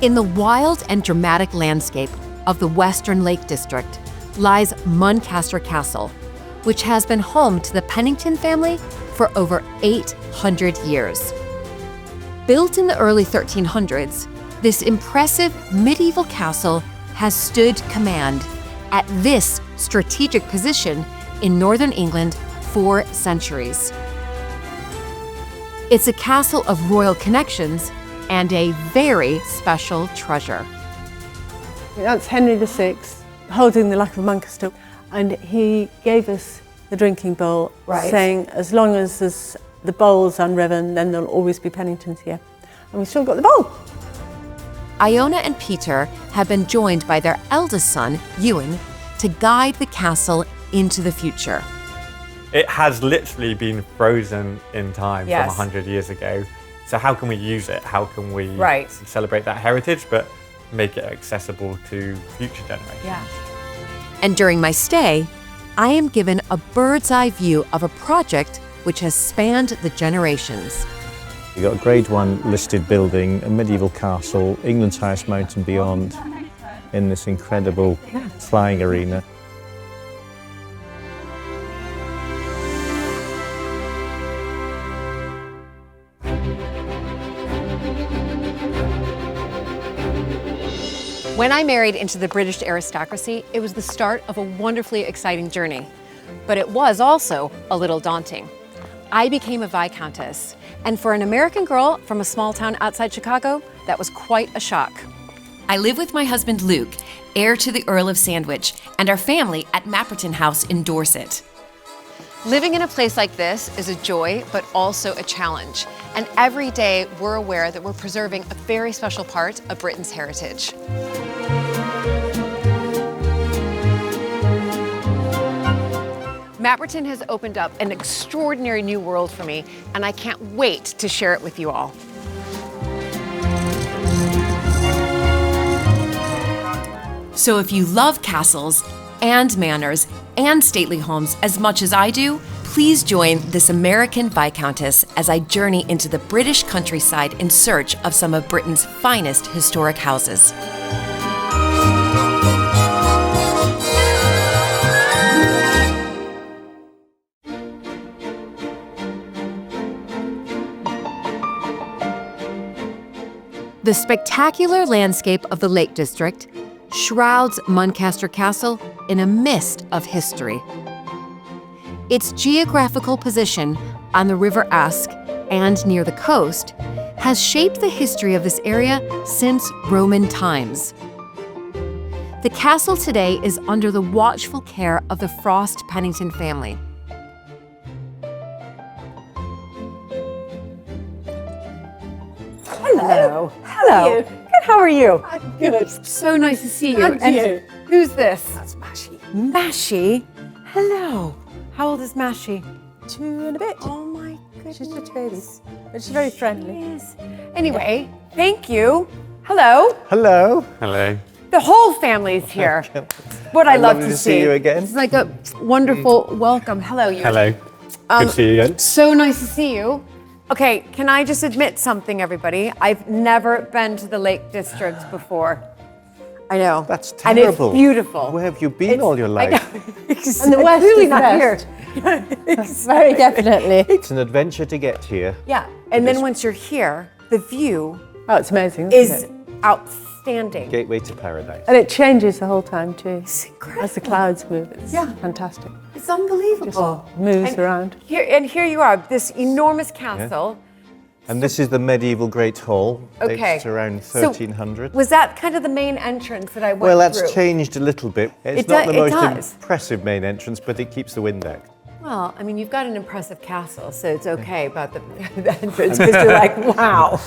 In the wild and dramatic landscape of the Western Lake District lies Muncaster Castle, which has been home to the Pennington family for over 800 years. Built in the early 1300s, this impressive medieval castle has stood command at this strategic position in northern England for centuries. It's a castle of royal connections and a very special treasure. That's Henry VI holding the Luck of Muncaster, and he gave us the drinking bowl, saying as long as there's the bowl's unriven, then there'll always be Penningtons here. And we've still got the bowl. Iona and Peter have been joined by their eldest son, Ewan, to guide the castle into the future. It has literally been frozen in time from 100 years ago. So how can we use it? How can we celebrate that heritage, but make it accessible to future generations? Yeah. And during my stay, I am given a bird's eye view of a project which has spanned the generations. We've got a Grade 1 listed building, a medieval castle, England's highest mountain beyond, in this incredible flying arena. When I married into the British aristocracy, it was the start of a wonderfully exciting journey. But it was also a little daunting. I became a Viscountess, and for an American girl from a small town outside Chicago, that was quite a shock. I live with my husband Luke, heir to the Earl of Sandwich, and our family at Mapperton House in Dorset. Living in a place like this is a joy, but also a challenge. And every day we're aware that we're preserving a very special part of Britain's heritage. Mapperton has opened up an extraordinary new world for me, and I can't wait to share it with you all. So if you love castles and manors and stately homes as much as I do, please join this American Viscountess as I journey into the British countryside in search of some of Britain's finest historic houses. The spectacular landscape of the Lake District shrouds Muncaster Castle in a mist of history. Its geographical position on the River Usk and near the coast has shaped the history of this area since Roman times. The castle today is under the watchful care of the Frost Pennington family. Hello. Hello. Good, how are you? I'm good. So nice to see you. And you. Who's this? That's Mashy. Mashy. Hello. How old is Mashy? 2 and a bit. Oh my goodness. She's just a baby. But she's very friendly. Yes. Anyway, thank you. Hello. Hello. Hello. The whole family's here. What I love to see you again. It's like a wonderful welcome. Hello, you. Hello. Good to see you again. So nice to see you. Okay, can I just admit something, everybody? I've never been to the Lake District before. I know. That's terrible. And it's beautiful. Where have you been all your life? And the West really is not best. Very definitely. It's an adventure to get here. Yeah, and then once you're here, the view Oh, it's amazing, is isn't it? outstanding. Gateway to paradise. And it changes the whole time too. It's incredible. As the clouds move, it's Yeah. fantastic. It's unbelievable. Moves around. Here you are, this enormous castle. And this is the medieval Great Hall, Okay. dates around So 1300. was that kind of the main entrance that I went Well, that's through? changed a little bit. It's It not the do- it most does. impressive main entrance, but it keeps the wind out. Well, I mean, you've got an impressive castle, so it's okay about the entrance, because you're like, wow.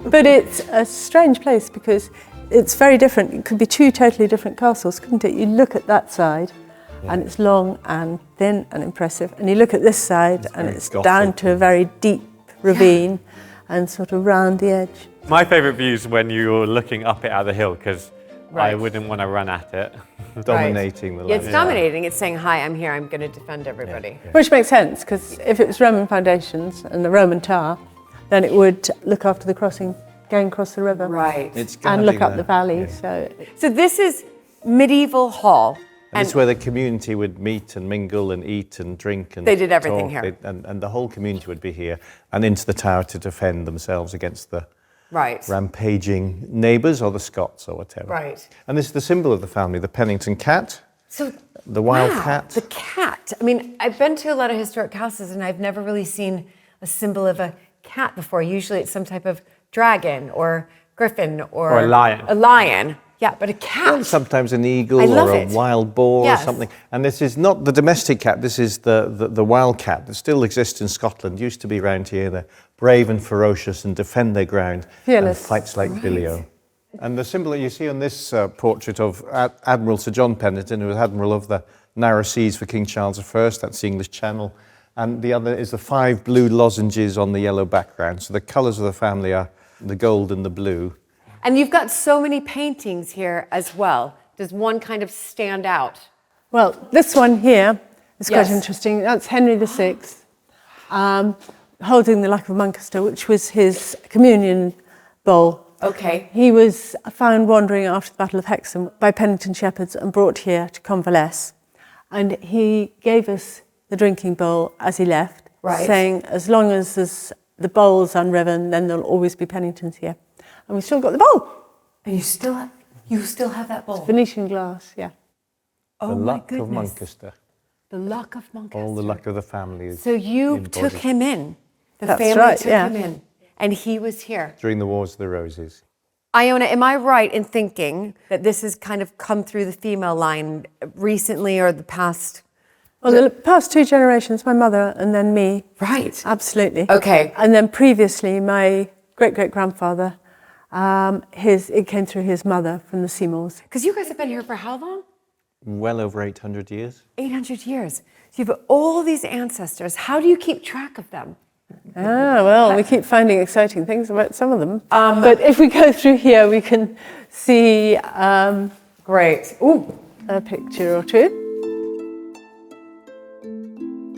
But it's a strange place because it's very different. It could be 2 totally different castles, couldn't it? You look at that side and it's long and thin and impressive. And you look at this side and very it's Gothic. down to a very deep ravine and sort of round the edge. My favourite view is when you're looking up it out of the hill, because I Right. wouldn't want to run at it. Dominating the Yeah, it's land. dominating. It's saying, hi, I'm here. I'm going to defend everybody. Which makes sense because if it was Roman foundations and the Roman tower, then it would look after the crossing going across the river. Right. And look up the valley. Yeah. So this is medieval hall. And it's where the community would meet and mingle and eat and drink. And they did everything talk. here. And the whole community would be here and into the tower to defend themselves against the rampaging neighbours or the Scots or whatever. Right. And this is the symbol of the family, the Pennington cat. So the wild cat. The cat. I mean, I've been to a lot of historic houses and I've never really seen a symbol of a cat before. Usually it's some type of dragon or griffin or a lion. A lion. Yeah, but a cat. Well, sometimes an eagle or a wild boar or something. And this is not the domestic cat, this is the wild cat that still exists in Scotland, used to be around here. They're brave and ferocious and defend their ground. Fearless. And fights like Billy-O. And the symbol that you see on this portrait of Admiral Sir John Pennington, who was Admiral of the Narrow Seas for King Charles I, that's the English Channel. And the other is the 5 blue lozenges on the yellow background. So the colours of the family are the gold and the blue. And you've got so many paintings here as well. Does one kind of stand out? Well, this one here is quite interesting. That's Henry VI holding the Luck of Muncaster, which was his communion bowl. Okay. He was found wandering after the Battle of Hexham by Pennington shepherds and brought here to convalesce. And he gave us the drinking bowl as he left, saying, as long as there's the bowl's unriven, then there'll always be Penningtons here. And we've still got the bowl. And you still have that bowl? It's Venetian glass, yeah. Oh, the Luck my of goodness. Muncaster. The Luck of Muncaster. All the luck of the family is So you embodied. took him in. The That's family right, took yeah. him in. And he was here. During the Wars of the Roses. Iona, am I right in thinking that this has kind of come through the female line recently or the past? Well, the past 2 generations, my mother and then me. Right. Absolutely. Okay. And then previously, my great-great-grandfather, it came through his mother from the Seymours. Because you guys have been here for how long? Well over 800 years. 800 years. So you've got all these ancestors. How do you keep track of them? Well, we keep finding exciting things about some of them. But if we go through here, we can see Great. Ooh. a picture or two.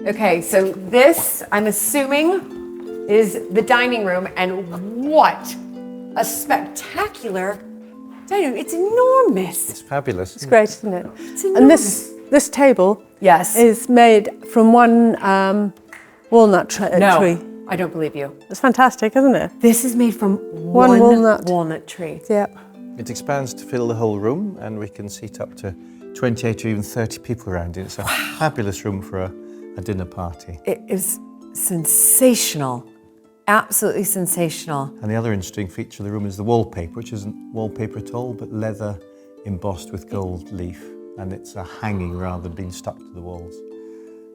Okay, so this, I'm assuming, is the dining room, and what a spectacular dining room. It's enormous. It's fabulous. It's great, isn't it? It's And enormous. this table is made from one walnut tree. I don't believe you. It's fantastic, isn't it? This is made from one walnut tree. Yeah. It expands to fill the whole room, and we can seat up to 28 or even 30 people around it. It's a fabulous room for a dinner party. It is sensational. Absolutely sensational. And the other interesting feature of the room is the wallpaper, which isn't wallpaper at all, but leather embossed with gold leaf. And it's a hanging rather than being stuck to the walls.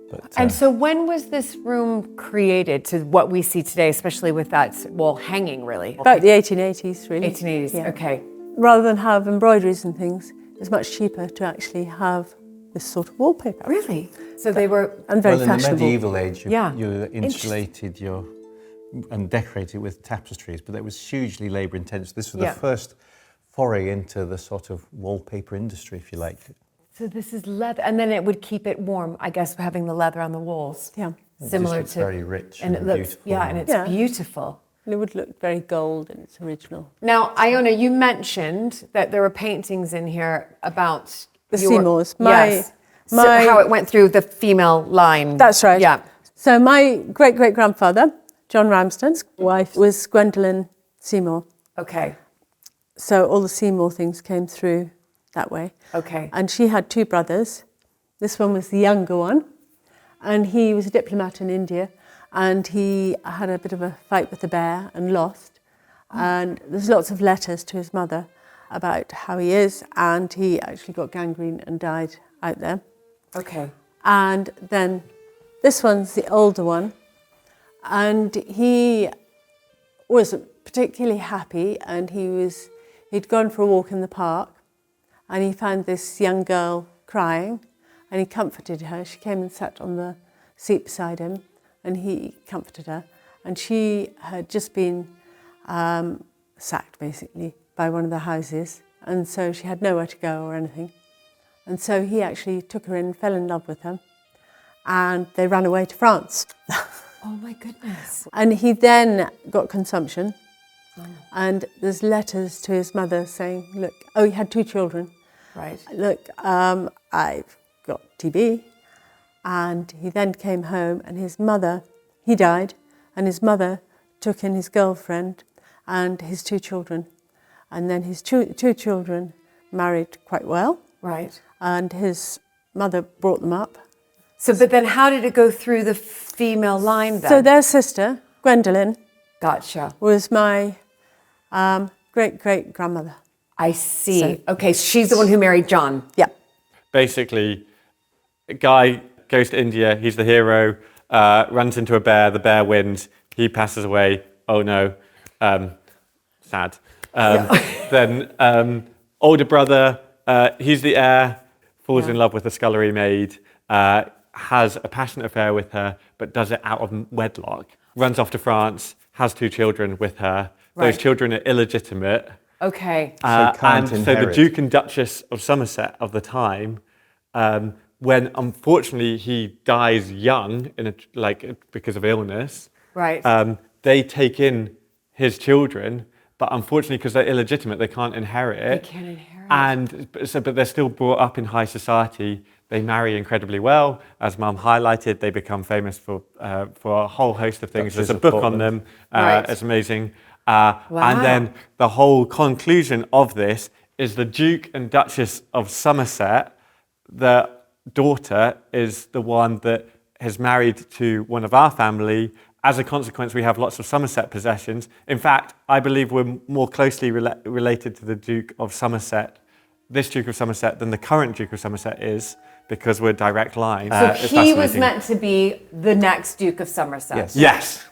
But, And so when was this room created to what we see today, especially with that wall hanging, really? About the 1880s, really. 1880s, Yeah. okay. Rather than have embroideries and things, it's much cheaper to actually have this sort of wallpaper. Really? So they were... And very well, in the fashionable. medieval age, Yeah. you insulated and decorated with tapestries, but that was hugely labour intensive. This was the first foray into the sort of wallpaper industry, if you like. So this is leather, and then it would keep it warm, I guess, having the leather on the walls. Yeah. Similar It's to... very rich And and it looks, beautiful. yeah, and it's Yeah. beautiful. And it would look very gold in its original. Now, Iona, you mentioned that there were paintings in here about The Seymours. So how it went through the female line. That's right. Yeah. So my great-great-grandfather, John Ramsden's wife, was Gwendolyn Seymour. Okay. So all the Seymour things came through that way. Okay. And she had 2 brothers. This one was the younger one. And he was a diplomat in India. And he had a bit of a fight with the bear and lost. And there's lots of letters to his mother about how he is. And he actually got gangrene and died out there. Okay. And then this one's the older one. And he wasn't particularly happy. And he'd gone for a walk in the park. And he found this young girl crying. And he comforted her. She came and sat on the seat beside him. And he comforted her. And she had just been sacked, basically, by one of the houses. And so she had nowhere to go or anything. And so he actually took her in, fell in love with her. And they ran away to France. Oh, my goodness. And he then got consumption. And there's letters to his mother saying, look, oh, he had 2 children. Right. Look, I've got TB. And he then came home and his mother, he died, and his mother took in his girlfriend and his 2 children. And then his two children married quite well. Right. And his mother brought them up. So, but then how did it go through the female line then? So their sister, Gwendolyn, Gotcha. was my great-great-grandmother. I see. Okay, so she's the one who married John. Yeah. Basically, a guy goes to India, he's the hero, runs into a bear, the bear wins, he passes away, oh no, sad. Then older brother, he's the heir, falls in love with a scullery maid, has a passionate affair with her, but does it out of wedlock, runs off to France, has 2 children with her. Right. Those children are illegitimate. Okay. And so the Duke and Duchess of Somerset of the time, when unfortunately he dies young, because of illness, Right. they take in his children, but unfortunately because they're illegitimate, they can't inherit it. They can't inherit. But they're still brought up in high society. They marry incredibly well. As Mum highlighted, they become famous for a whole host of things. Duchess There's a of book Portland. on them. Right. It's amazing. And then the whole conclusion of this is the Duke and Duchess of Somerset, the daughter, is the one that is married to one of our family. As a consequence, we have lots of Somerset possessions. In fact, I believe we're more closely related to the Duke of Somerset, this Duke of Somerset, than the current Duke of Somerset is, because we're direct line. So It's he was fascinating. meant to be the next Duke of Somerset. Yes. Yes.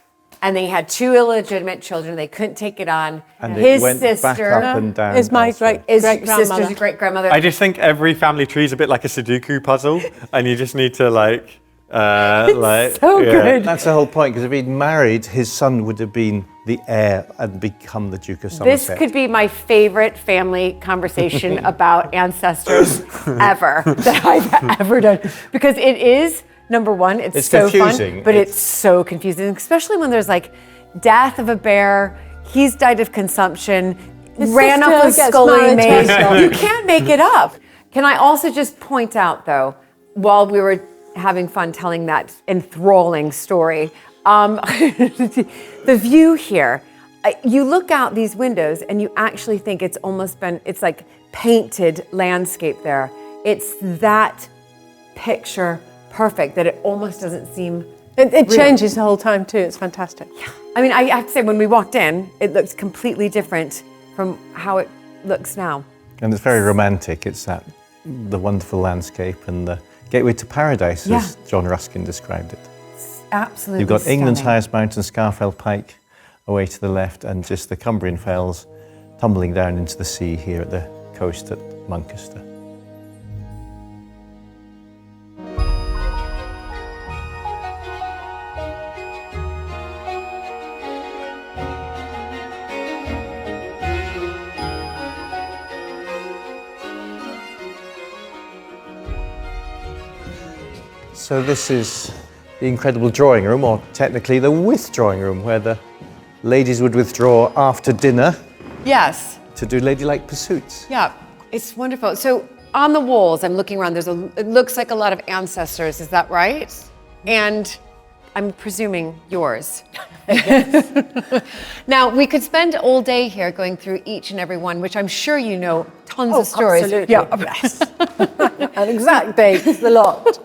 And they had 2 illegitimate children. They couldn't take it on. And his it went sister back up and down. Is my elsewhere. his great-grandmother. sister's great-grandmother. I just think every family tree is a bit like a Sudoku puzzle, and you just need to so good. That's the whole point, because if he'd married, his son would have been the heir and become the Duke of This Somerset. could be my favorite family conversation about ancestors ever that I've ever done. Because it is, number one, it's so confusing. fun, but it's so confusing, especially when there's like death of a bear, he's died of consumption, ran up with sister gets scullery married maid. to a You can't make it up. Can I also just point out, though, while we were having fun telling that enthralling story, the view here, you look out these windows and you actually think it's like painted landscape there. It's that picture perfect that it almost doesn't seem It real. changes the whole time too. It's fantastic. I mean, I have to say, when we walked in, it looked completely different from how it looks now. And it's very romantic. It's the wonderful landscape and the gateway to paradise, as John Ruskin described it. Absolutely. You've got England's stunning. highest mountain, Scafell Pike, away to the left, and just the Cumbrian Fells tumbling down into the sea here at the coast at Muncaster. So this is the incredible drawing room, or technically the withdrawing room, where the ladies would withdraw after dinner Yes. to do ladylike pursuits. Yeah, it's wonderful. So on the walls, I'm looking around, it looks like a lot of ancestors, is that right? And I'm presuming yours. Now, we could spend all day here going through each and every one, which I'm sure you know tons of stories. Absolutely. Yeah. Yes. An exact date, the lot.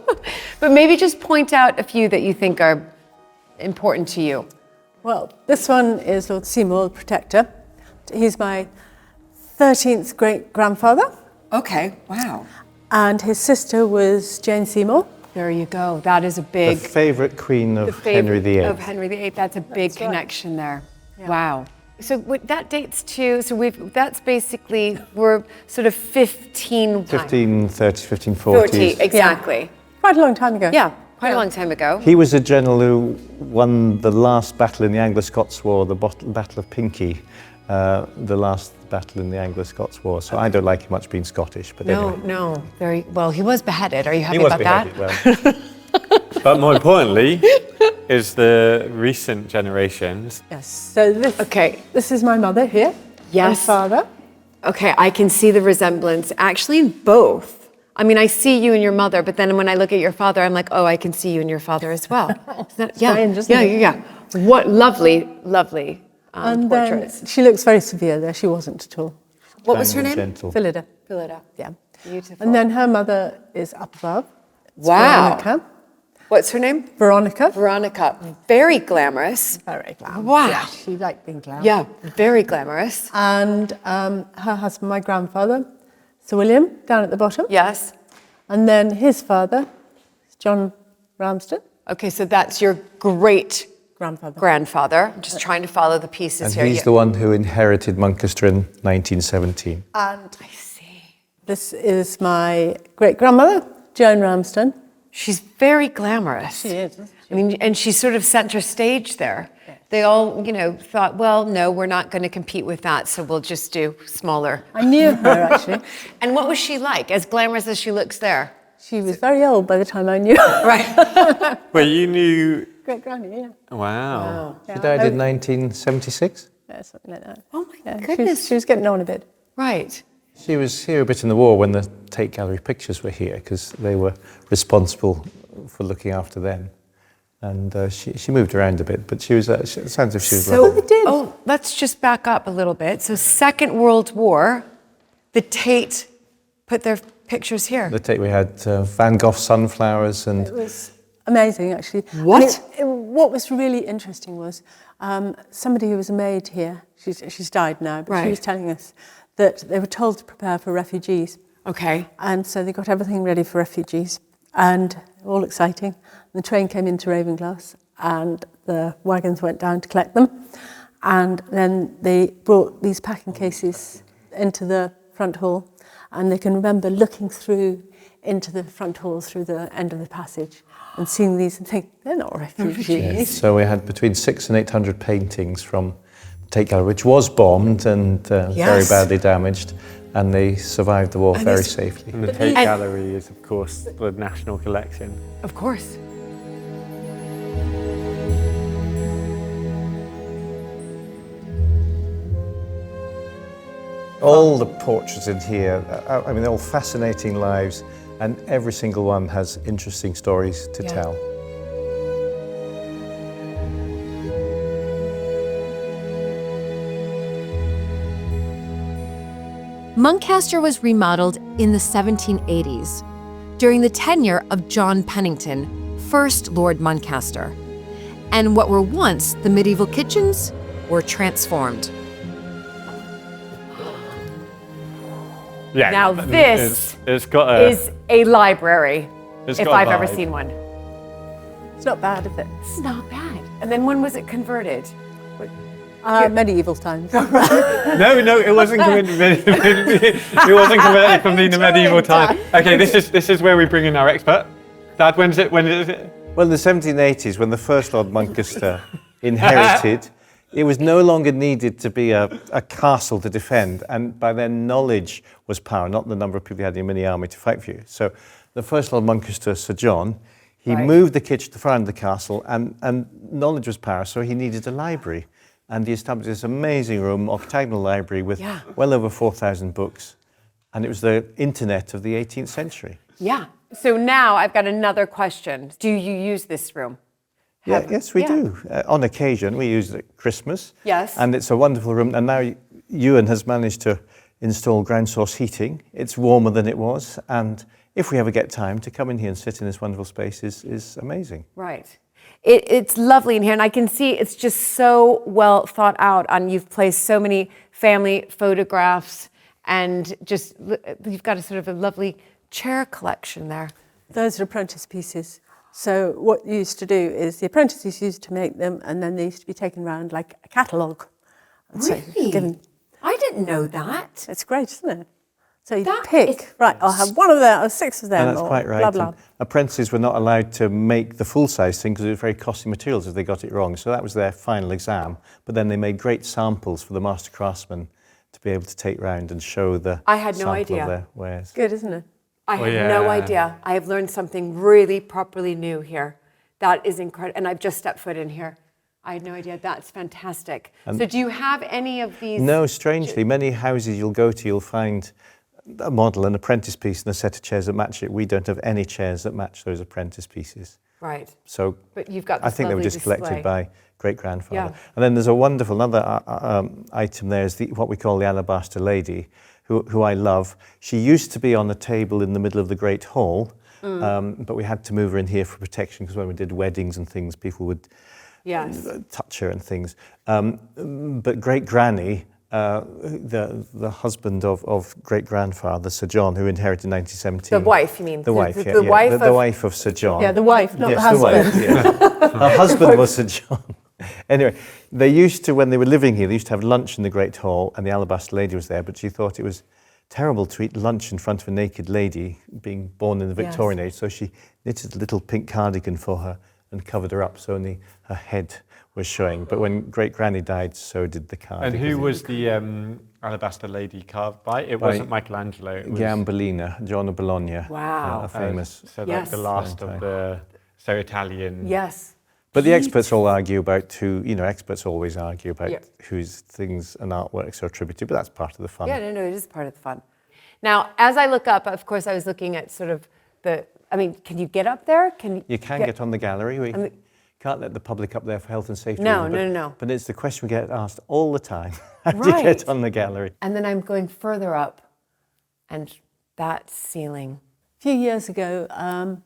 But maybe just point out a few that you think are important to you. Well, this one is Lord Seymour, the Protector. He's my 13th great-grandfather, Okay, wow. and his sister was Jane Seymour. There you go. That is a The big favourite queen of Henry VIII. Of Henry VIII. That's a big That's right. connection there. Wow. So that dates to, that's basically, we're sort of 1530s. 1530s, 1540s. Exactly. Quite a long time ago. Yeah, quite a long time ago. He was a general who won the last battle in the Anglo-Scots War, the Battle of Pinkie, the last battle in the Anglo-Scots War. So I don't like him much being Scottish, but anyway. No. Very well. He was beheaded. Are you happy He was about beheaded, that? well. But more importantly, is the recent generations. Yes. So this is my mother here. Yes. And father. Okay, I can see the resemblance. Actually, in both. I mean, I see you and your mother, but then when I look at your father, I'm like, oh, I can see you and your father as well. Strange, isn't it? Yeah. What lovely And portraits. then she looks very severe there. She wasn't at all. What was her name? Gentle. Phillida. Phillida. Yeah. Beautiful. And then her mother is up above. It's Wow. Veronica. What's her name? Veronica. Veronica. Very glamorous. Very glamorous. Wow. Yeah, she liked being glamorous. Yeah, very glamorous. And her husband, my grandfather, Sir William, down at the bottom. Yes. And then his father, John Ramsden, Okay, so that's your great grandfather. grandfather. I'm just trying to follow the pieces And here. he's the one who inherited Muncaster in 1917. And I see. This is my great grandmother, Joan Ramsden. She's very glamorous. She is, isn't she? I mean, and she's sort of center stage there. Yes. They all, thought, well, no, we're not going to compete with that, so we'll just do smaller. I knew her, actually. And what was she like, as glamorous as she looks there? She was very old by the time I knew her. Right. Well, you knew... Great granny, yeah. Wow. She died in 1976. Yeah, something like that. Oh, my Yeah, goodness. she was getting on a bit. Right. She was here a bit in the war when the Tate Gallery pictures were here, because they were responsible for looking after them. And she moved around a bit, but it sounds as if she was lovely. Let's just back up a little bit. So Second World War, the Tate put their pictures here. The Tate, we had Van Gogh sunflowers and... It was amazing, actually. What? What was really interesting was somebody who was a maid here, she's died now, but she was telling us that they were told to prepare for refugees. Okay. And so they got everything ready for refugees, and all exciting. And the train came into Ravenglass, and the wagons went down to collect them. And then they brought these packing cases into the front hall, and they can remember looking through into the front hall through the end of the passage and seeing these and think, they're not refugees. So we had between 600 and 800 paintings from the Tate Gallery, which was bombed and very badly damaged, and they survived the war very safely. And the Tate Gallery is, of course, the national collection. Of course. All the portraits in here, I mean, they're all fascinating lives, and every single one has interesting stories to tell. Muncaster was remodeled in the 1780s during the tenure of John Pennington, first Lord Muncaster. And what were once the medieval kitchens were transformed. Yeah. Now this it's got a, is a library, it's if got a I've ever vibe. seen one. It's not bad, is it? It's not bad. And then when was it converted? Medieval times. No, it wasn't converted. It wasn't converted from the medieval time. Okay, this is where we bring in our expert. Dad, when is it? Well, in the 1780s, when the first Lord Muncaster inherited, it was no longer needed to be a castle to defend, and by then knowledge was power, not the number of people you had in your mini army to fight for you. So the first Lord Muncaster, Sir John, he moved the kitchen to far end of the castle, and knowledge was power, so he needed a library. And he established this amazing room, octagonal library with well over 4,000 books. And it was the internet of the 18th century. Yeah. So now I've got another question. Do you use this room? Yes, we do. On occasion, we use it at Christmas. Yes. And it's a wonderful room. And now Ewan has managed to install ground source heating. It's warmer than it was. And if we ever get time to come in here and sit in this wonderful space is amazing. Right. It's lovely in here, and I can see it's just so well thought out. And you've placed so many family photographs, and just you've got a sort of a lovely chair collection there. Those are apprentice pieces. So what you used to do is the apprentices used to make them, and then they used to be taken around like a catalogue. Really? I didn't know that. It's great, isn't it? So you That pick, is- right, I'll have one of them, or 6 of them, And that's or quite right. blah, blah. And apprentices were not allowed to make the full-size thing because it was very costly materials if they got it wrong. So that was their final exam. But then they made great samples for the master craftsmen to be able to take round and show the I had no sample idea. of their wares. Good, isn't it? I had no idea. I have learned something really properly new here. That is incredible. And I've just stepped foot in here. I had no idea. That's fantastic. So do you have any of these? No, strangely, many houses you'll go to, you'll find a model, an apprentice piece, and a set of chairs that match it. We don't have any chairs that match those apprentice pieces. Right. So but you've got this I think they were just display. collected by great-grandfather. Yeah. And then there's a wonderful another item there is what we call the alabaster lady, who I love. She used to be on a table in the middle of the Great Hall, but we had to move her in here for protection because when we did weddings and things, people would touch her and things. But Great Granny, the husband of Great Grandfather Sir John, who inherited in 1917. The wife, you mean? The wife, the wife the wife of Sir John. Yeah, the wife, not Yes, the husband. The wife, yeah. Her husband was Sir John. Anyway, they used to, when they were living here, they used to have lunch in the Great Hall, and the alabaster lady was there, but she thought it was terrible to eat lunch in front of a naked lady being born in the Victorian age, so she knitted a little pink cardigan for her and covered her up so only her head was showing. But when Great Granny died, so did the cardigan. And who was the alabaster lady carved by? It wasn't Michelangelo. It was Gambellina, John of Bologna. Wow. A famous. So like the last of the Italian. Yes. But the experts all argue about experts always argue about whose things and artworks are attributed, but that's part of the fun. Yeah, no, it is part of the fun. Now, as I look up, of course, I was looking at sort of can you get up there? You can get on the gallery. We can't let the public up there for health and safety. No. But it's the question we get asked all the time. How do you get on the gallery? And then I'm going further up, and that ceiling. A few years ago,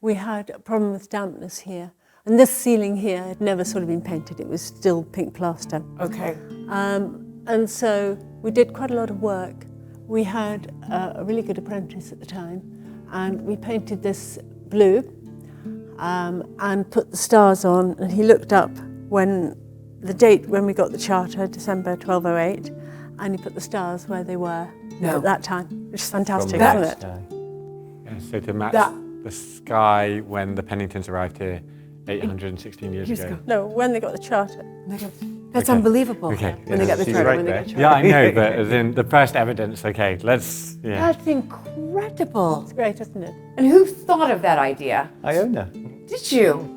we had a problem with dampness here. And this ceiling here had never sort of been painted. It was still pink plaster. Okay. And so we did quite a lot of work. We had a really good apprentice at the time, and we painted this blue and put the stars on. And he looked up when we got the charter, December 1208, and he put the stars where they were at that time, which is fantastic, isn't it? Yeah, so to match the sky when the Penningtons arrived here 816 years ago. No, when they got the charter. That's unbelievable. Okay. When they got the charter. Right when they there. got the charter. Yeah, I know, but as in the first evidence, okay, let's, That's incredible. It's great, isn't it? And who thought of that idea? Iona. Did you?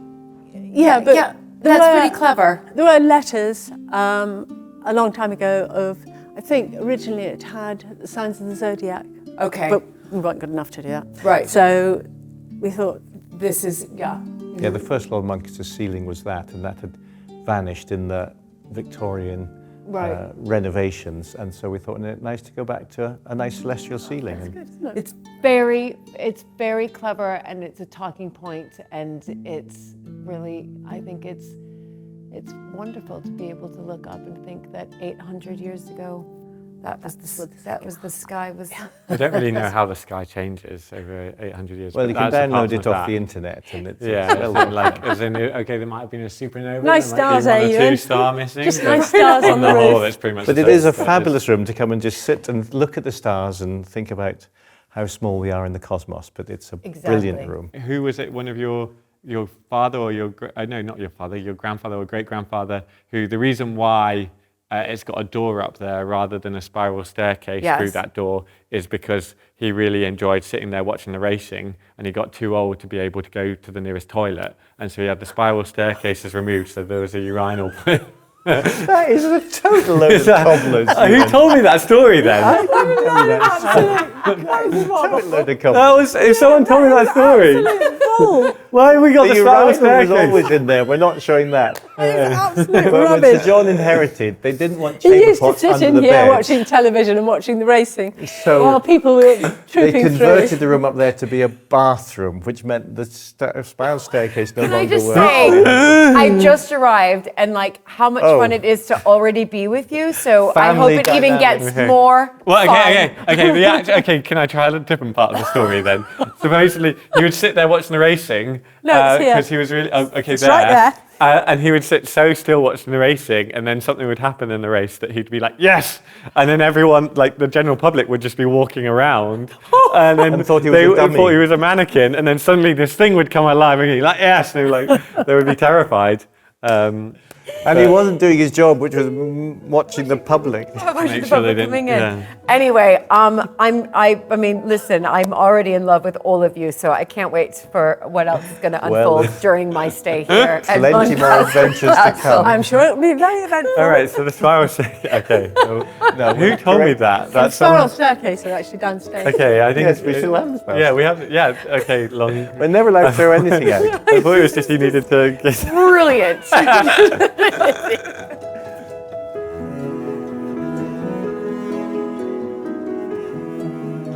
Yeah, but that's pretty clever. There were letters a long time ago of, I think originally it had the signs of the zodiac. Okay. But we weren't good enough to do that. Right. So we thought, This is, Yeah, the first Lord Muncaster's ceiling was that, and that had vanished in the Victorian renovations, and so we thought it nice to go back to a nice celestial ceiling. that's good, isn't it? it's very clever, and it's a talking point, and it's really, I think it's wonderful to be able to look up and think that 800 years ago, that was the sky was. I don't really know how the sky changes over 800 years. Well, you can download it off the internet, and it's there might have been a supernova. Nice stars, there might be one or Ewan. two star missing. Just nice stars on the whole, roof. that's pretty much. But the it is a same. fabulous room to come and just sit and look at the stars and think about how small we are in the cosmos. But it's a brilliant room. Who was it? One of your father or your no, not your father, your grandfather or great grandfather? Who the reason why it's got a door up there rather than a spiral staircase through that door is because he really enjoyed sitting there watching the racing, and he got too old to be able to go to the nearest toilet, and so he had the spiral staircases removed, so there was a urinal. That is a total load of cobblers. Who told me that story then? If someone told me that story. Why have we got the spiral urinal was staircase? always in there. We're not showing that. absolute But when rubbish. Sir John inherited, they didn't want He chamber used to pots sit under in the here bed. watching television and watching the racing So while people were they trooping converted through. the room up there to be a bathroom, which meant the spiral staircase no Can I longer just worked. say, I just arrived, and how much fun it is to already be with you. So I hope Family it even dynamic. gets more Well, fun. okay. Can I try a different part of the story then? Supposedly, you would sit there watching the racing. No, it's here. Because he was really It's right there. And he would sit so still watching the racing, and then something would happen in the race that he'd be like, "Yes!" And then everyone, like the general public, would just be walking around, and then And thought he was a dummy. thought he was a mannequin, and then suddenly this thing would come alive, and he'd be like, "Yes!" And they would be terrified. And he wasn't doing his job, which was watching the public. Make sure they didn't. Coming in. Anyway, I mean, listen, I'm already in love with all of you, so I can't wait for what else is going to unfold during my stay here. Plenty more adventures to come. I'm sure it'll be very eventful. All right, so the spiral staircase. Okay. No, Who told me that? The spiral staircase are actually downstairs. Okay, I think Yes, we still have the spiral. Yeah, we have. Yeah. Okay. Long. We're never allowed to throw anything out. I thought it was just you needed to get. Brilliant.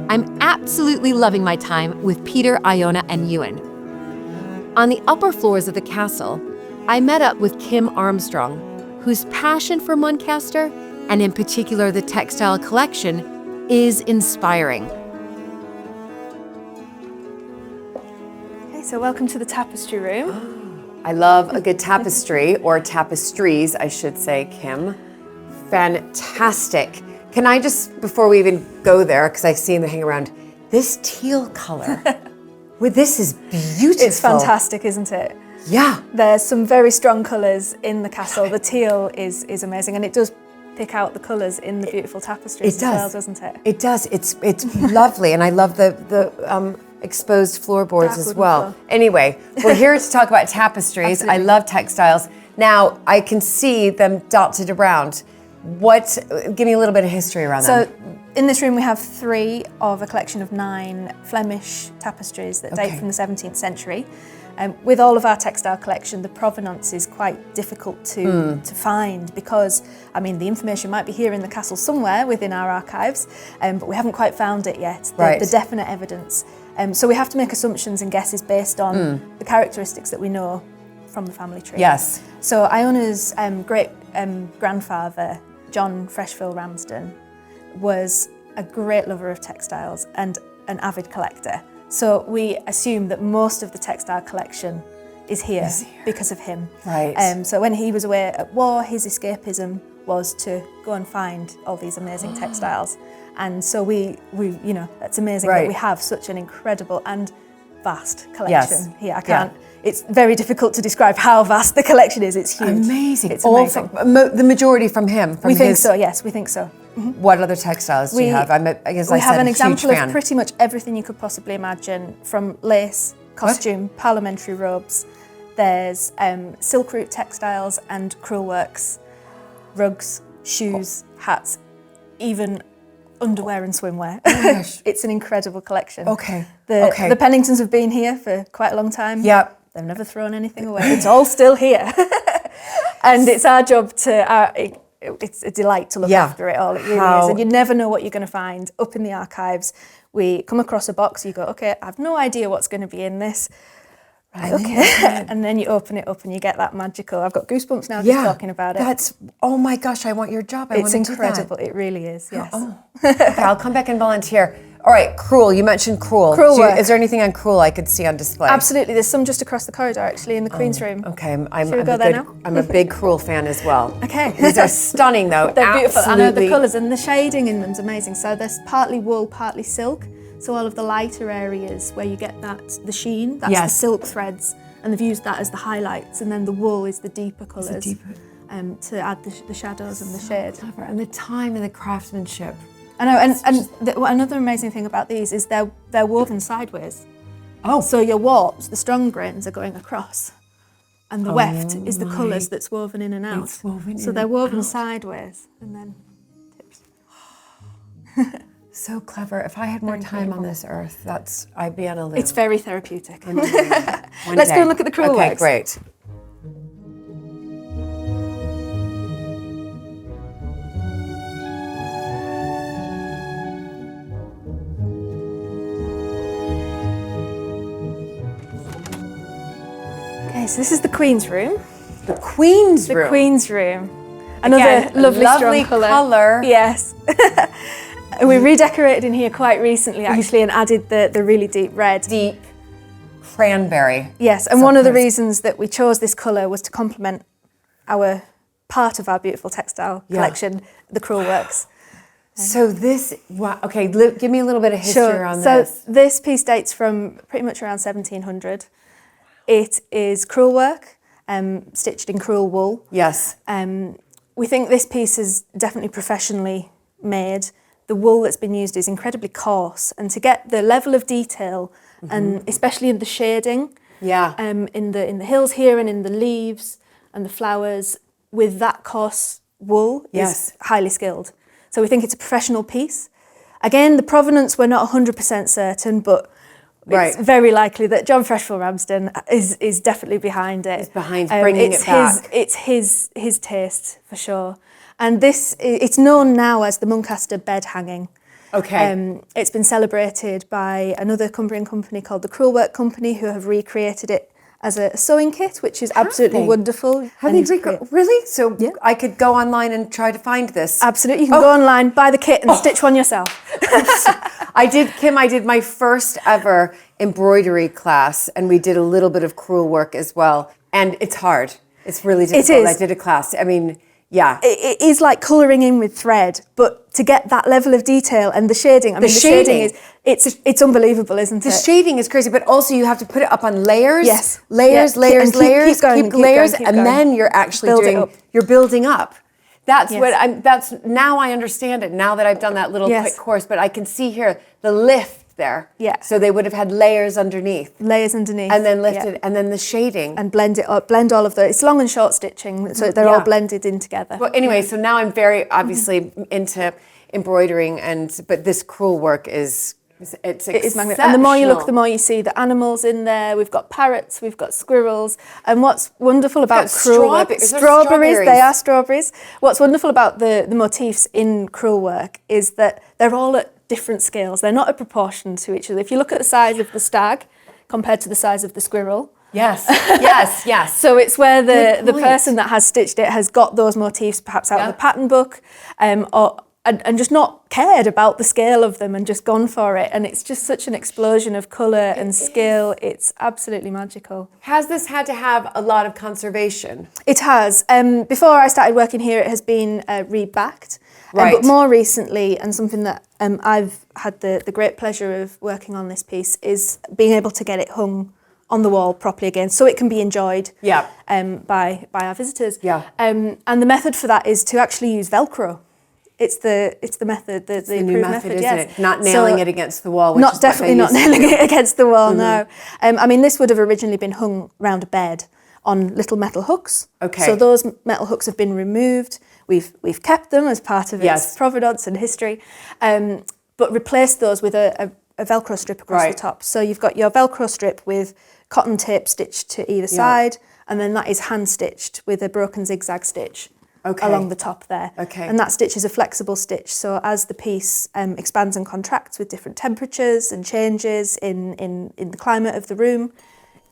I'm absolutely loving my time with Peter, Iona, and Ewan. On the upper floors of the castle, I met up with Kim Armstrong, whose passion for Muncaster, and in particular the textile collection, is inspiring. Okay, so welcome to the tapestry room. I love a good tapestry, or tapestries, I should say, Kim. Fantastic. Can I just, before we even go there, because I've seen them hang around, this teal color, this is beautiful. It's fantastic, isn't it? Yeah. There's some very strong colours in the castle. The teal is amazing, and it does pick out the colours in the beautiful tapestries as well, doesn't it? It does. It's lovely, and I love the exposed floorboards as well. Anyway, we're here to talk about tapestries. I love textiles. Now, I can see them dotted around. Give me a little bit of history around them. So, in this room we have 3 of a collection of 9 Flemish tapestries that date from the 17th century. With all of our textile collection, the provenance is quite difficult to find because, I mean, the information might be here in the castle somewhere within our archives, but we haven't quite found it yet, the definite evidence. So we have to make assumptions and guesses based on the characteristics that we know from the family tree. Yes. So Iona's great grandfather, John Freshfield Ramsden, was a great lover of textiles and an avid collector. So we assume that most of the textile collection is here because of him. Right. So when he was away at war, his escapism was to go and find all these amazing textiles. And so we you know, that's amazing that we have such an incredible and vast collection here. I can't. It's very difficult to describe how vast the collection is. It's huge. Amazing. It's amazing. The majority from him. We think so. Yes, we think so. What other textiles do you have? I guess we have an a example huge fan. of pretty much everything you could possibly imagine, from lace, costume, parliamentary robes. There's silk root textiles and crewel works, rugs, shoes, hats, even underwear and swimwear. It's an incredible collection. The Penningtons have been here for quite a long time. Yep. They've never thrown anything away. It's all still here. And it's our job to, it's a delight to look after it all. It really is. And you never know what you're going to find up in the archives. We come across a box, you go, okay, I have no idea what's going to be in this. Right, okay. And then you open it up and you get that magical, I've got goosebumps now just talking about it. Oh my gosh, I want your job. It's incredible. It really is, yes. Okay, I'll come back and volunteer. All right, crewel. You mentioned crewel. Is there anything on crewel I could see on display? Absolutely. There's some just across the corridor, actually, in the Queen's room. Okay, I'm a big crewel fan as well. Okay. These are stunning, though. They're beautiful. I know the colours and the shading in them's amazing. So there's partly wool, partly silk. So all of the lighter areas where you get the sheen, that's the silk threads, and they've used that as the highlights. And then the wool is the deeper colours to add the shadows and the shade. Clever. And the time and the craftsmanship. I know, and another amazing thing about these is they're woven sideways. Oh. So your warps, the strong grains, are going across, and the weft is the colours that's woven in and out. So they're woven sideways, and then tips. So clever. If I had more time on this earth, I'd be on a loop. It's very therapeutic. Let's go and look at the crewel works. Okay, great. Okay, so this is the Queen's room. The Queen's room. The Queen's room. Another lovely strong colour. Yes. We redecorated in here quite recently, actually, and added the really deep red. Deep cranberry. Yes, and one of the reasons that we chose this colour was to complement our part of our beautiful textile collection, the crewel works. So this, okay, give me a little bit of history on this. So this piece dates from pretty much around 1700. It is crewel work, stitched in crewel wool. Yes. We think this piece is definitely professionally made. The wool that's been used is incredibly coarse, and to get the level of detail, and especially in the shading, in the hills here and in the leaves and the flowers, with that coarse wool is highly skilled. So we think it's a professional piece. Again, the provenance, we're not 100% certain, but it's very likely that John Freshfield Ramsden is definitely behind it. He's behind bringing it back. It's his taste, for sure. And it's known now as the Muncaster bed hanging. Okay. It's been celebrated by another Cumbrian company called the Crewel Work Company, who have recreated it as a sewing kit, which is absolutely wonderful. Have they really? So I could go online and try to find this? Absolutely. You can go online, buy the kit and stitch one yourself. I did my first ever embroidery class, and we did a little bit of crewel work as well. And it's hard. It's really difficult. It is. I did a class. I mean, yeah. It is like colouring in with thread, but to get that level of detail and the shading, the shading is, it's unbelievable, isn't it? The shading is crazy, but also you have to put it up on layers. Yes. Layers, layers, layers, keep layers, and going. then you're actually you're building up. That's now I understand it, now that I've done that little quick course, but I can see here the lift there. Yeah. So they would have had layers underneath. Layers underneath. And then lifted, and then the shading. And blend it up, blend all of the, it's long and short stitching, so they're all blended in together. Well, anyway, so now I'm very obviously into embroidering, but this crewel work is magnificent. And the more you look, the more you see the animals in there. We've got parrots, we've got squirrels. And what's wonderful about crewel work, strawberries, they are strawberries. What's wonderful about the motifs in crewel work is that they're all at different scales. They're not a proportion to each other. If you look at the size of the stag compared to the size of the squirrel. Yes, yes, yes. So it's where the person that has stitched it has got those motifs perhaps out of the pattern book, and just not cared about the scale of them and just gone for it. And it's just such an explosion of colour and skill. It's absolutely magical. Has this had to have a lot of conservation? It has. Before I started working here, it has been rebacked. Right. But more recently, and something that I've had the great pleasure of working on this piece, is being able to get it hung on the wall properly again, so it can be enjoyed by our visitors. Yeah. And the method for that is to actually use Velcro. It's the method, the new approved method, yes. isn't it? Not nailing it against the wall. Not nailing it against the wall. No. I mean, this would have originally been hung round a bed on little metal hooks. Okay. So those metal hooks have been removed. We've kept them as part of its provenance and history, but replaced those with a Velcro strip across the top. So you've got your Velcro strip with cotton tape stitched to either side, and then that is hand stitched with a broken zigzag stitch along the top there. Okay. And that stitch is a flexible stitch. So as the piece expands and contracts with different temperatures and changes in the climate of the room,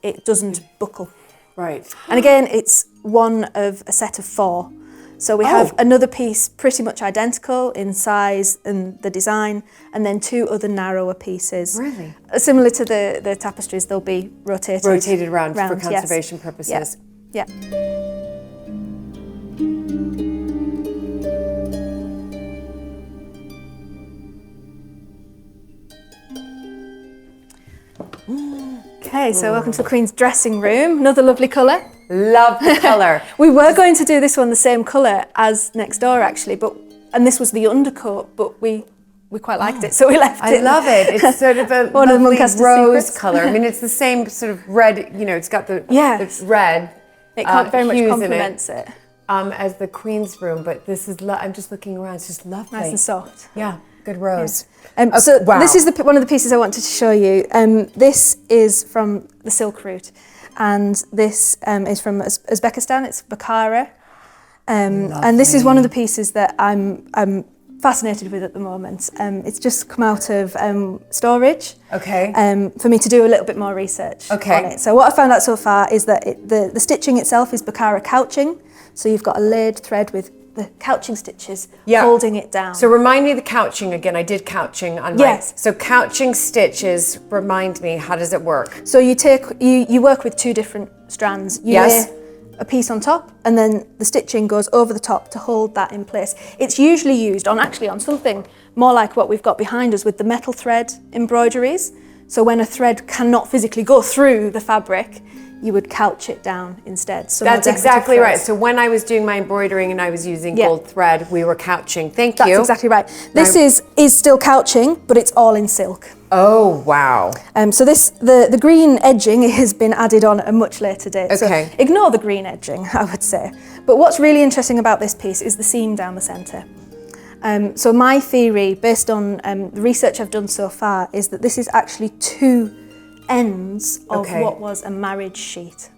it doesn't buckle. Right. And again, it's one of a set of 4. So we have another piece pretty much identical in size and the design, and then 2 other narrower pieces. Really? Similar to the tapestries, they'll be rotated around for conservation purposes. Yeah. Okay, so welcome to the Queen's dressing room. Another lovely colour. Love the colour. We were going to do this one the same colour as next door, actually, and this was the undercoat, but we quite liked it, so we left it. I love it. It's sort of a one of the Muncaster rose secrets. colour. I mean, it's the same sort of red. You know, it's got the red. It very much complements it. As the Queen's room, but this is. I'm just looking around. It's just lovely. Nice and soft. Yeah. Good rose. So this is one of the pieces I wanted to show you. This is from the silk route, and this is from Uzbekistan. It's Bukhara, and this is one of the pieces that I'm fascinated with at the moment. It's just come out of storage. Okay. For me to do a little bit more research on it. So what I found out so far is that the stitching itself is Bukhara couching. So you've got a layered thread with the couching stitches holding it down. So remind me of the couching again. I did couching on So couching stitches, remind me, how does it work? So you work with 2 different strands. You lay a piece on top, and then the stitching goes over the top to hold that in place. It's usually used on something more like what we've got behind us with the metal thread embroideries. So when a thread cannot physically go through the fabric, you would couch it down instead. So that's exactly right. So when I was doing my embroidering and I was using gold thread, we were couching. Thank you. That's exactly right. This is still couching, but it's all in silk. Oh, wow. So the green edging has been added on at a much later date. Okay. So ignore the green edging, I would say. But what's really interesting about this piece is the seam down the centre. So my theory, based on the research I've done so far, is that this is actually two ends of what was a marriage sheet.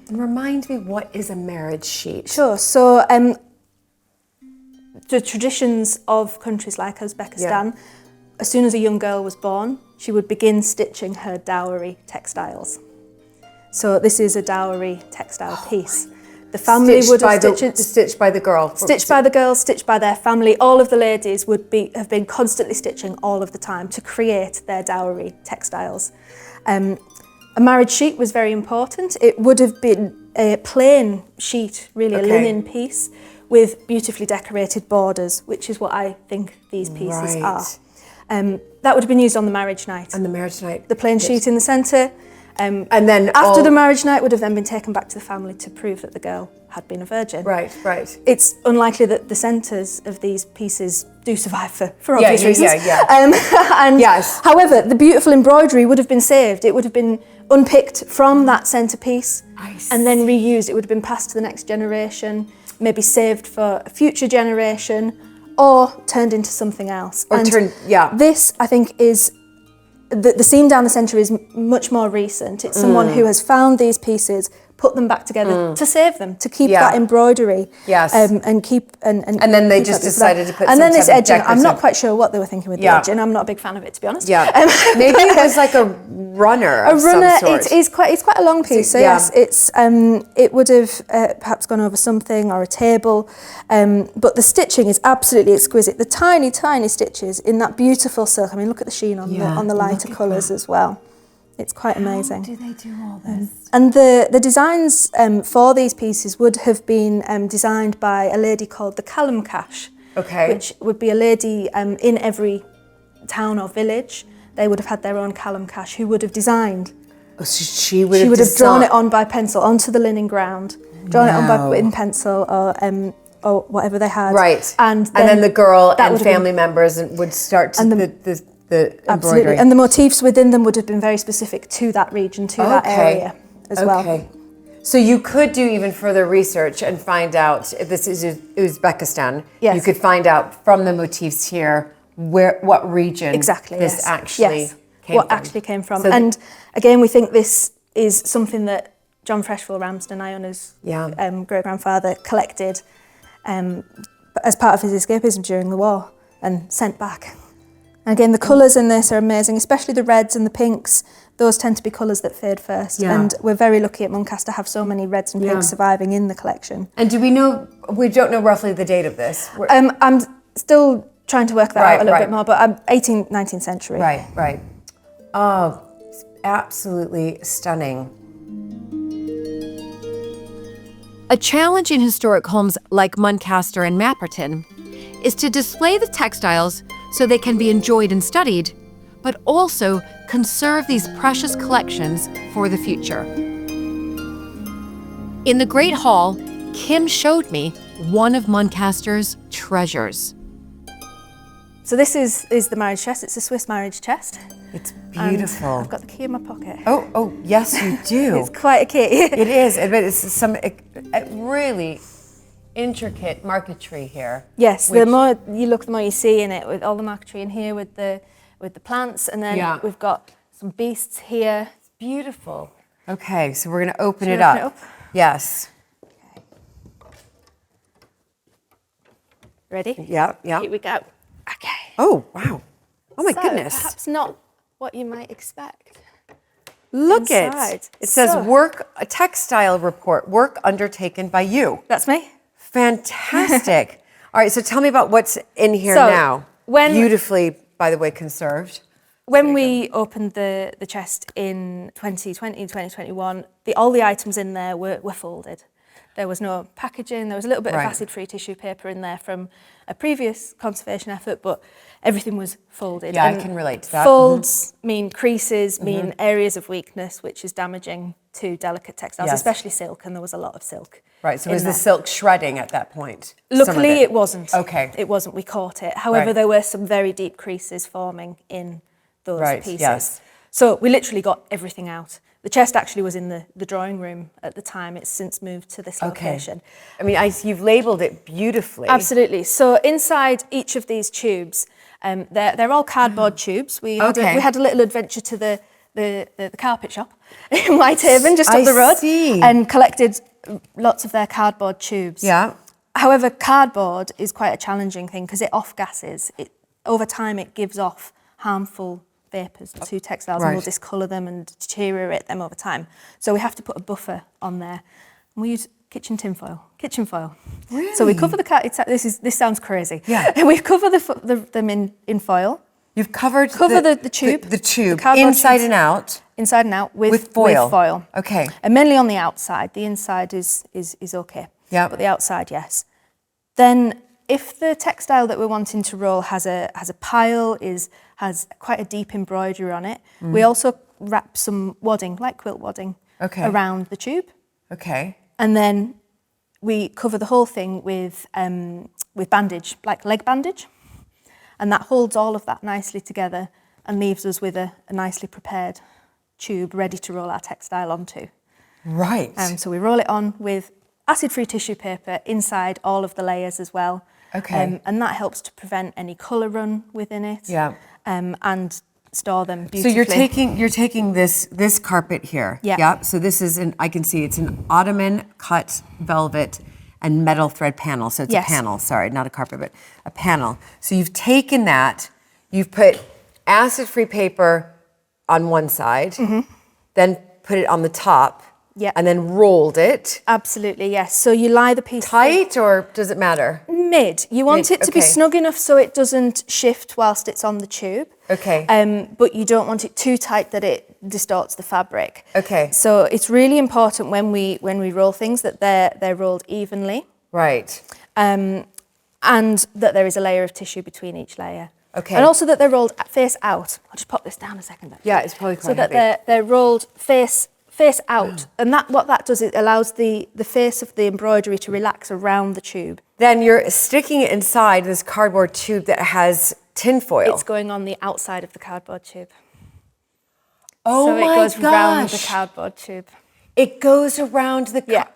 And remind me, what is a marriage sheet? Sure. So the traditions of countries like Uzbekistan, as soon as a young girl was born, she would begin stitching her dowry textiles. So this is a dowry textile piece. The family would have stitched by the girl. Stitched by the girl, stitched by their family. All of the ladies would have been constantly stitching all of the time to create their dowry textiles. A marriage sheet was very important. It would have been a plain sheet, really a linen piece with beautifully decorated borders, which is what I think these pieces are. That would have been used on the marriage night. On the marriage night. The plain sheet in the centre. And then after the marriage night would have then been taken back to the family to prove that the girl had been a virgin. Right, right. It's unlikely that the centres of these pieces do survive for obvious reasons. However, the beautiful embroidery would have been saved. It would have been unpicked from that centrepiece and then reused. It would have been passed to the next generation, maybe saved for a future generation, or turned into something else. This, I think, is the seam down the centre is much more recent. It's someone who has found these pieces, put them back together to save them, to keep that embroidery, and keep and then they just decided to put. And then this edging, I'm not quite sure what they were thinking with the edging. I'm not a big fan of it, to be honest. Maybe it was like a runner. A runner. It's quite a long piece. So yes, it would have perhaps gone over something or a table, but the stitching is absolutely exquisite. The tiny stitches in that beautiful silk. I mean, look at the sheen on the lighter colours as well. It's quite amazing. How do they do all this? And the designs for these pieces would have been designed by a lady called the Kalamkash, which would be a lady in every town or village. They would have had their own Kalamkash who would have designed. Oh, so she would have drawn it on by pencil onto the linen ground, drawn it on in pencil or whatever they had. Right. And then the girl and family members would start to the absolutely, and the motifs within them would have been very specific to that region, to that area as well. So you could do even further research and find out if this is Uzbekistan. Yes. You could find out from the motifs here what region this actually came from. So and again, we think this is something that John Freshfield Ramsden, Iona's great grandfather, collected as part of his escapism during the war and sent back. Again, the colours in this are amazing, especially the reds and the pinks. Those tend to be colours that fade first. And we're very lucky at Muncaster to have so many reds and pinks surviving in the collection. And we don't know roughly the date of this? I'm still trying to work that out a little bit more, but 18th, 19th century. Right. Oh, it's absolutely stunning. A challenge in historic homes like Muncaster and Mapperton is to display the textiles so they can be enjoyed and studied, but also conserve these precious collections for the future. In the Great Hall, Kim showed me one of Muncaster's treasures. So this is the marriage chest. It's a Swiss marriage chest. It's beautiful. And I've got the key in my pocket. Oh, yes, you do. It's quite a key. It is. It's some really intricate marquetry here. Yes, the more you look, the more you see in it, with all the marquetry in here with the plants, and then we've got some beasts here. It's beautiful. Okay, so we're going to open Should it we up. open it up? Yes. Ready? Yeah. Here we go. Okay. Oh, wow. Oh my goodness. Perhaps not what you might expect. Look inside. It says a textile report, work undertaken by you. That's me. Fantastic. All right, so tell me about what's in here now. Beautifully, by the way, conserved. When we opened the chest in 2020, 2021, all the items in there were folded. There was no packaging. There was a little bit of acid-free tissue paper in there from a previous conservation effort, but everything was folded. Yeah, and I can relate to that. Folds mean creases, mean areas of weakness, which is damaging to delicate textiles, especially silk, and there was a lot of silk. Right, so was the silk shredding at that point? Luckily, it wasn't. Okay. It wasn't. We caught it. However, there were some very deep creases forming in those pieces. Yes. So we literally got everything out. The chest actually was in the drawing room at the time. It's since moved to this location. I mean, you've labelled it beautifully. Absolutely. So inside each of these tubes, they're all cardboard tubes. We had a little adventure to the carpet shop in Whitehaven, just up the road, and collected lots of their cardboard tubes. Yeah. However, cardboard is quite a challenging thing because it off-gasses. Over time, it gives off harmful vapours to textiles and will discolour them and deteriorate them over time. So we have to put a buffer on there. And we use kitchen tinfoil. Really? So we cover the this sounds crazy. Yeah. And we cover them in foil. You've covered the tube. The tube cardboard inside tubes, and out. Inside and out with foil. With foil. Okay. And mainly on the outside. The inside is okay. Yeah. But the outside, yes. Then if the textile that we're wanting to roll has a pile, has quite a deep embroidery on it, we also wrap some wadding, like quilt wadding, around the tube. Okay. And then we cover the whole thing with bandage, like leg bandage. And that holds all of that nicely together and leaves us with a nicely prepared tube ready to roll our textile onto. Right. So we roll it on with acid-free tissue paper inside all of the layers as well. Okay. And that helps to prevent any colour run within it. Yeah. And store them beautifully. So you're taking this carpet here. Yeah. Yeah. So this is I can see it's an ottoman cut velvet and metal thread panel. So it's a panel, sorry, not a carpet, but a panel. So you've taken that, you've put acid-free paper on one side, then put it on the top, and then rolled it. Absolutely, yes. So you lie the piece tight, or does it matter? Mid. You want it to be snug enough so it doesn't shift whilst it's on the tube. Okay. But you don't want it too tight that it distorts the fabric. Okay. So it's really important when we roll things that they're rolled evenly. Right. And that there is a layer of tissue between each layer. Okay. And also that they're rolled face out. I'll just pop this down a second. Yeah, it's probably quite so heavy. that they're rolled face out, and what that does, it allows the face of the embroidery to relax around the tube. Then you're sticking it inside this cardboard tube that has tin foil. It's going on the outside of the cardboard tube. Oh so my gosh. So it goes round the cardboard tube. It goes around the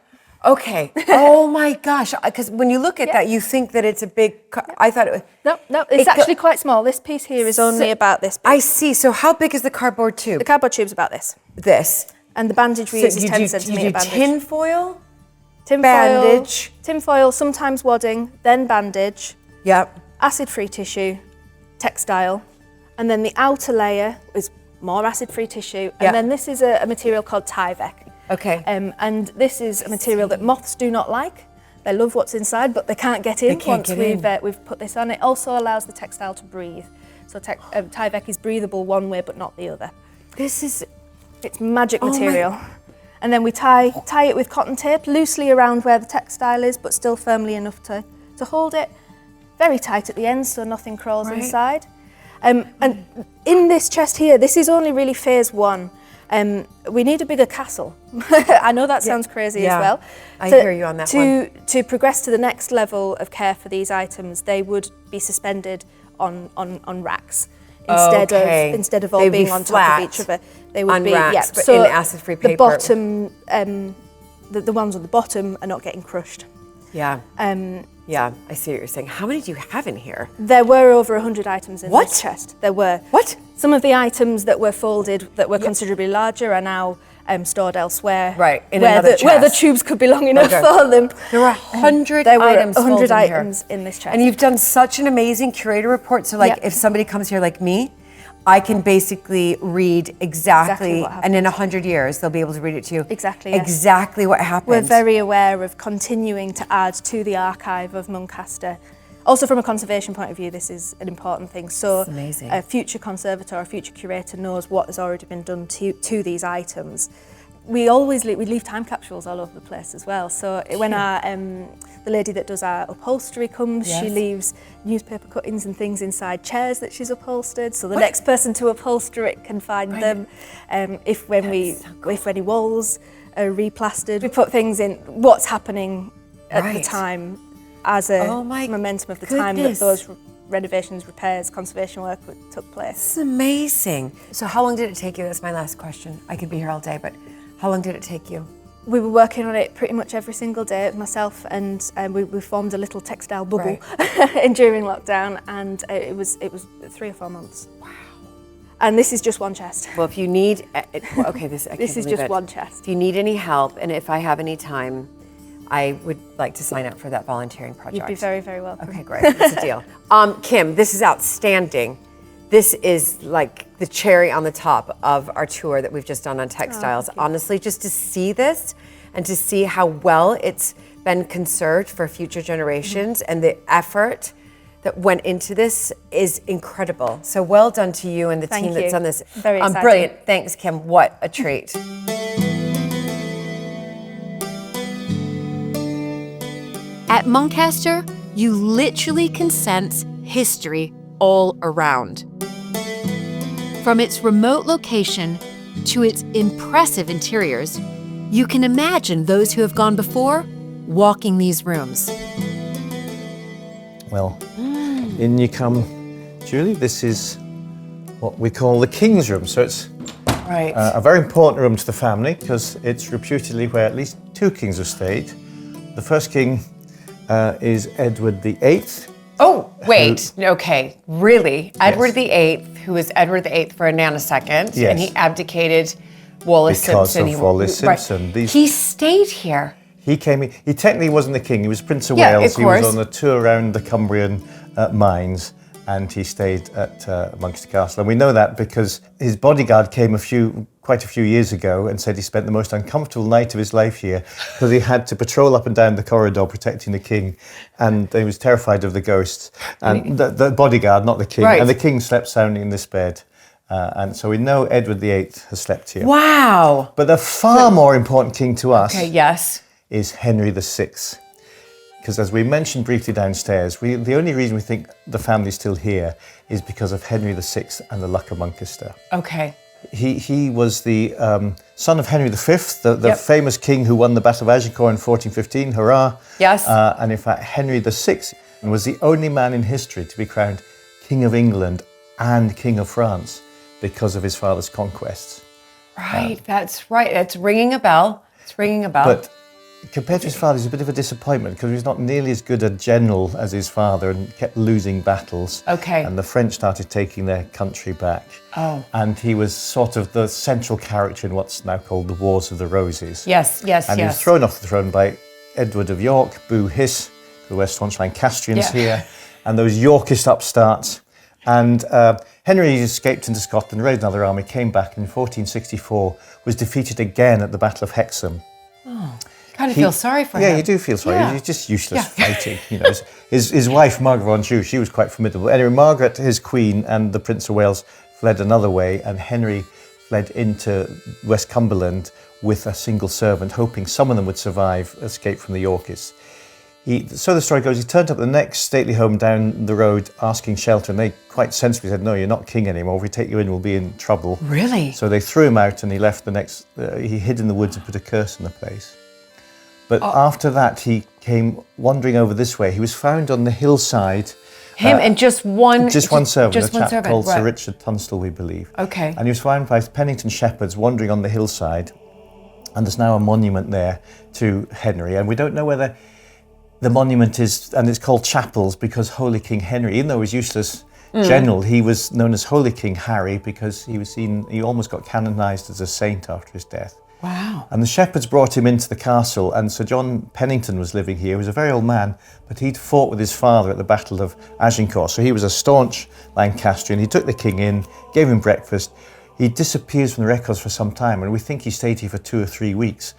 Okay. Oh my gosh. Because when you look at that, you think that it's a big... I thought it was... No, it's actually quite small. This piece here is only about this big. I see. So how big is the cardboard tube? The cardboard tube's about this. This. And the bandage we use is 10 centimetre bandage. Tin foil? Bandage. Tin foil, sometimes wadding, then bandage. Yep. Acid-free tissue, textile. And then the outer layer is more acid-free tissue. And then this is a material called Tyvek. Okay. And this is a material that moths do not like. They love what's inside, but they can't get in once we've put this on. It also allows the textile to breathe. So Tyvek is breathable one way, but not the other. It's magic material. And then we tie it with cotton tape loosely around where the textile is, but still firmly enough to hold it very tight at the ends so nothing crawls inside. And in this chest here, this is only really phase one. We need a bigger castle. I know that sounds crazy as well. I hear you on that one. To progress to the next level of care for these items, they would be suspended on racks instead of all being on top of each other. They would be racks, but so in acid-free paper. The bottom, the ones on the bottom are not getting crushed. Yeah. Yeah, I see what you're saying. How many do you have in here? There were over 100 items in this chest. There were. What? Some of the items that were folded, that were considerably larger, are now stored elsewhere. Right, in another chest. Where the tubes could be long enough for them. There were 100 items folded 100 items in this chest. And you've done such an amazing curator report. So if somebody comes here like me, I can basically read exactly what happened. And in 100 years, they'll be able to read it to you. Exactly, yes. Exactly what happened. We're very aware of continuing to add to the archive of Muncaster. Also from a conservation point of view, this is an important thing. So amazing. A future conservator or future curator knows what has already been done to these items. we leave time capsules all over the place as well. So when the lady that does our upholstery comes, she leaves newspaper cuttings and things inside chairs that she's upholstered. So the next person to upholster it can find them. If any walls are replastered, we put things in what's happening at the time as a momentum of the time that those renovations, repairs, conservation work took place. This is amazing. So how long did it take you? That's my last question. I could be here all day, but how long did it take you? We were working on it pretty much every single day, myself, and we formed a little textile bubble during lockdown, and it was 3 or 4 months. Wow. And this is just one chest. Well, if you need, this is just one chest. If you need any help, and if I have any time, I would like to sign up for that volunteering project. You'd be very, very welcome. Okay, great. That's a deal. Kim, this is outstanding. This is like the cherry on the top of our tour that we've just done on textiles. Honestly, just to see this and to see how well it's been conserved for future generations and the effort that went into this is incredible. So well done to you and the team that's done this. Very exciting. Brilliant. Thanks, Kim. What a treat. At Muncaster, you literally can sense history all around. From its remote location to its impressive interiors, you can imagine those who have gone before walking these rooms. Well, in you come, Julie. This is what we call the King's Room. So it's a very important room to the family because it's reputedly where at least 2 kings have stayed. The first king is Edward VIII. Oh, wait, okay, really? Edward VIII, who was Edward VIII for a nanosecond, and he abdicated Wallace Simpson. Because of Wallace Simpson. He stayed here. He came in, he technically wasn't the king, he was Prince of Wales. He was on a tour around the Cumbrian mines, and he stayed at Muncaster Castle. And we know that because his bodyguard came quite a few years ago and said he spent the most uncomfortable night of his life here because he had to patrol up and down the corridor protecting the king, and he was terrified of the ghosts. And the bodyguard, not the king, and the king slept soundly in this bed. And so we know Edward VIII has slept here. Wow. But the far more important king to us is Henry VI. Because as we mentioned briefly downstairs, the only reason we think the family's still here is because of Henry VI and the Luck of Muncaster. Okay. He was the son of Henry V, the famous king who won the Battle of Agincourt in 1415, hurrah. Yes. And in fact, Henry VI was the only man in history to be crowned King of England and King of France because of his father's conquests. Right, that's right. It's ringing a bell. It's ringing a bell. But compared to his father, he's a bit of a disappointment because he was not nearly as good a general as his father and kept losing battles. Okay. And the French started taking their country back. Oh. And he was sort of the central character in what's now called the Wars of the Roses. Yes, yes, and he was thrown off the throne by Edward of York, Boo Hiss, who were staunch Lancastrians here, and those Yorkist upstarts. And Henry escaped into Scotland, raised another army, came back, and in 1464 was defeated again at the Battle of Hexham. Oh. Kind of feel sorry for him. Yeah, you do feel sorry. He's just useless fighting. You know, his wife Margaret of Anjou, she was quite formidable. Anyway, Margaret, his queen, and the Prince of Wales fled another way, and Henry fled into West Cumberland with a single servant, hoping some of them would survive, escape from the Yorkists. So the story goes, he turned up at the next stately home down the road asking shelter, and they quite sensibly said, no, you're not king anymore. If we take you in, we'll be in trouble. Really? So they threw him out, and he left he hid in the woods and put a curse on the place. But after that, he came wandering over this way. He was found on the hillside. Him and just one servant, just a one chap servant, called Sir Richard Tunstall, we believe. Okay. And he was found by Pennington shepherds wandering on the hillside. And there's now a monument there to Henry. And we don't know whether the monument is, and it's called Chapels because Holy King Henry, even though he was useless general, he was known as Holy King Harry because he almost got canonized as a saint after his death. Wow. And the shepherds brought him into the castle, and Sir John Pennington was living here. He was a very old man, but he'd fought with his father at the Battle of Agincourt, so he was a staunch Lancastrian. He took the king in, gave him breakfast. He disappears from the records for some time, and we think he stayed here for 2 or 3 weeks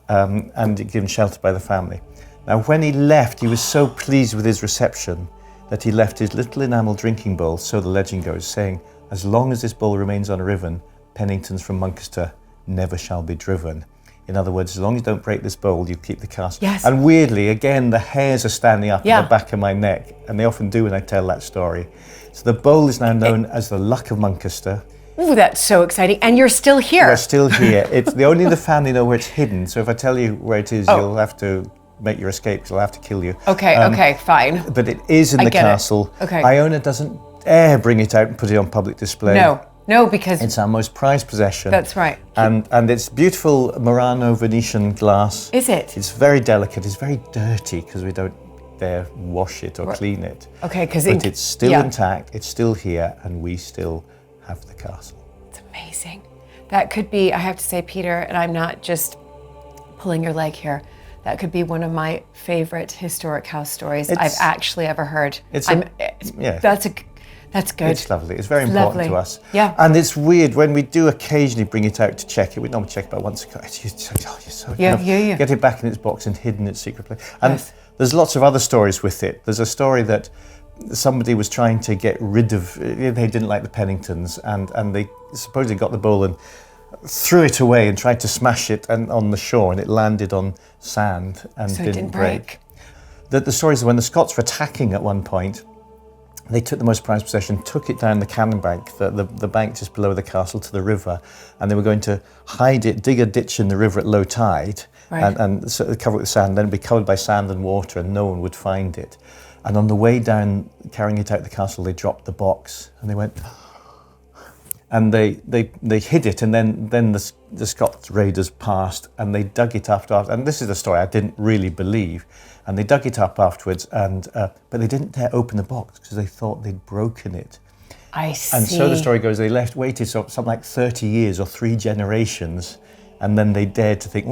and given shelter by the family. Now, when he left, he was so pleased with his reception that he left his little enamel drinking bowl, so the legend goes, saying, as long as this bowl remains unriven, Penningtons from Muncaster never shall be driven. In other words, as long as you don't break this bowl, you keep the castle. Yes. And weirdly, again, the hairs are standing up at the back of my neck, and they often do when I tell that story. So the bowl is now known as the Luck of Muncaster. Oh, that's so exciting. And you're still here. We're still here. It's only the family know where it's hidden. So if I tell you where it is, you'll have to make your escape, because I'll have to kill you. Okay, okay, fine. But it is in the castle. Okay. Iona doesn't dare bring it out and put it on public display. No, because it's our most prized possession. That's right. And it's beautiful Murano Venetian glass. Is it? It's very delicate. It's very dirty because we don't dare wash it or clean it. Okay, because it's still intact. It's still here, and we still have the castle. It's amazing. That could be, I have to say, Peter, and I'm not just pulling your leg here, that could be one of my favorite historic house stories I've actually ever heard. That's good. It's lovely. It's very important to us. Yeah. And it's weird when we do occasionally bring it out to check it. We normally check about once a year. Get it back in its box and hidden in its secret place. And there's lots of other stories with it. There's a story that somebody was trying to get rid of. They didn't like the Penningtons, and they supposedly got the bowl and threw it away and tried to smash it on the shore, and it landed on sand and didn't break. The story is when the Scots were attacking at one point, they took the most prized possession, took it down the cannon bank, the bank just below the castle, to the river, and they were going to hide it, dig a ditch in the river at low tide, and so cover it with sand, then it'd be covered by sand and water, and no one would find it. And on the way down, carrying it out the castle, they dropped the box, and they went, and they hid it, and then the Scots raiders passed, and they dug it up after, and this is the story I didn't really believe, and they dug it up afterwards, and but they didn't dare open the box because they thought they'd broken it. I see. And so the story goes, they waited something like 30 years or 3 generations, and then they dared to think,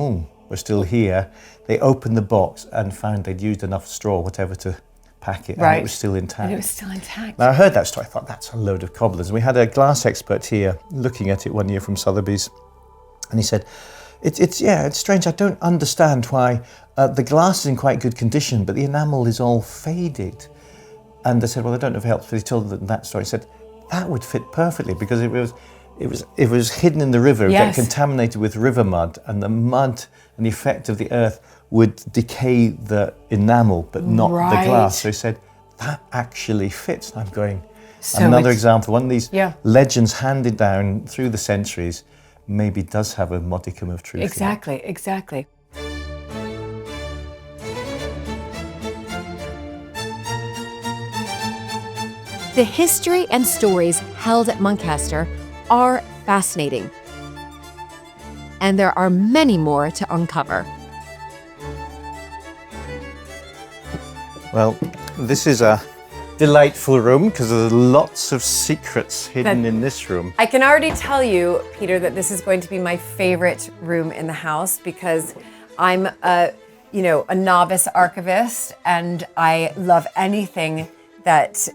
we're still here. They opened the box and found they'd used enough straw, whatever, to pack it, and it was still intact. And it was still intact. Now, I heard that story, I thought, that's a load of cobblers. And we had a glass expert here looking at it one year from Sotheby's, and he said, it's strange, I don't understand why the glass is in quite good condition, but the enamel is all faded. And I said, well, I don't know if it helps, but he told them that story. He said, that would fit perfectly, because it was hidden in the river, it would get contaminated with river mud, and the mud and the effect of the earth would decay the enamel, but not the glass. So he said, that actually fits. And I'm going, another example, one of these legends handed down through the centuries maybe does have a modicum of truth. Exactly. The history and stories held at Muncaster are fascinating, and there are many more to uncover. Well, this is a delightful room because there's lots of secrets hidden in this room. I can already tell you, Peter, that this is going to be my favorite room in the house, because I'm a novice archivist, and I love anything that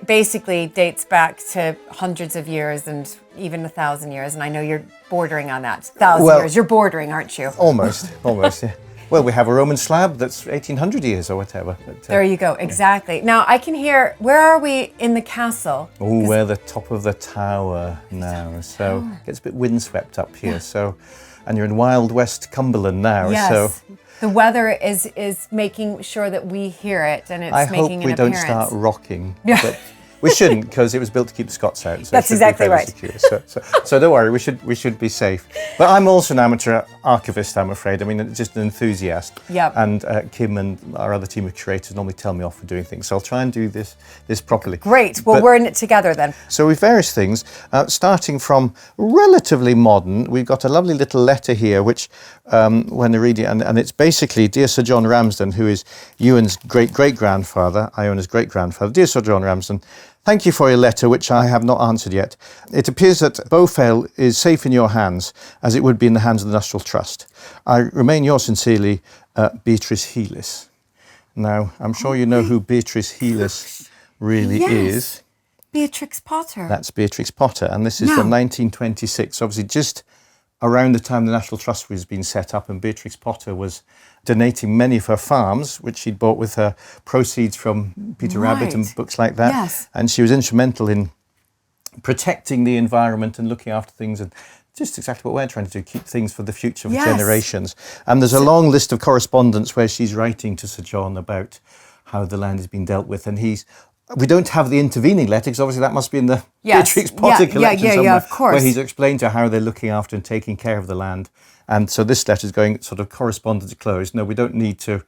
basically dates back to hundreds of years and even 1,000 years. And I know you're bordering on that. 1,000 years, you're bordering, aren't you? Almost, yeah. Well, we have a Roman slab that's 1,800 years or whatever. But, there you go, exactly. Now, I can hear, where are we in the castle? Oh, we're the top of the tower now. So it gets a bit windswept up here. So, and you're in Wild West Cumberland now. Yes. So the weather is making sure that we hear it, and it's making an appearance. I hope we don't start rocking. But we shouldn't, because it was built to keep the Scots out. So that's exactly right. So don't worry, we should be safe. But I'm also an amateur archivist, I'm afraid. I mean, just an enthusiast. Yep. And Kim and our other team of curators normally tell me off for doing things. So I'll try and do this properly. Great. Well, we're in it together then. So with various things, starting from relatively modern, we've got a lovely little letter here, which when I read it, and it's basically, Dear Sir John Ramsden, who is Ewan's great-great-grandfather, Iona's great-grandfather. Dear Sir John Ramsden, thank you for your letter, which I have not answered yet. It appears that Beaufale is safe in your hands, as it would be in the hands of the National Trust. I remain yours sincerely, Beatrice Heelis. Now, I'm sure you know who Beatrice Heelis really is. Beatrix Potter. That's Beatrix Potter, and this is from 1926, obviously just around the time the National Trust was being set up, and Beatrix Potter was donating many of her farms, which she'd bought with her proceeds from Peter Rabbit and books like that. Yes. And she was instrumental in protecting the environment and looking after things, and just exactly what we're trying to do, keep things for the future, for generations. And there's a long list of correspondence where she's writing to Sir John about how the land has been dealt with. And we don't have the intervening letter, because obviously that must be in the Beatrix Potter collection somewhere, of course. where he's explained to her how they're looking after and taking care of the land. And so this letter is going sort of correspondence closed. No, we don't need to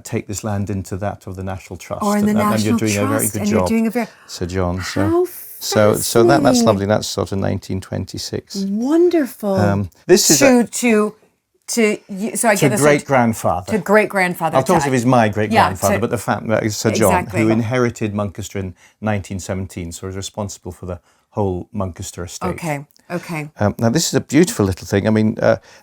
take this land into that of the National Trust. Or in the National and you're doing Trust, a very good and job, you're doing a very... Sir John. How So that's fascinating. lovely. That's sort of 1926. Wonderful. This is so I get this great-grandfather. to great-grandfather. I'll talk to his my great-grandfather, but the fact that Sir John, Exactly. who inherited Muncaster in 1917, so is responsible for the whole Muncaster estate. Okay. Now, this is a beautiful little thing. I mean,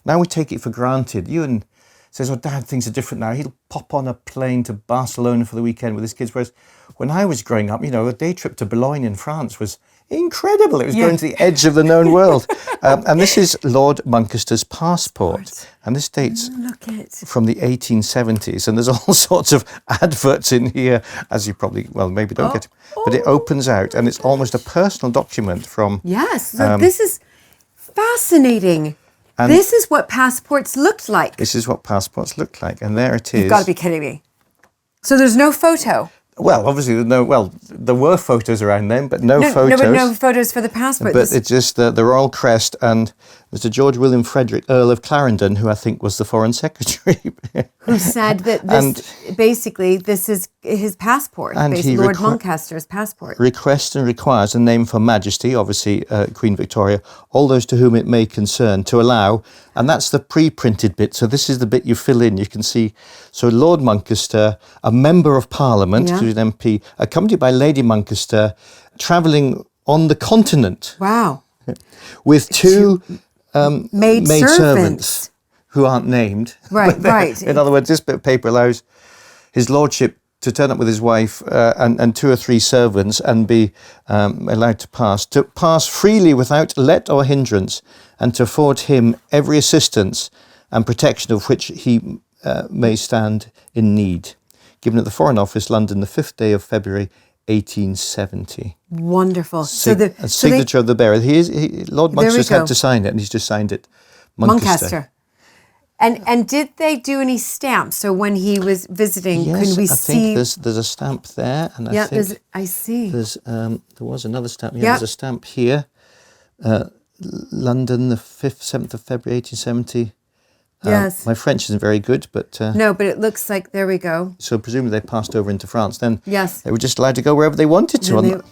now we take it for granted. Ewan says, oh, Dad, things are different now. He'll pop on a plane to Barcelona for the weekend with his kids, whereas when I was growing up, a day trip to Boulogne in France was incredible. It was going to the edge of the known world. And this is Lord Muncaster's passport. And this dates from the 1870s. And there's all sorts of adverts in here, as you probably, maybe don't get. But it opens out, and it's almost a personal document from... Yes, look, this is fascinating. And this is what passports looked like. This is what passports look like. And there it is. You've got to be kidding me. So there's no photo? Well, obviously, there were photos around then, but no photos. No, but no photos for the passport. But it's just the Royal Crest and Mr. George William Frederick, Earl of Clarendon, who I think was the Foreign Secretary. Who said that this is his passport, and Lord Muncaster's passport. Requests and requires a name for Majesty, obviously Queen Victoria, all those to whom it may concern, to allow, and that's the pre-printed bit, so this is the bit you fill in. You can see, so Lord Muncaster, a Member of Parliament, who's an MP, accompanied by Lady Muncaster, travelling on the continent. Wow. With two maid servants who aren't named. Right. In other words, this bit of paper allows his lordship to turn up with his wife and 2 or 3 servants and be allowed to pass freely without let or hindrance, and to afford him every assistance and protection of which he may stand in need. Given at the Foreign Office, London, the 5th day of February, 1870. Wonderful. Signature of the bearer. Lord Muncaster's had to sign it, and he's just signed it. Muncaster. And did they do any stamps? So when he was visiting, can we see? I think there's a stamp there, and I see. There was another stamp. There's a stamp here. London, the 7th of February, 1870. Yes. My French isn't very good, but... no, but it looks like, there we go. So presumably they passed over into France. Then they were just allowed to go wherever they wanted to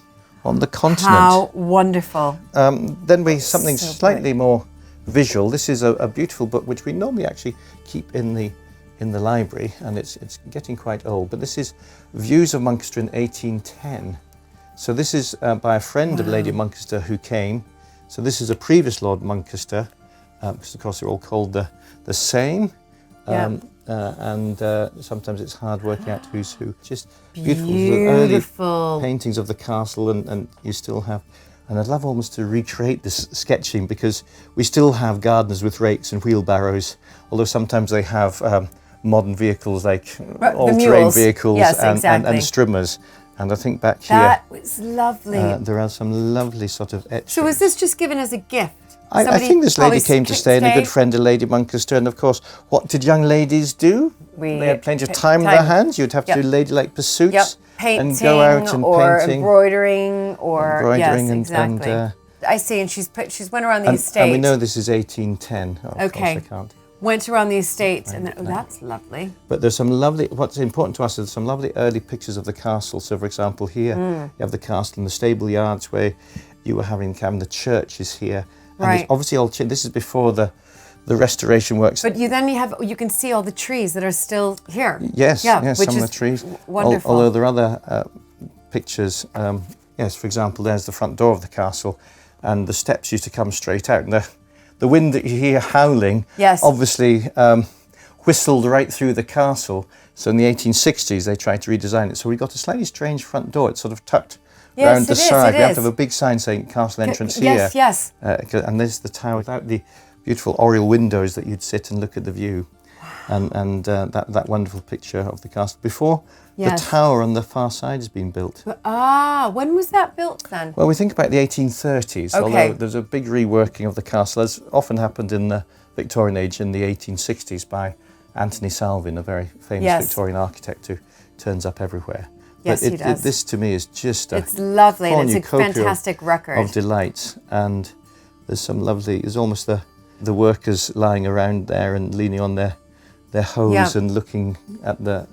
on the continent. How wonderful. Then something slightly more visual. This is a beautiful book, which we normally actually keep in the library, and it's getting quite old. But this is Views of Muncaster in 1810. So this is by a friend of Lady Muncaster who came. So this is a previous Lord Muncaster, because of course they're all called the same. And sometimes it's hard working out who's who. Just beautiful early paintings of the castle, and you still have, and I'd love almost to recreate this sketching, because we still have gardeners with rakes and wheelbarrows, although sometimes they have modern vehicles like all-terrain vehicles and strimmers. And I think back here, that was lovely. There are some lovely sort of etchings. So was this just given as a gift? I think this lady came to stay, and a good friend of Lady Muncaster. And of course, what did young ladies do? They had plenty of time on their hands. You'd have to do ladylike pursuits painting, and go out and painting, embroidering, exactly. And I see, and she's went around the estate. And we know this is 1810. Of course I can't. Went around the estate, and that's lovely. But there's some lovely, what's important to us is some lovely early pictures of the castle. So for example, here you have the castle and the stable yards where you were having the church is here. And obviously this is before the restoration works. But you can see all the trees that are still here. Yes, some of the trees. Wonderful. Although there are other pictures. Yes, for example, there's the front door of the castle, and the steps used to come straight out. And the wind that you hear howling, obviously whistled right through the castle. So in the 1860s, they tried to redesign it. So we got a slightly strange front door. It's sort of tucked round the side. We have to have a big sign saying castle entrance here. Yes. And there's the tower without the beautiful oriel windows that you'd sit and look at the view. and that wonderful picture of the castle. Before, Yes. the tower on the far side has been built. When was that built then? Well, we think about the 1830s, Okay. although there's a big reworking of the castle, as often happened in the Victorian age in the 1860s by Anthony Salvin, a very famous Victorian architect who turns up everywhere. Yes, but he does. this to me is just It's lovely, and it's a cornucopia fantastic record. of delights. And there's some lovely, there's almost the workers lying around there and leaning on their hoes and looking at the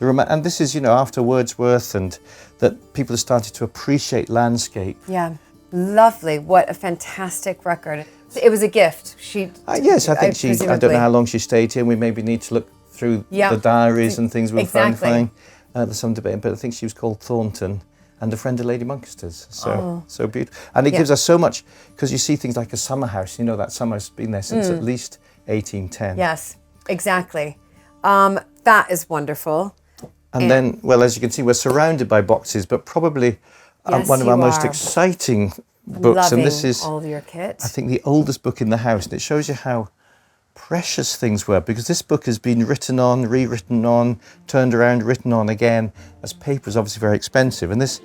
and this is, after Wordsworth, and that people have started to appreciate landscape. Yeah, lovely. What a fantastic record. It was a gift. Yes, I think I don't know how long she stayed here. We maybe need to look through the diaries and things we'll find. There's some debate, but I think she was called Thornton and a friend of Lady Muncaster's. So beautiful. And it gives us so much, because you see things like a summer house. That summer has been there since at least 1810. Yes, exactly. That is wonderful. And then, well, as you can see, we're surrounded by boxes, but probably one of our most exciting books. Loving and this is all of your kit. I think the oldest book in the house, and it shows you how precious things were, because this book has been written on, rewritten on, turned around, written on again, as paper is obviously very expensive. And this,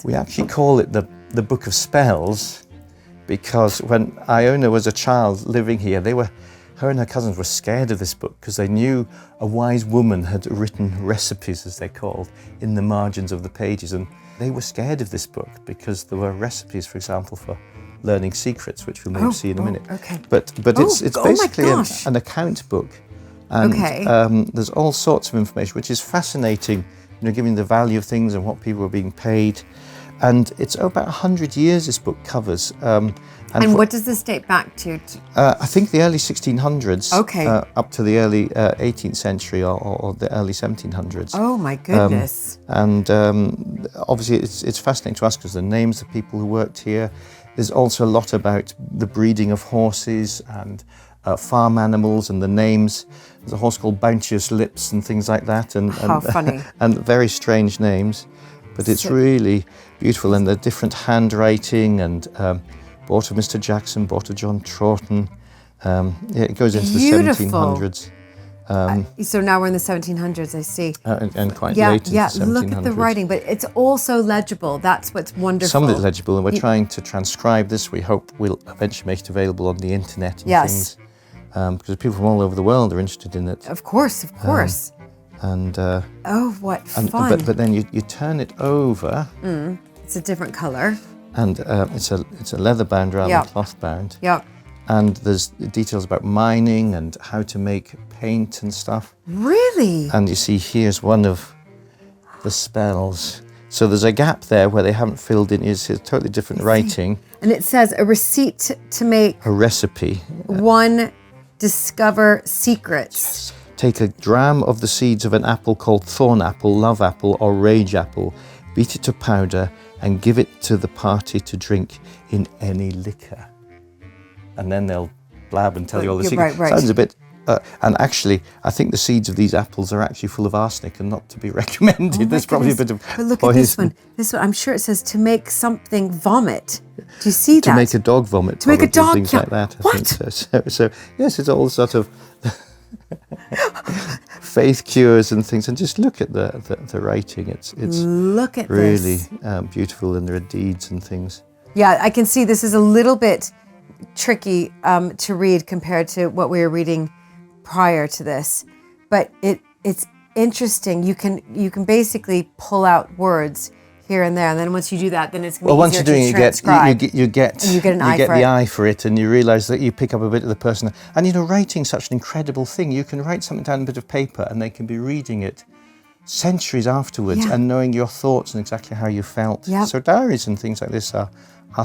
we actually call it the Book of Spells, because when Iona was a child living here, her and her cousins were scared of this book, because they knew a wise woman had written recipes, as they're called, in the margins of the pages, and they were scared of this book because there were recipes, for example, for learning secrets, which we'll maybe see in a minute. Okay. But it's basically an account book, and there's all sorts of information, which is fascinating, giving the value of things and what people were being paid. And it's about 100 years this book covers. And what does this date back to? I think the early 1600s, up to the early 18th century or the early 1700s. Oh my goodness. Obviously it's fascinating to us because the names of people who worked here. There's also a lot about the breeding of horses and farm animals and the names. There's a horse called Bounteous Lips and things like that. How funny. And very strange names. But it's really beautiful, and the different handwriting, and bought of Mr. Jackson, bought of John Troughton. It goes into the 1700s. So now we're in the 1700s, I see. And quite late into the 1700s. Look at the writing, but it's also legible. That's what's wonderful. Some of it's legible, and we're trying to transcribe this. We hope we'll eventually make it available on the internet and things. Because people from all over the world are interested in it. Of course. What fun. But then you turn it over. It's a different color. And it's a leather bound rather than cloth bound. Yep. And there's details about mining and how to make paint and stuff. Really? And you see here's one of the spells. So there's a gap there where they haven't filled in. It's a totally different writing. And it says a receipt to make a recipe. One discover secrets. Yes. Take a dram of the seeds of an apple called thorn apple, love apple, or rage apple, beat it to powder, and give it to the party to drink in any liquor. And then they'll blab and tell you all the secrets. Right. Sounds a bit... and actually, I think the seeds of these apples are actually full of arsenic and not to be recommended. There's probably a bit of But look poison. at this one. This one, I'm sure it says to make something vomit. Do you see that? To make a dog vomit. To make a dog things like that. I think so yes, it's all sort of faith cures and things. And just look at the writing. It's look at really beautiful, and there are deeds and things. Yeah, I can see this is a little bit tricky to read compared to what we were reading prior to this, but it's interesting. You can basically pull out words here and there, and then once you do that, then it's going to be easier to transcribe. You get the eye for it, and you realise that you pick up a bit of the person. And writing's such an incredible thing. You can write something down on a bit of paper, and they can be reading it centuries afterwards and knowing your thoughts and exactly how you felt. Yep. So diaries and things like this are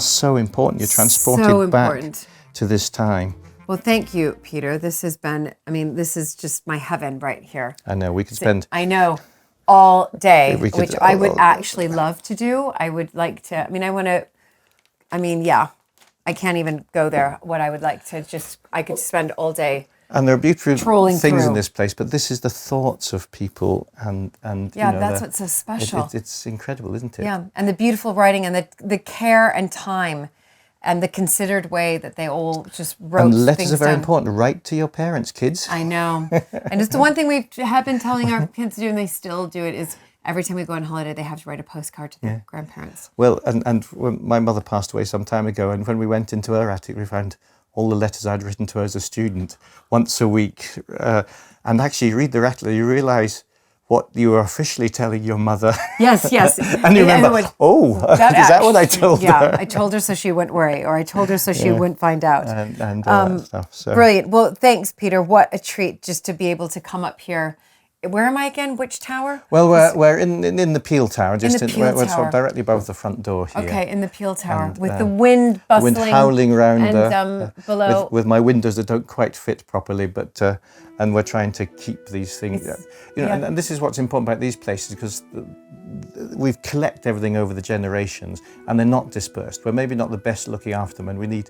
so important. You're transported back to this time. Well, thank you, Peter. This has been, this is just my heaven right here. I know, we could spend... I know, all day, which I would actually love to do. I would like to, I can't even go there. What I would like to I could spend all day. And there are beautiful things through. in this place, but this is the thoughts of people and that's what's so special. It's incredible, isn't it? Yeah, and the beautiful writing and the care and time and the considered way that they all just wrote And letters things are very down. important. Write to your parents, kids. I know. And it's the one thing we have been telling our kids to do, and they still do it, is every time we go on holiday, they have to write a postcard to their grandparents. Well, and when my mother passed away some time ago, and when we went into her attic, we found all the letters I'd written to her as a student once a week. And actually, you read the letter, you realise what you were officially telling your mother. Yes, yes. And you remember, is that what I told her? Yeah, I told her so she wouldn't worry, or I told her so she wouldn't find out. And stuff. So. Brilliant. Well, thanks, Peter. What a treat just to be able to come up here. Where am I again? Which tower? Well, we're in the Peel Tower, just Peel we're Tower. directly above the front door here. Okay, in the Peel Tower, And, with the wind bustling. Wind howling round and below. with my windows that don't quite fit properly, but and we're trying to keep these things. And this is what's important about these places, because we've collected everything over the generations, and they're not dispersed. We're maybe not the best looking after them, and we need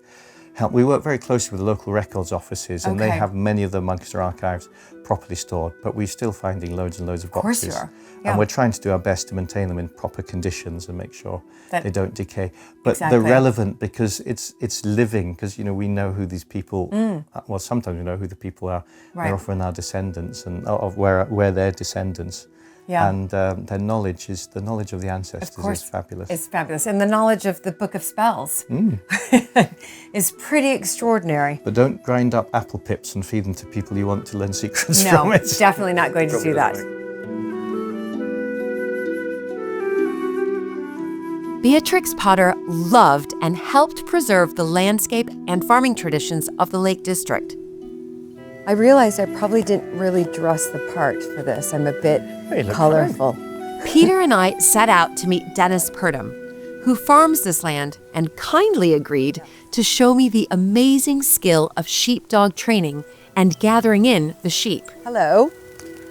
help. We work very closely with the local records offices, and they have many of the Muncaster archives properly stored, but we're still finding loads and loads of boxes. Of course you are. Yeah. And we're trying to do our best to maintain them in proper conditions and make sure that they don't decay. But exactly. they're relevant because it's living, because we know who these people, well, sometimes we know who the people are. Right. They're often our descendants, and of where they're descendants. Yeah. And the knowledge of the ancestors is fabulous. It's fabulous. And the knowledge of the Book of Spells is pretty extraordinary. But don't grind up apple pips and feed them to people you want to learn secrets No, from it. definitely not going to do that. Beatrix Potter loved and helped preserve the landscape and farming traditions of the Lake District. I realized I probably didn't really dress the part for this. I'm a bit colorful. Peter and I set out to meet Dennis Purdom, who farms this land and kindly agreed to show me the amazing skill of sheepdog training and gathering in the sheep. Hello.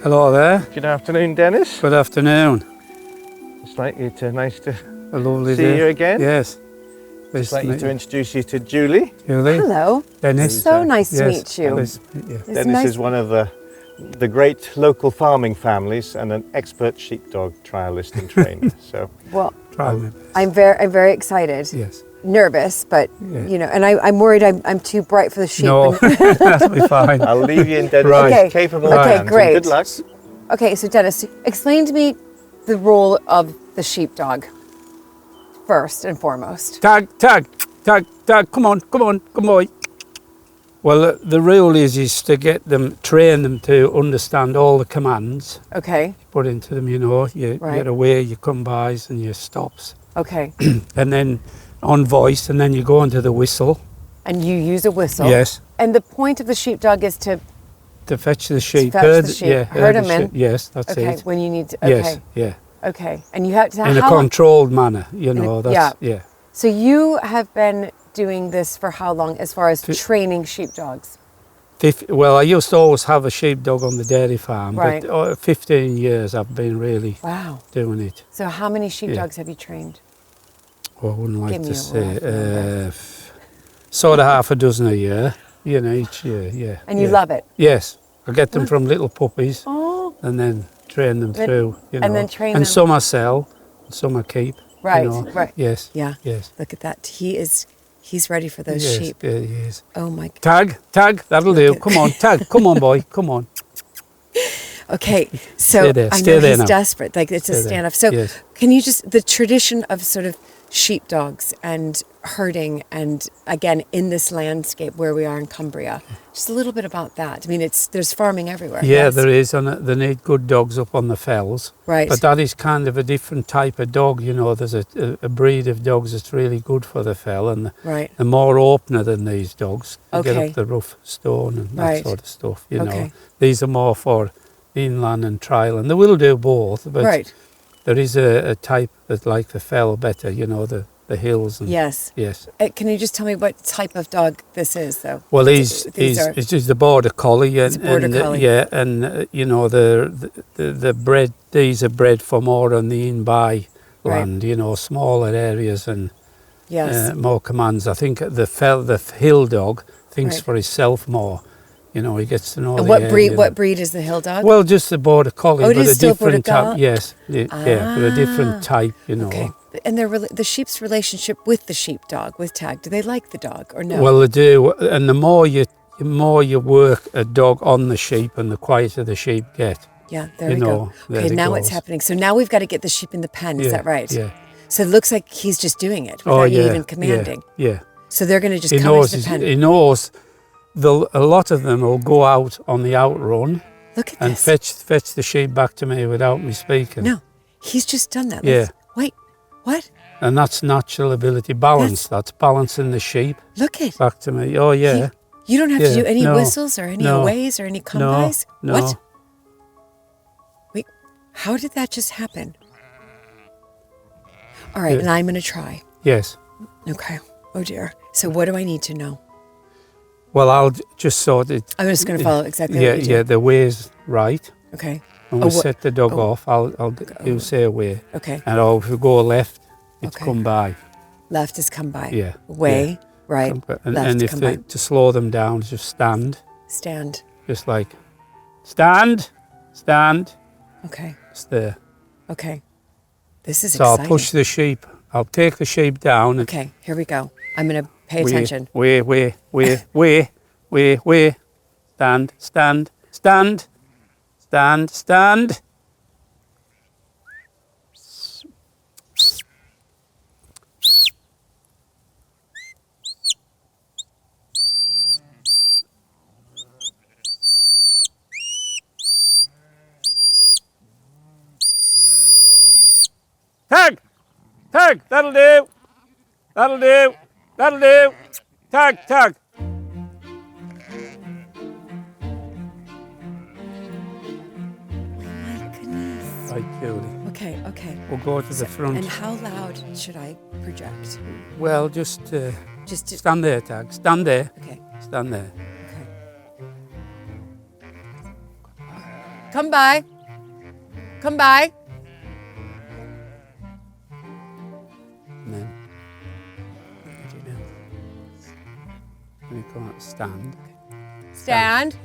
Hello there. Good afternoon, Dennis. Good afternoon. It's nice to A lovely see day. you again. Yes. I'd like you to introduce you to Julie. Julie. Hello. Dennis. So nice to Yes. meet you. Nice to meet you. It's Dennis nice- is one of the great local farming families and an expert sheepdog trialist and trainer. So Well, Try my best. I'm very excited. Yes. Nervous, but Yeah. and I'm worried I'm too bright for the sheep. No, that'll be fine. I'll leave you in Dennis' Right. Okay. capable Okay, hands. and great. Good luck. Okay, so Dennis, explain to me the role of the sheepdog first and foremost. Tag. Come on, boy. Well, the rule is to train them to understand all the commands Okay, put into them. Your Right. away, your come bys, and your stops, okay. and then on voice, and then you go into the whistle. And you use a whistle. Yes. And the point of the sheepdog is to To fetch the sheep. fetch the sheep, herd the 'em in. sheep. Yes, that's okay it. when you need to. Okay, Yes, yeah. okay. And you have to. In a how long- controlled manner, that's, yeah. So you have been doing this for how long, as far as training sheepdogs? Well, I used to always have a sheepdog on the dairy farm, Right. but 15 years I've been really Wow. doing it. So how many sheepdogs have you trained? Well, I wouldn't like Give me to a say. rough Sort of half a dozen a year, each year, yeah. And you yeah. love it. Yes. I get them from little puppies Oh, and then train them Then- through, and then train And them. some I sell, and some I keep. right, right. Yes. Yeah. Yes. Look at that. He's ready for those yes, sheep. yeah, he is. Oh my. Tag, that'll do. Come on, tag. Come on, boy. Come on. Okay, so Stay there, I stay know there he's now. desperate. Like it's Stay a there, stand up. So yes. can you just the tradition of sort of sheepdogs and herding and again in this landscape where we are in Cumbria, just a little bit about that. I mean, there's farming everywhere. Yeah, yes? there is, and they need good dogs up on the fells. Right. But that is kind of a different type of dog, There's a breed of dogs that's really good for the fell, and Right. they're more opener than these dogs. They get Okay. up the rough stone and that Right. sort of stuff, Okay. These are more for inland and trial, and they will do both, but Right. there is a type that like the fell better, the hills. And, Yes. Yes. Can you just tell me what type of dog this is, though? Well, These are- it's just the border collie, and, It's a border and collie. yeah, and the bred. These are bred for more on the in-by land, smaller areas and Yes. more commands. I think the hill dog thinks Right. for himself more, You know, he gets to know And the what area. breed? What breed is the hill dog? Well, just a border collie, Oh, it but is a still border different type. collie? Yes, yeah, but a different type. You know. Okay. And the sheep's relationship with the sheepdog, with Tag, do they like the dog or no? Well, they do, and the more you work a dog on the sheep, and the quieter the sheep get. Yeah, there we go. there Okay, it now goes. it's happening. So now we've got to get the sheep in the pen. Is Yeah, that right? Yeah. So it looks like he's just doing it without you even commanding. Yeah. So they're going to just He come knows. into the pen. He knows. A lot of them will go out on the outrun Look at and this. fetch the sheep back to me without me speaking. No, he's just done that. Yeah. Wait, what? And that's natural ability balance. That's balancing the sheep Look at. back to me. Oh yeah. You don't have to Yeah, do any no, whistles or any no, aways or any come-bys? No. What? Wait, how did that just happen? All right, Yeah. and I'm going to try. Yes. Okay. Oh dear. So what do I need to know? Well, I'll just sort it. I'm just going to follow exactly Yeah, what you do. yeah. The way's right. Okay. When Oh, we what- set the dog off, you'll say away. Okay. And if we go left, it's Okay. come by. Left is come by. Yeah. Way, yeah. right, And, left and if come they, by. to slow them down, just stand. Stand. Just like, stand. Okay. Just there. Okay. This is So exciting. I'll push the sheep. I'll take the sheep down. And Okay, here we go. I'm going to pay attention. Way. Stand. Tag! That'll do! Tag! Right, Julie. Okay. We'll go to the front. And how loud should I project? Well, just Just to, stand there, Tag. Stand there. okay. Stand there. Okay. Come by. And then you come out, stand. Stand.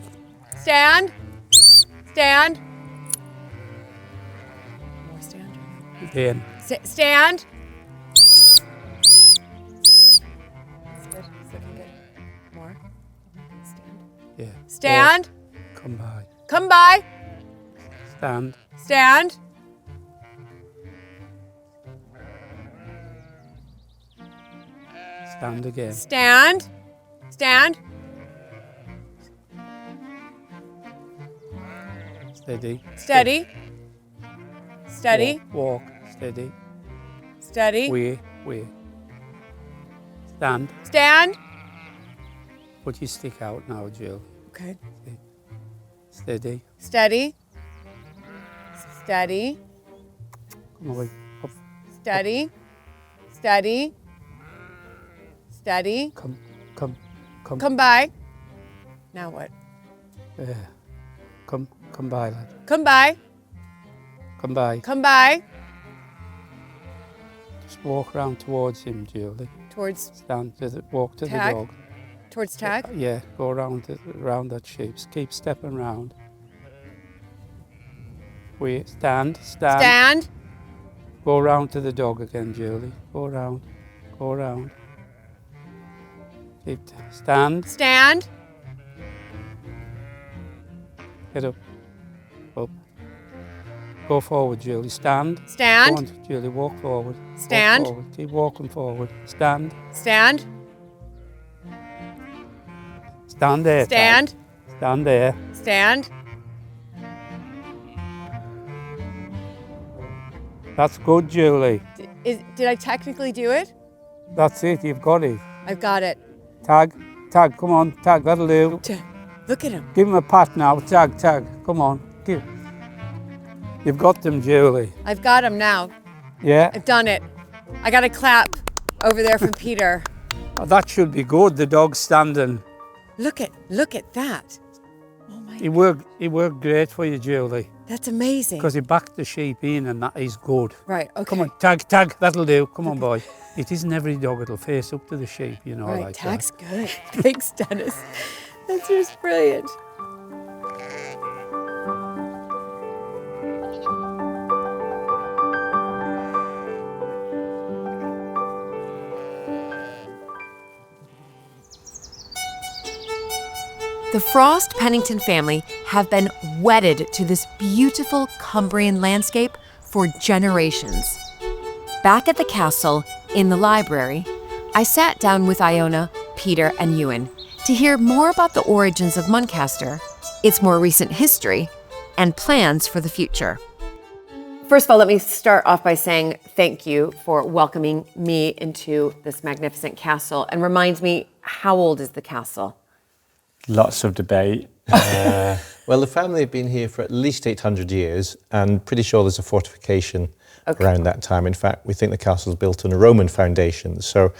More stand. Again. Stand. That's good. It's looking good. More. Stand. Yeah. Stand. Walk. Come by. Come by. Stand. Stand. Stand again. Stand. Steady. Steady. Walk. Steady. Steady. Way. Stand. Stand. Put your stick out now, Jill. Okay. Steady. Steady. Come away. Up. Steady. Come. Come by. Now what? Yeah. Come by, lad. Come by. Come by. Just walk round towards him, Julie. Towards Walk to Tag? the dog. towards Tag. Yeah, go around that shape. Keep stepping round. Wait, stand. Stand. Go round to the dog again, Julie. Go round. Keep stand. Stand. Get up. Go forward, Julie. Stand. Stand. Go on, Julie. Walk forward. Stand. Walk forward. Keep walking forward. Stand. Stand. Stand there. Stand. Tag. Stand there. Stand. That's good, Julie. Did I technically do it? That's it. You've got it. I've got it. Tag. Come on. Tag. That'll do. Look at him. Give him a pat now. Tag. Come on. You've got them, Julie. I've got him now. Yeah. I've done it. I got a clap over there from Peter. Oh, that should be good. The dog's standing. Look at that. Oh my. He worked great for you, Julie. That's amazing. Because he backed the sheep in, and that is good. Right. Okay. Come on, Tag. That'll do. Come on, boy. It isn't every dog that'll face up to the sheep, you know, Right. like Tag's that. good. Thanks, Dennis. That's just brilliant. The Frost Pennington family have been wedded to this beautiful Cumbrian landscape for generations. Back at the castle, in the library, I sat down with Iona, Peter, and Ewan to hear more about the origins of Muncaster, its more recent history, and plans for the future. First of all, let me start off by saying thank you for welcoming me into this magnificent castle, and remind me, how old is the castle? Lots of debate. Well, the family have been here for at least 800 years, and pretty sure there's a fortification around that time. In fact, we think the castle's built on a Roman foundation. So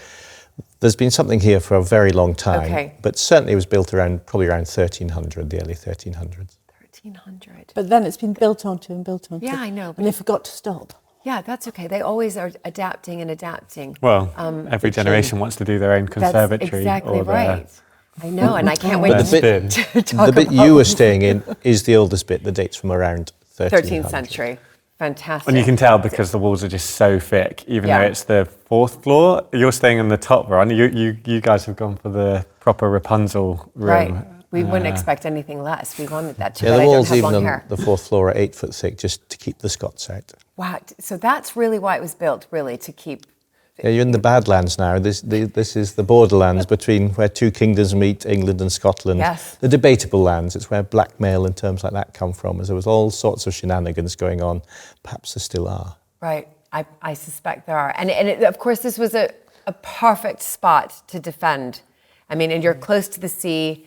there's been something here for a very long time, but certainly it was built probably around 1300, the early 1300s. 1300. But then it's been built onto and built onto. Yeah, I know. And they forgot to stop. Yeah, that's okay. They always are adapting and adapting. Well, every generation wants to do their own conservatory. That's exactly or right. I know, and I can't wait to the bit you were staying in is the oldest bit. The date's from around 13th century. Fantastic. And you can tell because the walls are just so thick, even though it's the 4th floor. You're staying on the top, Ron. You guys have gone for the proper Rapunzel room. Right. We wouldn't expect anything less. We wanted that too. Yeah, the walls I don't have even long on hair. the 4th floor are 8 foot thick, just to keep the Scots out. Wow. So that's really why it was built, really, to keep. Yeah, you're in the Badlands now. This is the borderlands between where two kingdoms meet, England and Scotland. Yes. The debatable lands. It's where blackmail and terms like that come from. As there was all sorts of shenanigans going on. Perhaps there still are. Right. I suspect there are. And of course, this was a perfect spot to defend. I mean, and you're close to the sea.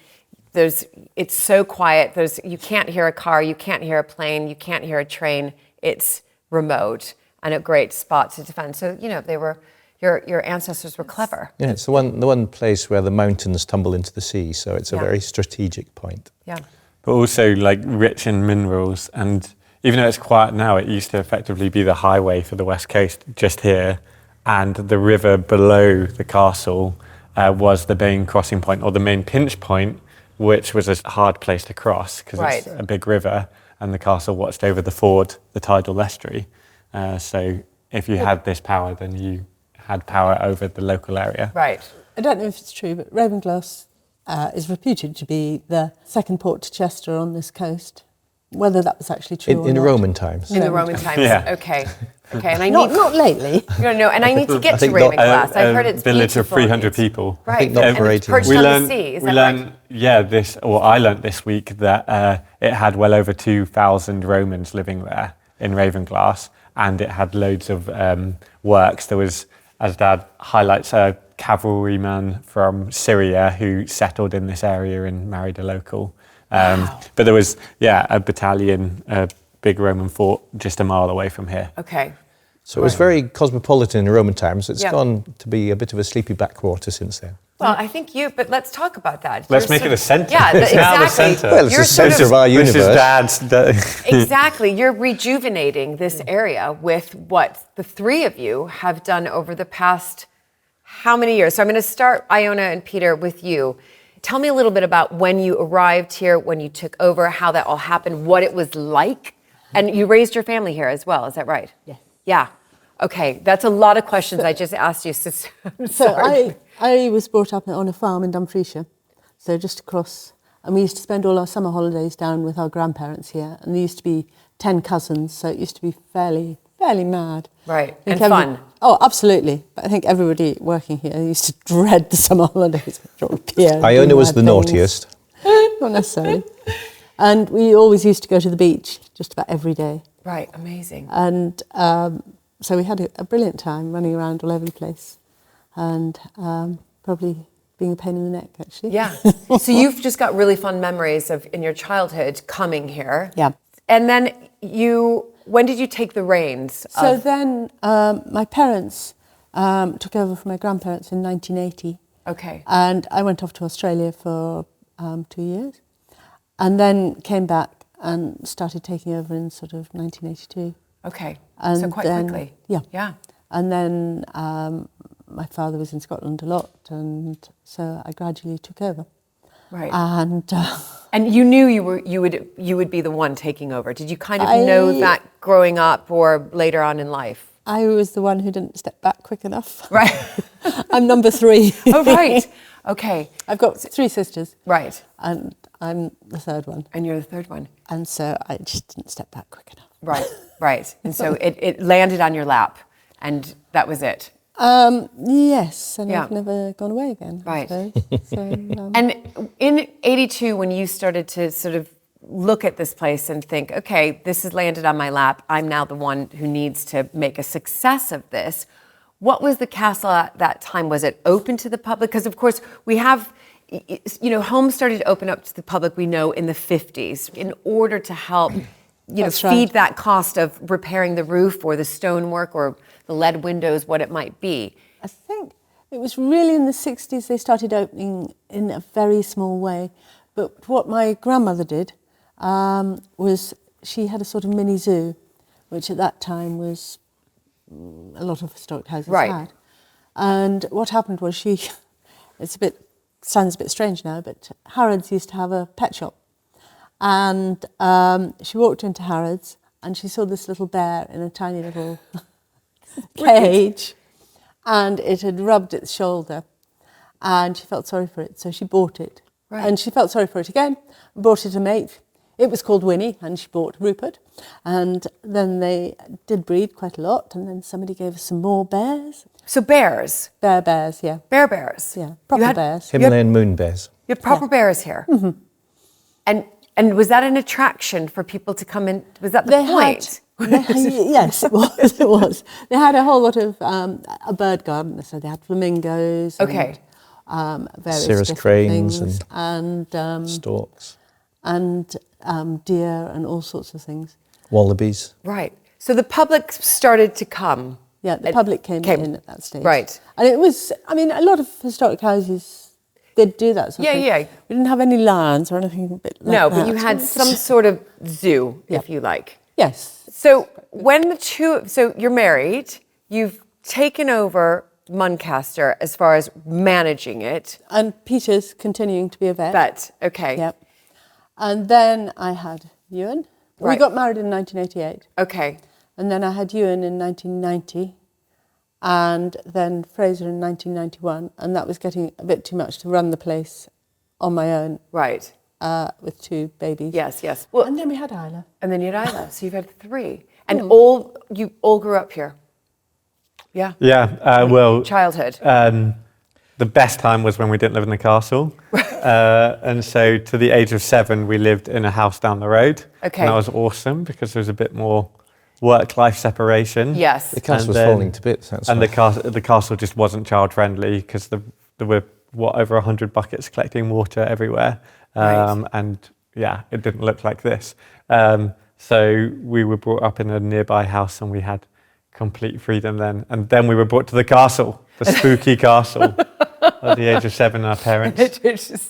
It's so quiet. You can't hear a car. You can't hear a plane. You can't hear a train. It's remote and a great spot to defend. So, they were... Your ancestors were clever. Yeah, it's the one place where the mountains tumble into the sea, so it's a very strategic point. Yeah. But also rich in minerals, and even though it's quiet now, it used to effectively be the highway for the West Coast just here, and the river below the castle was the main crossing point, or the main pinch point, which was a hard place to cross because it's a big river, and the castle watched over the ford, the tidal estuary. So if you had this power, then you had power over the local area. Right. I don't know if it's true, but Ravenglass is reputed to be the second port to Chester on this coast. Whether that was actually true or in not. Roman times. In the Roman times. Yeah. Okay. And I not lately. No, and I need to get to Ravenglass. I've heard it's village of beautiful. 300 people. Right. I think not for and it's 18. perched on the sea. Is that right? I learnt this week that it had well over 2,000 Romans living there in Ravenglass, and it had loads of works. There was, as Dad highlights, a cavalryman from Syria who settled in this area and married a local. But there was, a battalion, a big Roman fort just a mile away from here. Okay. So it was very cosmopolitan in Roman times. It's gone to be a bit of a sleepy backwater since then. Well, I think but let's talk about that. Let's make it a centre. Yeah, it's exactly. now the centre. Well, it's the centre of our universe. This is Dad's... Exactly. You're rejuvenating this area with what the three of you have done over the past how many years? So I'm going to start, Iona and Peter, with you. Tell me a little bit about when you arrived here, when you took over, how that all happened, what it was like. And you raised your family here as well, is that right? Yes. Yeah. Okay, that's a lot of questions I just asked you. So I was brought up on a farm in Dumfriesshire, so just across, and we used to spend all our summer holidays down with our grandparents here, and there used to be 10 cousins, so it used to be fairly mad. Right, and fun. Oh, absolutely. But I think everybody working here used to dread the summer holidays. Iona was the naughtiest. Not necessarily. And we always used to go to the beach just about every day. Right, amazing. And so we had a brilliant time running around all over the place, and probably being a pain in the neck, actually. Yeah. So you've just got really fun memories of in your childhood coming here. Yeah. And then when did you take the reins? So then my parents took over from my grandparents in 1980. Okay. And I went off to Australia for 2 years, and then came back and started taking over in sort of 1982. Okay. And so quite then, quickly. Yeah. Yeah. And then my father was in Scotland a lot, and so I gradually took over. Right. And you knew you would be the one taking over. Did you kind of know that growing up or later on in life? I was the one who didn't step back quick enough. Right. I'm number 3. Oh, right. Okay. I've got 3 sisters. Right. And I'm the 3rd one. And you're the 3rd one. And so I just didn't step back quick enough. Right, right. And so it landed on your lap and that was it. Yes, and I've never gone away again. Right. So, and in 82, when you started to sort of look at this place and think, okay, this has landed on my lap, I'm now the one who needs to make a success of this. What was the castle at that time? Was it open to the public? Because of course we have, homes started to open up to the public, we know, in the 50s in order to help, feed that cost of repairing the roof or the stonework or the lead windows, what it might be. I think it was really in the 60s they started opening in a very small way. But what my grandmother did was she had a sort of mini zoo, which at that time was a lot of historic houses had. And what happened was sounds a bit strange now, but Harrods used to have a pet shop. And she walked into Harrods and she saw this little bear in a tiny little cage, and it had rubbed its shoulder, and she felt sorry for it, so she bought it. Right. And she felt sorry for it again, bought it a mate. It was called Winnie, and she bought Rupert. And then they did breed quite a lot, and then somebody gave us some more bears. So bears? Bears, yeah. Bears? Yeah, proper bears. Himalayan moon bears. You have proper bears here? Mm-hmm. And was that an attraction for people to come in? Was that the point? Yes, it was. It was. They had a whole lot of a bird garden, so they had flamingos. Okay. And, various cirrus cranes things, and storks and deer and all sorts of things. Wallabies. Right. So the public started to come. Yeah, the public came in at that stage. Right. And it was, a lot of historic houses did do that sort of thing. Yeah. We didn't have any lands or anything a bit like that. No, but that. you had some sort of zoo, if you like. Yes. So so you're married, you've taken over Muncaster as far as managing it. And Peter's continuing to be a vet. Okay. Yep. And then I had Ewan. Right. We got married in 1988. Okay. And then I had Ewan in 1990. And then Fraser in 1991. And that was getting a bit too much to run the place on my own. Right. With 2 babies. Yes. Well, and then we had Isla. And then you had Isla. So you've had 3. And you all grew up here? Yeah. Yeah. Well, childhood. The best time was when we didn't live in the castle. And so to the age of 7, we lived in a house down the road. Okay. And that was awesome because there was a bit more work-life separation. Yes. The castle was falling to bits. The castle just wasn't child-friendly because there were, over 100 buckets collecting water everywhere. Right. And yeah, it didn't look like this. So we were brought up in a nearby house and we had complete freedom then. And then we were brought to the castle, the spooky castle. At the age of 7, our parents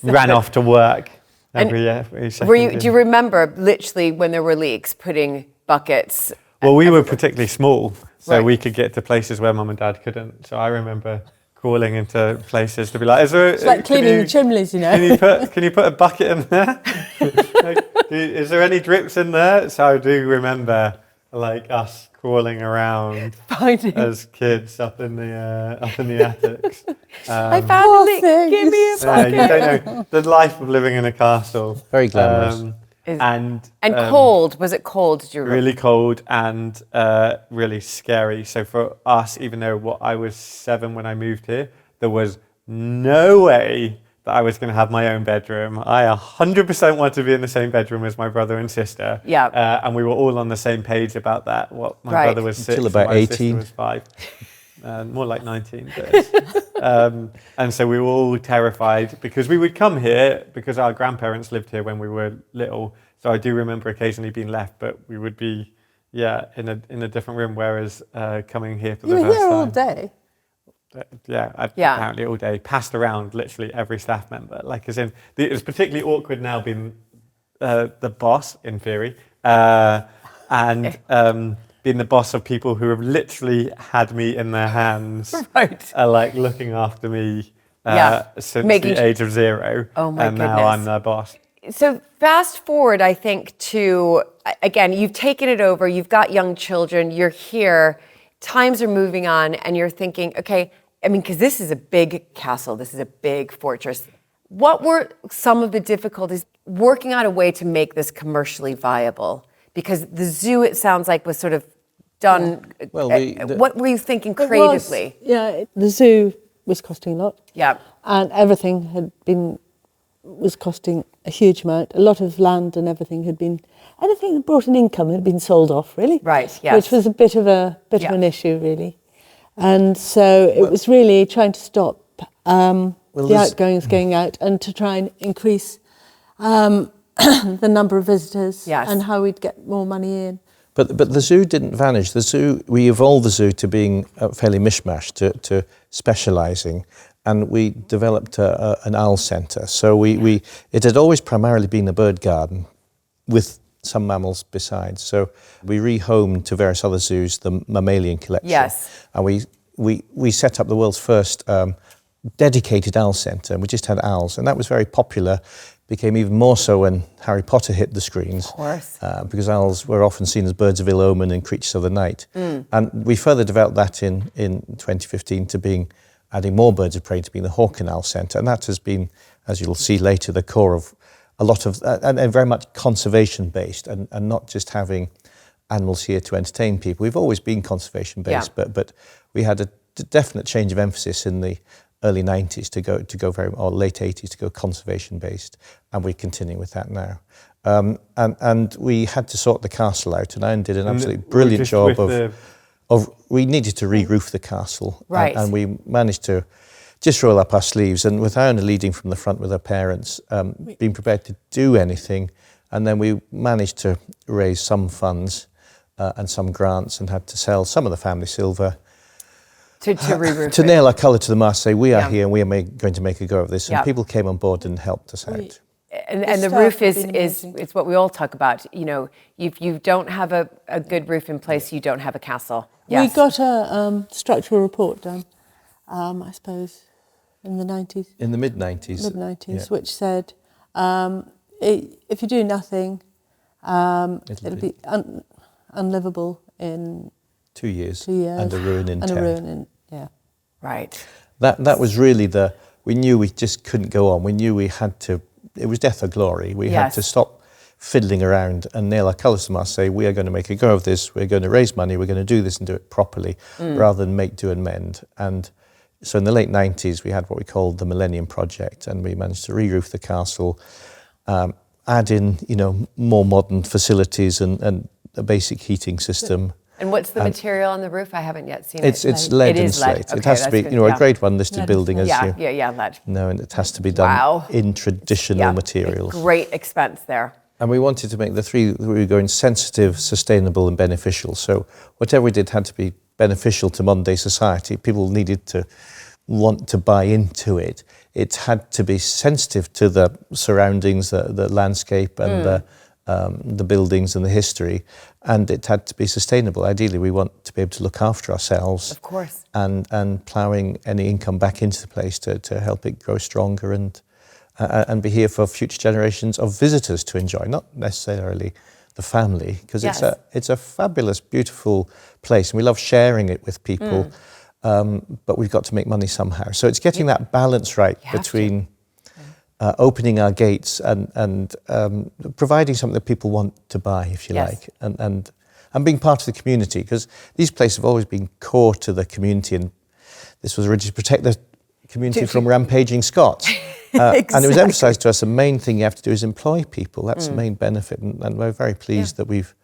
ran off to work every second. Do you remember literally when there were leaks, putting buckets? Well, we were particularly small, so we could get to places where Mum and Dad couldn't. So I remember crawling into places to be like, it's like cleaning the chimneys, Can you put a bucket in there? Is there any drips in there? So I do remember us crawling around as kids up in the attics. I found a leak. Give me a bucket. You don't know the life of living in a castle. Very glamorous. And cold. Was it cold? Did you remember? Really cold and really scary. So for us, even though I was 7 when I moved here, there was no way that I was going to have my own bedroom. I 100% wanted to be in the same bedroom as my brother and sister. Yeah. And we were all on the same page about that. My brother was 6 until about and my 18. sister was 5. More like 19. And so we were all terrified because we would come here because our grandparents lived here when we were little. So I do remember occasionally being left, but we would be, in a different room. Whereas coming here for the first time. You were here all day. Apparently all day, passed around literally every staff member. It was particularly awkward now being the boss in theory, and being the boss of people who have literally had me in their hands, right? Looking after me since the age of 0. Oh my and goodness. now I'm their boss. So fast forward, I think, to, again, you've taken it over, you've got young children, you're here, times are moving on, and you're thinking, okay, I mean, because this is a big castle, this is a big fortress. What were some of the difficulties working out a way to make this commercially viable? Because the zoo, it sounds like, was sort of done. Well, what were you thinking creatively? The zoo was costing a lot. Yeah. And everything was costing a huge amount. A lot of land and everything anything that brought an income had been sold off, really. Right, yes. Which was a bit of an issue, really. And so it was really trying to stop the outgoings going out and to try and increase the number of visitors and how we'd get more money in. But the zoo didn't vanish. We evolved the zoo to being fairly mishmash, to specialising, and we developed an owl centre. So it had always primarily been a bird garden with some mammals besides. So we rehomed to various other zoos the mammalian collection. Yes. And we set up the world's first dedicated owl centre, and we just had owls, and that was very popular. Became even more so when Harry Potter hit the screens. Of course. Because owls were often seen as birds of ill omen and creatures of the night. And we further developed that in 2015 to adding more birds of prey to being the Hawk and Owl Centre. And that has been, as you'll see later, the core of a lot of, and very much conservation based and not just having animals here to entertain people. We've always been conservation based, but we had a definite change of emphasis in the early 90s or late 80s to go conservation based, and we're continuing with that now. And we had to sort the castle out, and Ian did an absolutely brilliant job of we needed to re-roof the castle, right. and we managed to just roll up our sleeves, and with Iona leading from the front with her parents, being prepared to do anything, and then we managed to raise some funds and some grants, and had to sell some of the family silver to re-roof to nail our colour to the mast, say we are here and we are going to make a go of this, and people came on board and helped us out. And the roof is what we all talk about. You know, if you don't have a good roof in place, you don't have a castle. Yes. We got a structural report done, I suppose, in the 90s. In the mid-90s. Mid-90s, which said if you do nothing, it'll be unlivable in 2 years. And a ruin in 10. Right. That was really we knew we just couldn't go on. We knew we had to, it was death or glory. We had to stop fiddling around and nail our colours to mast, say we are going to make a go of this, we're going to raise money, we're going to do this and do it properly, rather than make, do and mend. And so in the late 90s we had what we called the Millennium Project, and we managed to re-roof the castle, add in more modern facilities and a basic heating system. And what's the material on the roof? I haven't yet seen it. It's lead and slate. Okay, it has to be, a grade 1 listed building, as lead. No, and it has to be done in traditional materials. Great expense there. And we wanted to make we were going sensitive, sustainable, and beneficial. So whatever we did had to be beneficial to modern day society. People needed to want to buy into it. It had to be sensitive to the surroundings, the landscape, and the buildings and the history, and it had to be sustainable. Ideally, we want to be able to look after ourselves, of course, and ploughing any income back into the place to help it grow stronger and be here for future generations of visitors to enjoy, not necessarily the family, because it's a fabulous, beautiful place, and we love sharing it with people. But we've got to make money somehow. So it's getting that balance right between opening our gates and providing something that people want to buy, if you like, and being part of the community, because these places have always been core to the community, and this was originally to protect the community from rampaging Scots. Exactly. And it was emphasised to us, the main thing you have to do is employ people. That's the main benefit, and we're very pleased that we've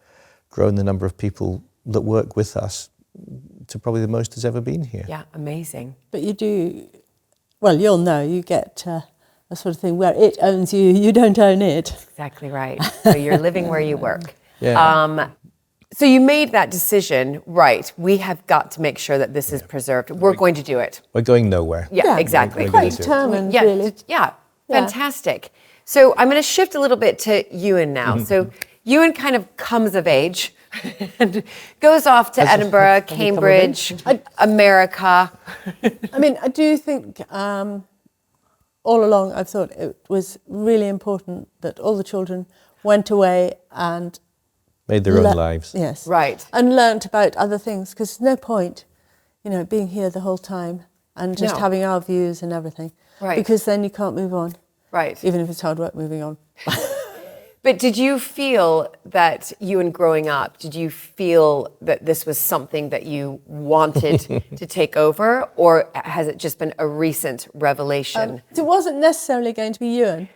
grown the number of people that work with us to probably the most has ever been here. Yeah, amazing. But you do, well, you'll know, you get a sort of thing where it owns you, you don't own it. Exactly right. So you're living where you work. Yeah. So you made that decision, right? We have got to make sure that this is preserved. We're going to do it. We're going nowhere. Yeah, exactly. We're Quite determined, really. Yeah, fantastic. So I'm going to shift a little bit to Ewan now. So Ewan kind of comes of age and goes off to Edinburgh, Cambridge, America. I mean, I do think all along I've thought it was really important that all the children went away and made their own lives. Yes. Right. And learnt about other things, because there's no point, being here the whole time and just having our views and everything. Right. Because then you can't move on. Right. Even if it's hard work moving on. But did you feel that growing up, did you feel that this was something that you wanted to take over, or has it just been a recent revelation? It wasn't necessarily going to be Ewan.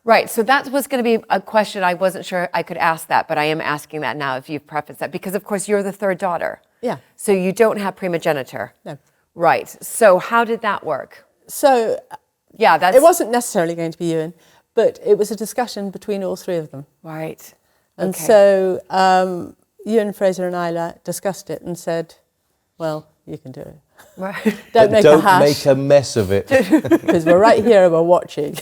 Right, so that was going to be a question. I wasn't sure I could ask that, but I am asking that now if you've prefaced that, because of course you're the third daughter. Yeah. So you don't have primogeniture. No. Right, so how did that work? So it wasn't necessarily going to be Ewan, but it was a discussion between all three of them. Right. And so Ewan, Fraser and Isla discussed it and said, well, you can do it. Right. Don't make a hash. Make a mess of it. Because we're right here and we're watching.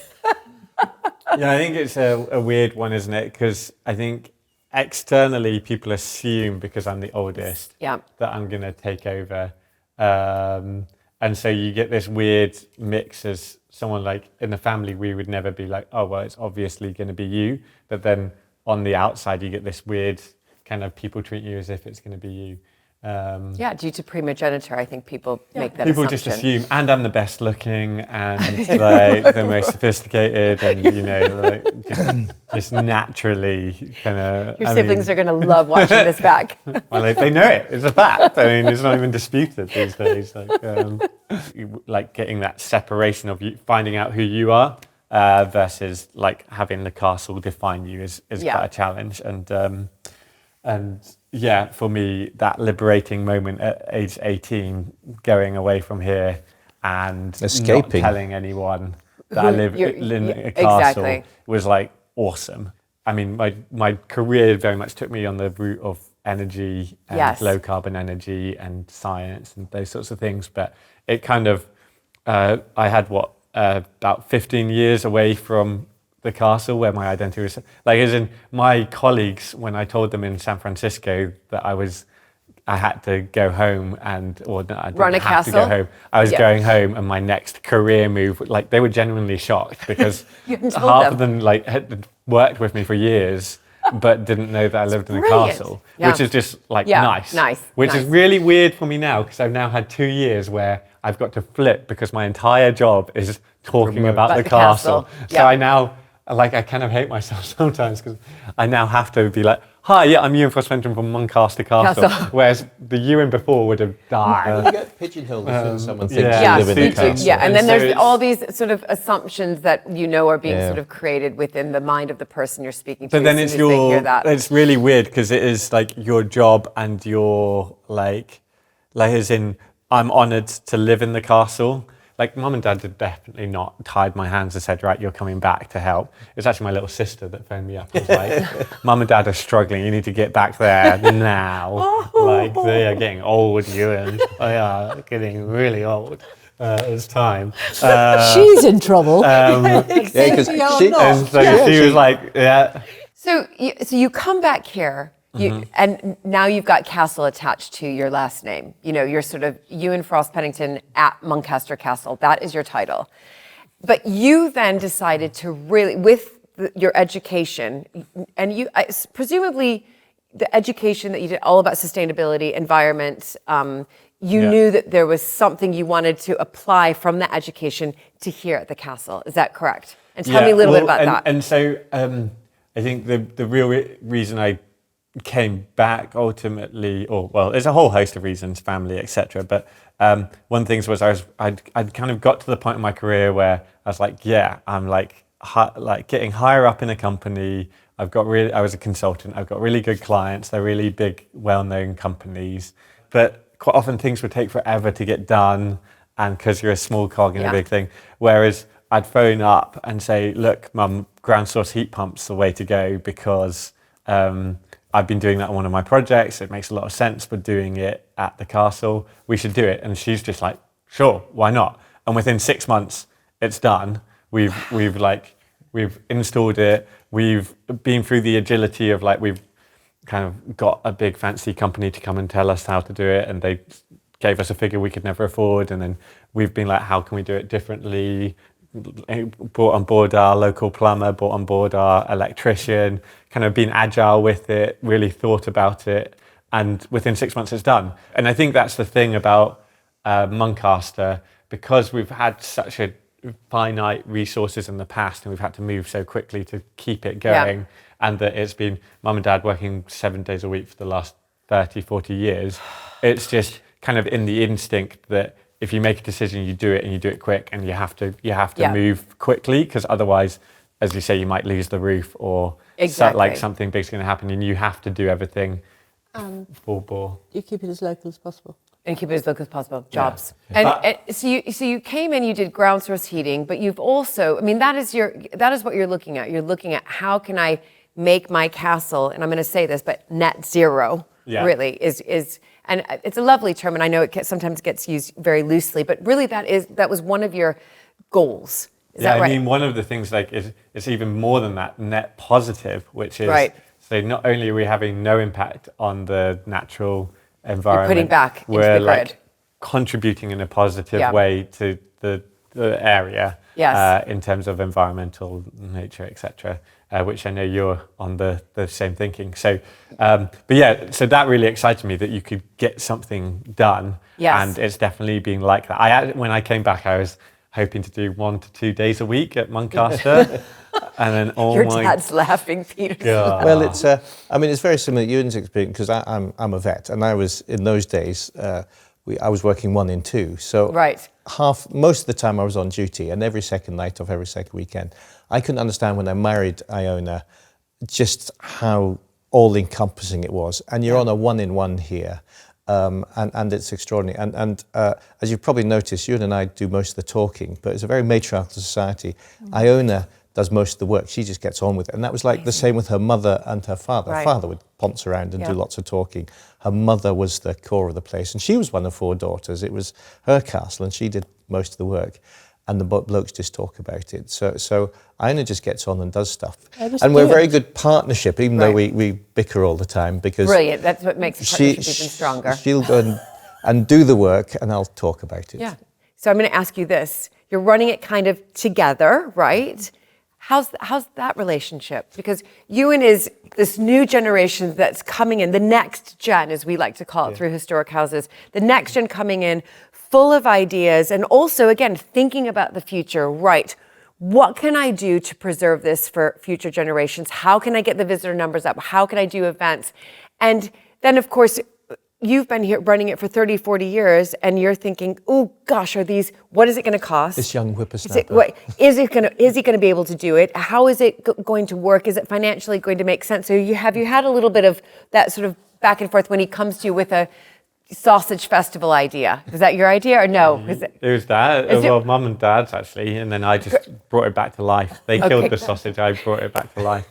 Yeah, I think it's a weird one, isn't it? Because I think externally people assume, because I'm the oldest, that I'm going to take over. And so you get this weird mix as someone like in the family, we would never be like, oh, well, it's obviously going to be you. But then on the outside, you get this weird kind of people treat you as if it's going to be you. Due to primogeniture, I think people make that people assumption. just assume, and I'm the best looking and like the most sophisticated, and just naturally kind of. Your siblings are going to love watching this back. Well, they know it. It's a fact. I mean, it's not even disputed these days. Like getting that separation of you, finding out who you are versus like having the castle define you is quite a challenge, and yeah, for me, that liberating moment at age 18, going away from here and escaping, not telling anyone that I live in a castle was like awesome. I mean, my career very much took me on the route of energy and low carbon energy and science and those sorts of things. But it kind of, I had about 15 years away from the castle where my identity was, like, as in my colleagues, when I told them in San Francisco that I had to go home I didn't have to go home. I was going home, and my next career move, like, they were genuinely shocked because half of them like had worked with me for years, but didn't know that I lived in a castle, which is just like nice. Which is really weird for me now, because I've now had 2 years where I've got to flip because my entire job is talking about the castle. So I now, like, I kind of hate myself sometimes because I now have to be like, hi, I'm Ewan Frost-Fenton from Muncaster Castle. Whereas the Ewan before would have died. You get pigeonholed as someone thinks you live in the castle. Yeah, and then there's all these sort of assumptions that are being sort of created within the mind of the person you're speaking to. But then it's really weird because it is like your job and your like as in, I'm honoured to live in the castle. Like, Mum and Dad had definitely not tied my hands and said, right, you're coming back to help. It was actually my little sister that phoned me up. It was like, Mum and Dad are struggling. You need to get back there now. Like, they are getting old, Ewan. They are getting really old. It's time. She's in trouble. Because she was like, So you come back here. And now you've got Castle attached to your last name. You're sort of Ewan Frost-Pennington at Muncaster Castle. That is your title. But you then decided to really, with your education, and presumably the education that you did all about sustainability, environment, you knew that there was something you wanted to apply from that education to here at the castle. Is that correct? And tell me a little bit about that. And so I think the real reason I came back ultimately, there's a whole host of reasons, family, etc. But one of the things was I'd kind of got to the point in my career where I was like, I'm like getting higher up in a company. I was a consultant. I've got really good clients. They're really big, well-known companies. But quite often things would take forever to get done, and because you're a small cog in a big thing. Whereas I'd phone up and say, look, Mum, ground source heat pump's the way to go because I've been doing that on one of my projects. It makes a lot of sense, but doing it at the castle, we should do it. And she's just like, sure, why not? And within 6 months, it's done. We've installed it. We've been through the agility of we've kind of got a big fancy company to come and tell us how to do it, and they gave us a figure we could never afford. And then we've been like, how can we do it differently? brought on board our local plumber, brought on board our electrician, kind of been agile with it, really thought about it, and within 6 months it's done. And I think that's the thing about Muncaster, because we've had such a finite resources in the past and we've had to move so quickly to keep it going, and that it's been mum and dad working 7 days a week for the last 30, 40 years. It's just kind of in the instinct that if you make a decision, you do it and you do it quick, and you have to move quickly, because otherwise, as you say, you might lose the roof, or like something big's going to happen, and you have to do everything full bore. You keep it as local as possible. And keep it as local as possible. Jobs. Yeah. And so you came in, you did ground source heating, but you've also, I mean, that is what you're looking at. You're looking at how can I make my castle, and I'm going to say this, but net zero really is. And it's a lovely term, and I know it sometimes gets used very loosely, but really that was one of your goals. Is that right? I mean, one of the things is it's even more than that, net positive, which is so not only are we having no impact on the natural environment, you're putting back into we're the grid. Contributing in a positive way to the area in terms of environmental nature, etc. Which I know you're on the same thinking. So, so that really excited me that you could get something done. Yes. And it's definitely been like that. When I came back, I was hoping to do 1 to 2 days a week at Muncaster. And then your dad's laughing, Peter. Well, it's very similar to Ewan's experience, because I'm a vet, and I was, in those days, I was working 1 in 2. So most of the time I was on duty, and every second night of every second weekend. I couldn't understand when I married Iona just how all-encompassing it was. And you're on a 1 in 1 here, and it's extraordinary. And as you've probably noticed, Ewan and I do most of the talking, but it's a very matriarchal society. Iona does most of the work. She just gets on with it. And that was like the same with her mother and her father. Her father would ponce around and do lots of talking. Her mother was the core of the place. And she was one of 4 daughters. It was her castle, and she did most of the work. And the blokes just talk about it. So Iona just gets on and does stuff. And we're a very good partnership, even though we bicker all the time. Because brilliant. That's what makes the partnership even stronger. She'll go and do the work, and I'll talk about it. Yeah. So I'm going to ask you this. You're running it kind of together, right? How's that relationship? Because Ewan is this new generation that's coming in, the next gen, as we like to call it through historic houses, the next gen coming in full of ideas, and also, again, thinking about the future, right? What can I do to preserve this for future generations? How can I get the visitor numbers up? How can I do events? And then, of course, you've been here running it for 30, 40 years, and you're thinking, oh gosh, what is it going to cost? This young whippersnapper. Is he going to be able to do it? How is it going to work? Is it financially going to make sense? So have you had a little bit of that sort of back and forth when he comes to you with a sausage festival idea? Is that your idea or no? It was that. Well, mum and dad's actually, and then I just brought it back to life. They killed the sausage, I brought it back to life.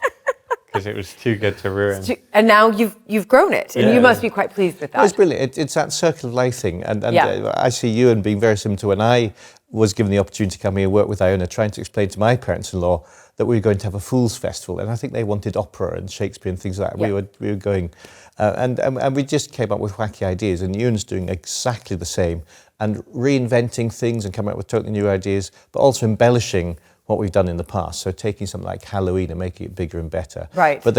Because it was too good to ruin. And now you've grown it, and you must be quite pleased with that. Well, it's brilliant. It's that circle of life thing. And I see Ewan being very similar to when I was given the opportunity to come here and work with Iona, trying to explain to my parents-in-law that we were going to have a Fool's Festival. And I think they wanted opera and Shakespeare and things like that. Yeah. We were going... and we just came up with wacky ideas. And Ewan's doing exactly the same. And reinventing things and coming up with totally new ideas, but also embellishing what we've done in the past. So taking something like Halloween and making it bigger and better. Right. But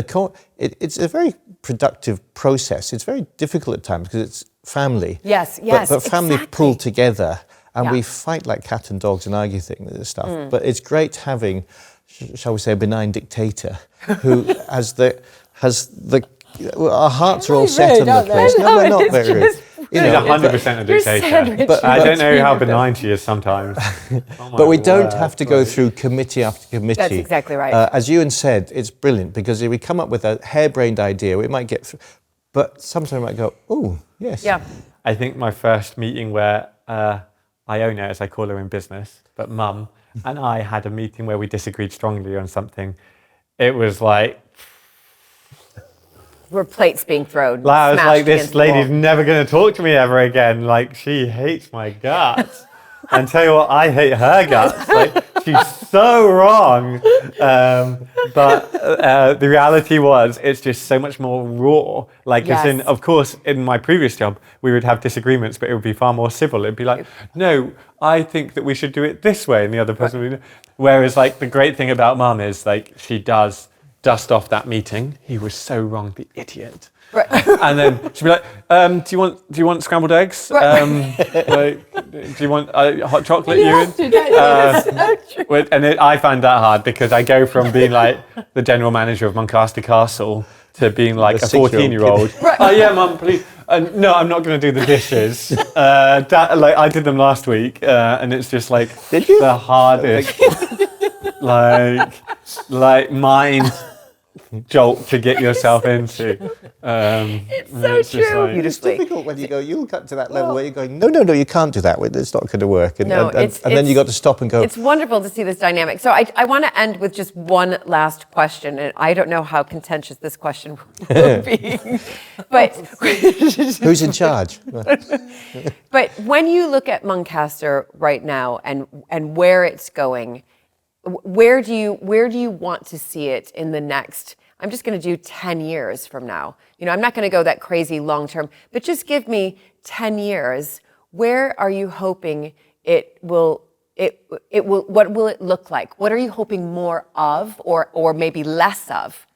it's a very productive process. It's very difficult at times because it's family. Yes, but family pull together, and we fight like cat and dogs and argue things stuff. But it's great having, shall we say, a benign dictator who has our hearts are all set on the place. No, we're not very rude. She's 100% a dictator. But I don't know how benign she is sometimes. But we don't have to go through committee after committee. That's exactly right. As Ewan said, it's brilliant because if we come up with a harebrained idea, we might get through, but sometimes we might go, oh, yes. Yeah. I think my first meeting where Iona, as I call her in business, but Mum, and I had a meeting where we disagreed strongly on something. It was like... Were plates being thrown. I was like, this lady's never going to talk to me ever again. Like, she hates my guts. And tell you what, I hate her guts. Like, she's so wrong. But the reality was, it's just so much more raw. Like, as in, of course, in my previous job, we would have disagreements, but it would be far more civil. It'd be like, no, I think that we should do it this way, and the other person would. Whereas, like, the great thing about Mum is, like, she does dust off that meeting. He was so wrong, the idiot. Right. And then she'd be like, do you want scrambled eggs? Like, do you want hot chocolate, Ewan? I find that hard because I go from being like the general manager of Muncaster Castle to being like a 14-year-old. Oh yeah, Mum, please. No, I'm not going to do the dishes. Dad, like I did them last week, and it's just like the hardest, like mind jolt to get yourself into. It's so true. Like, it's difficult when you go, you'll cut to that level where you're going, no, you can't do that. It's not going to work. And then you got to stop and go. It's wonderful to see this dynamic. So I want to end with just one last question. And I don't know how contentious this question will be. But who's in charge? But when you look at Muncaster right now and where it's going, where do you want to see it in the next, I'm just going to do 10 years from now. I'm not going to go that crazy long term, but just give me 10 years. Where are you hoping it will, what will it look like? What are you hoping more of or maybe less of?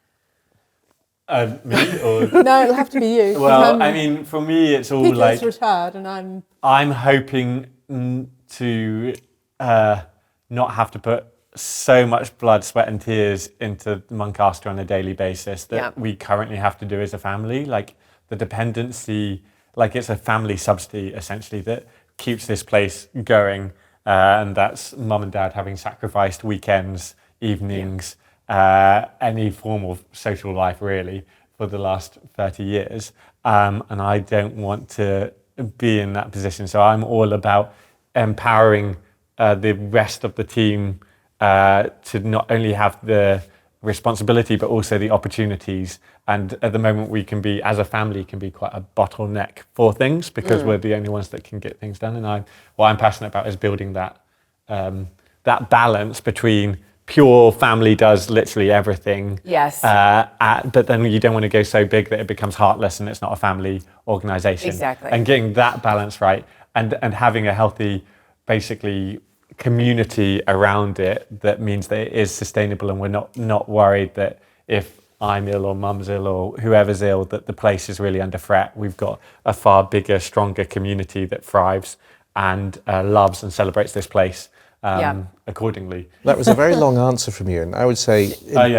Me or? No, it'll have to be you. Well, I mean, for me, it's all like retired, and I'm hoping to not have to put so much blood, sweat and tears into Muncaster on a daily basis that we currently have to do as a family. Like the dependency, like it's a family subsidy essentially that keeps this place going, and that's Mum and Dad having sacrificed weekends, evenings, any form of social life really for the last 30 years, and I don't want to be in that position. So I'm all about empowering the rest of the team to not only have the responsibility but also the opportunities. And at the moment we can be, as a family, can be quite a bottleneck for things because we're the only ones that can get things done. And what I'm passionate about is building that that balance between pure family does literally everything. Yes. But then you don't want to go so big that it becomes heartless and it's not a family organisation. Exactly. And getting that balance right and having a healthy, basically, community around it that means that it is sustainable and we're not worried that if I'm ill or Mum's ill or whoever's ill that the place is really under threat. We've got a far bigger, stronger community that thrives and loves and celebrates this place accordingly. That was a very long answer from you, and I would say...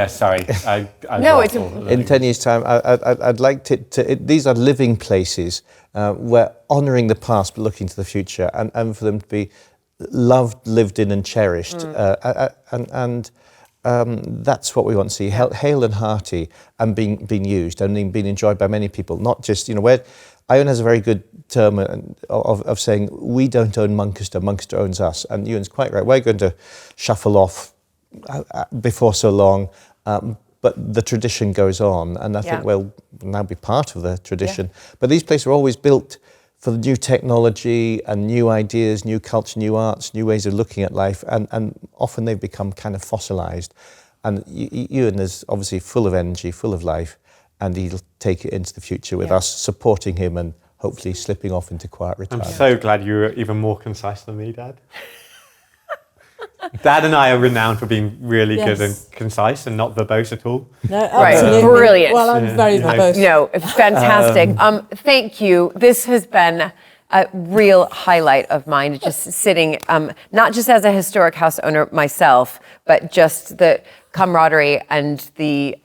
sorry. In 10 years' time, I'd like to these are living places where honouring the past but looking to the future and for them to be loved, lived in and cherished. That's what we want to see, hale and hearty and being used and being enjoyed by many people, not just, where Iwan has a very good term of saying, we don't own Muncaster, Muncaster owns us. And Ewan's quite right, we're going to shuffle off before so long, but the tradition goes on, and I think we'll now be part of the tradition. But these places are always built for the new technology and new ideas, new culture, new arts, new ways of looking at life, and often they've become kind of fossilised. And Ewan is obviously full of energy, full of life, and he'll take it into the future with us, supporting him and hopefully slipping off into quiet retirement. I'm so glad you were even more concise than me, Dad. Dad and I are renowned for being really good and concise and not verbose at all. No, absolutely. Brilliant. Well, I'm very verbose. No, fantastic. Thank you. This has been a real highlight of mine, just sitting, not just as a historic house owner myself, but just the camaraderie and the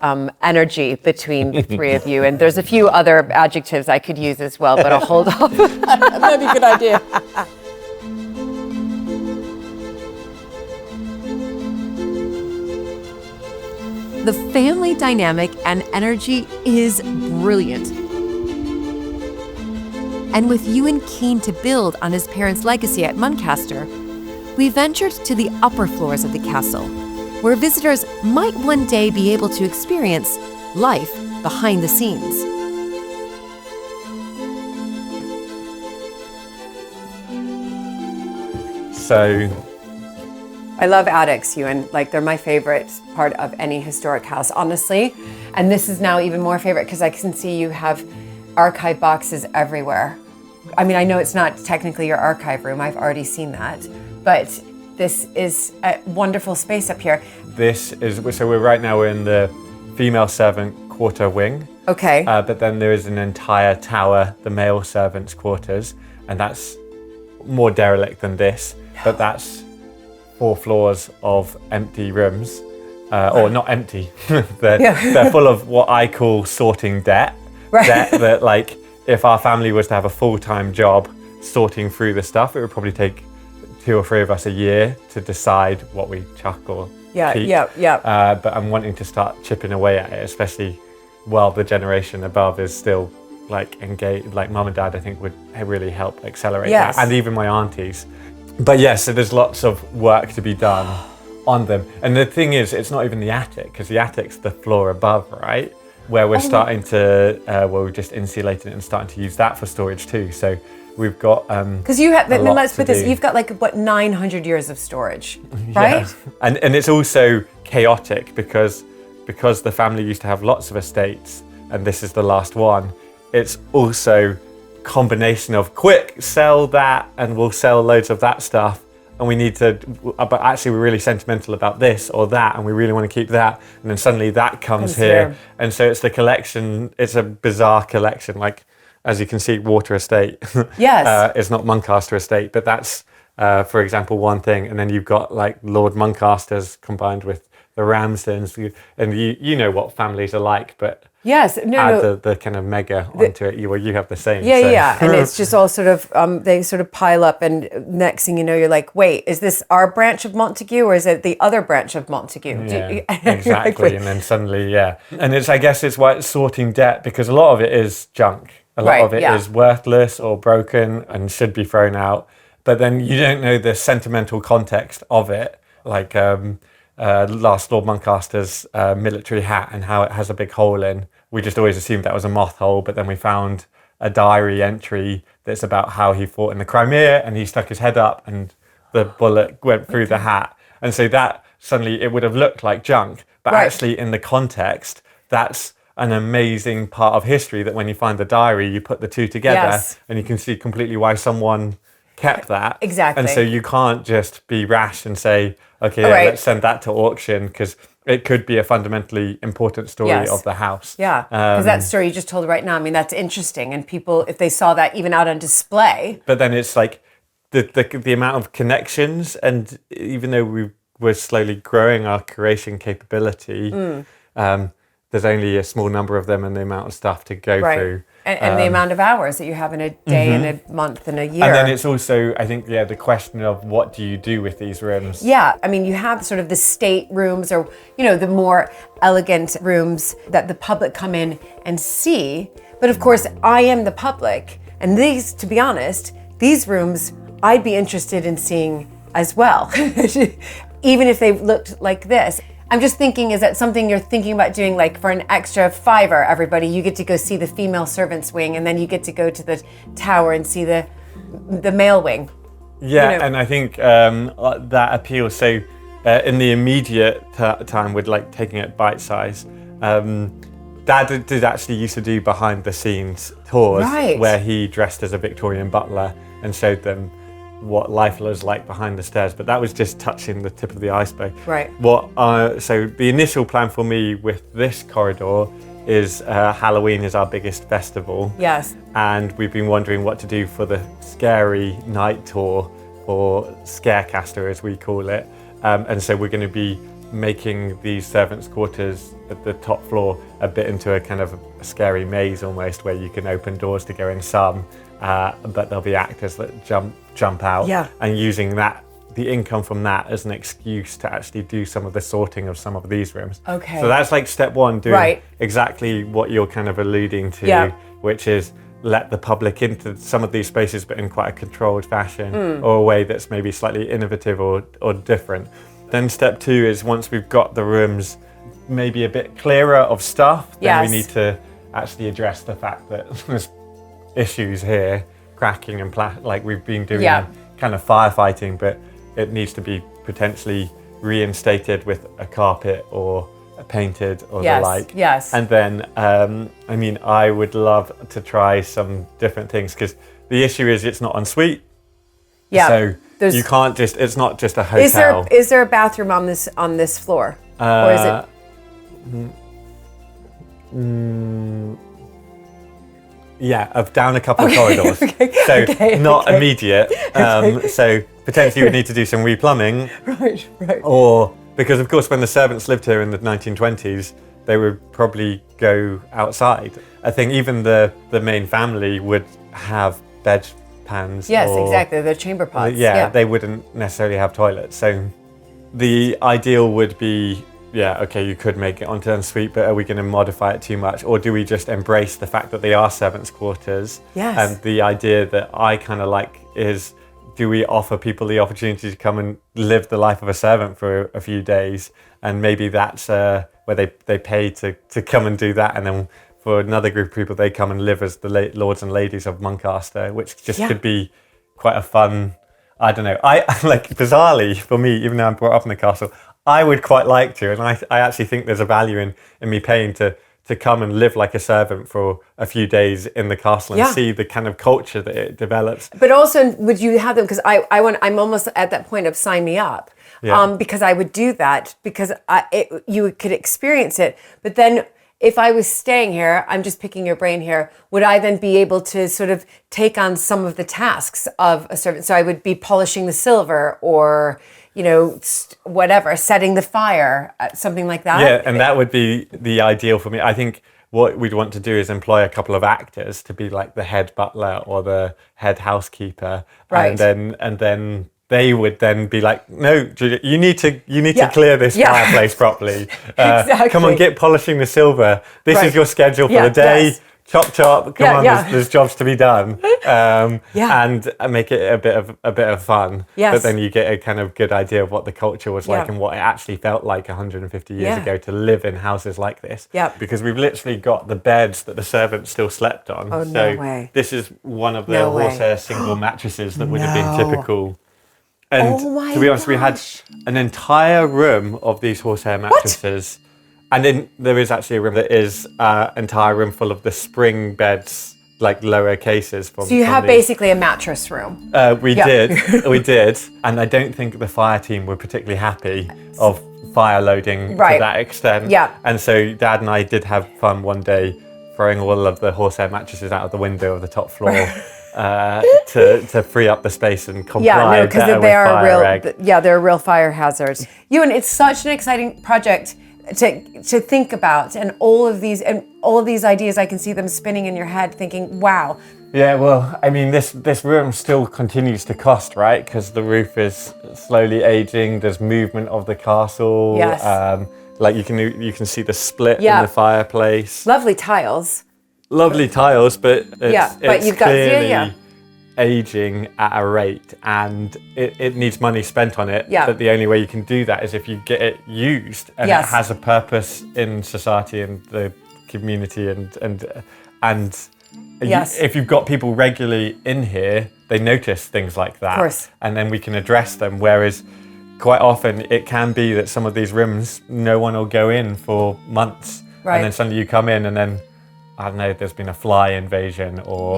energy between the three of you. And there's a few other adjectives I could use as well, but I'll hold off. That'd be a good idea. The family dynamic and energy is brilliant. And with Ewan keen to build on his parents' legacy at Muncaster, we ventured to the upper floors of the castle, where visitors might one day be able to experience life behind the scenes. So I love attics, Ewan. Like, they're my favorite part of any historic house, honestly. And this is now even more favorite because I can see you have archive boxes everywhere. I mean, I know it's not technically your archive room. I've already seen that. But this is a wonderful space up here. This is, so we're in the female servant quarter wing. Okay. But then there is an entire tower, the male servants' quarters, and that's more derelict than this, but that's 4 floors of empty rooms, or not empty. They're full of what I call sorting debt. Right. Debt that, like, if our family was to have a full-time job sorting through the stuff, it would probably take 2 or 3 of us a year to decide what we chuck or keep. But I'm wanting to start chipping away at it, especially while the generation above is still like engaged. Like mum and dad, I think would really help accelerate that, and even my aunties. But yeah, so there's lots of work to be done on them. And the thing is, it's not even the attic, because the attic's the floor above, right? Where we're starting to, we're just insulating it and starting to use that for storage too. So we've got because you have. Let's put this. You've got like what 900 years of storage, right? Yeah. And it's also chaotic because the family used to have lots of estates, and this is the last one. It's also combination of quick sell that, and we'll sell loads of that stuff, and we need to. But actually, we're really sentimental about this or that, and we really want to keep that. And then suddenly that comes here, and so it's the collection. It's a bizarre collection, like. As you can see, Water Estate. Yes. It's not Muncaster Estate, but that's, for example, one thing. And then you've got like Lord Muncaster's combined with the Ramsdens, and you know what families are like, but add the kind of mega onto it. You have the same. Yeah. And it's just all sort of they sort of pile up, and next thing you know, you're like, wait, is this our branch of Montague or is it the other branch of Montague? Yeah, exactly. And then suddenly, and I guess it's why it's sorting debt, because a lot of it is junk. A lot of it is worthless or broken and should be thrown out. But then you don't know the sentimental context of it, like last Lord Muncaster's military hat and how it has a big hole in. We just always assumed that was a moth hole, but then we found a diary entry that's about how he fought in the Crimea and he stuck his head up and the bullet went through the hat. And so that suddenly it would have looked like junk, but actually in the context, that's an amazing part of history, that when you find the diary, you put the two together and you can see completely why someone kept that. Exactly. And so you can't just be rash and say, okay, let's send that to auction, because it could be a fundamentally important story of the house. Yeah, because that story you just told right now, I mean, that's interesting. And people, if they saw that even out on display. But then it's like the amount of connections, and even though we were slowly growing our curation capability, there's only a small number of them, and the amount of stuff to go through. And the amount of hours that you have in a day and a month and a year. And then it's also, I think, the question of what do you do with these rooms? Yeah, I mean, you have sort of the state rooms, or, the more elegant rooms that the public come in and see. But of course, I am the public. And these, to be honest, these rooms, I'd be interested in seeing as well, even if they looked like this. I'm just thinking, is that something you're thinking about doing, like for an extra $5, everybody, you get to go see the female servants wing, and then you get to go to the tower and see the male wing? Yeah, and I think that appeals. So in the immediate time, with like taking it bite size, Dad did actually used to do behind the scenes tours where he dressed as a Victorian butler and showed them what life was like behind the stairs, but that was just touching the tip of the iceberg. Right. So the initial plan for me with this corridor is Halloween is our biggest festival. Yes. And we've been wondering what to do for the scary night tour, or Scarecaster as we call it. And so we're going to be making these servants' quarters at the top floor a bit into a kind of a scary maze almost, where you can open doors to go in some, but there'll be actors that jump out, and using that, the income from that, as an excuse to actually do some of the sorting of some of these rooms. Okay. So that's like step one, doing exactly what you're kind of alluding to, which is let the public into some of these spaces, but in quite a controlled fashion, or a way that's maybe slightly innovative or different. Then step two is, once we've got the rooms maybe a bit clearer of stuff, then we need to actually address the fact that there's issues here, cracking and like we've been doing kind of firefighting, but it needs to be potentially reinstated with a carpet or painted or Yes, the like. yes. And then, I mean, I would love to try some different things, because the issue is it's not en suite. Yeah. So there's- you can't just, it's not just a hotel. Is there a bathroom on this floor? Or is it? Yeah, down a couple of corridors. So not immediate. So potentially you would need to do some replumbing. Right. Or, because of course when the servants lived here in the 1920s, they would probably go outside. I think even the main family would have bed pans. Yes, or, exactly. The chamber pots. yeah, they wouldn't necessarily have toilets. So the ideal would be, yeah, okay, you could make it onto en suite, but are we going to modify it too much? Or do we just embrace the fact that they are servants' quarters? Yes. And the idea that I kind of like is, do we offer people the opportunity to come and live the life of a servant for a few days? And maybe that's where they pay to come and do that. And then for another group of people, they come and live as the lords and ladies of Muncaster, which just could be quite a fun, I don't know. I like, bizarrely for me, even though I'm brought up in the castle, I would quite like to, and I actually think there's a value in me paying to come and live like a servant for a few days in the castle and see the kind of culture that it develops. But also, would you have them? Because I'm almost at that point of sign me up. Because I would do that, because you could experience it. But then if I was staying here, I'm just picking your brain here, would I then be able to sort of take on some of the tasks of a servant? So I would be polishing the silver, or, you know, whatever, setting the fire, something like that. Yeah, and that would be the ideal for me. I think what we'd want to do is employ a couple of actors to be like the head butler or the head housekeeper. Right. And then they would then be like, no, Julia, you need to clear this fireplace properly. Exactly. Come on, get polishing the silver. This is your schedule for the day. Yes. Chop, come on, there's jobs to be done. And make it a bit of fun. Yes. But then you get a kind of good idea of what the culture was like and what it actually felt like 150 years ago to live in houses like this. Yeah. Because we've literally got the beds that the servants still slept on. Oh, no way. This is one of the horsehair single mattresses that would have been typical. And to be honest, we had an entire room of these horsehair mattresses. And then there is actually a room that is an entire room full of the spring beds, like lower cases. So you have basically a mattress room. We did. And I don't think the fire team were particularly happy of fire loading to that extent. Yeah. And so Dad and I did have fun one day throwing all of the horsehair mattresses out of the window of the top floor. To free up the space and comply because better they are with fire egg. they're a real fire hazards. Ewan, it's such an exciting project to think about, and all of these ideas, I can see them spinning in your head, thinking, wow. Yeah, well, I mean, this room still continues to cost, right? Because the roof is slowly aging. There's movement of the castle. Yes. Like you can see the split in the fireplace. Lovely tiles. Lovely tiles, but it's you've got clearly aging at a rate, and it needs money spent on it. Yeah. But the only way you can do that is if you get it used and it has a purpose in society and the community, and if you've got people regularly in here, they notice things like that. Of course. And then we can address them. Whereas quite often it can be that some of these rooms, no one will go in for months, and then suddenly you come in and then, I don't know, there's been a fly invasion, or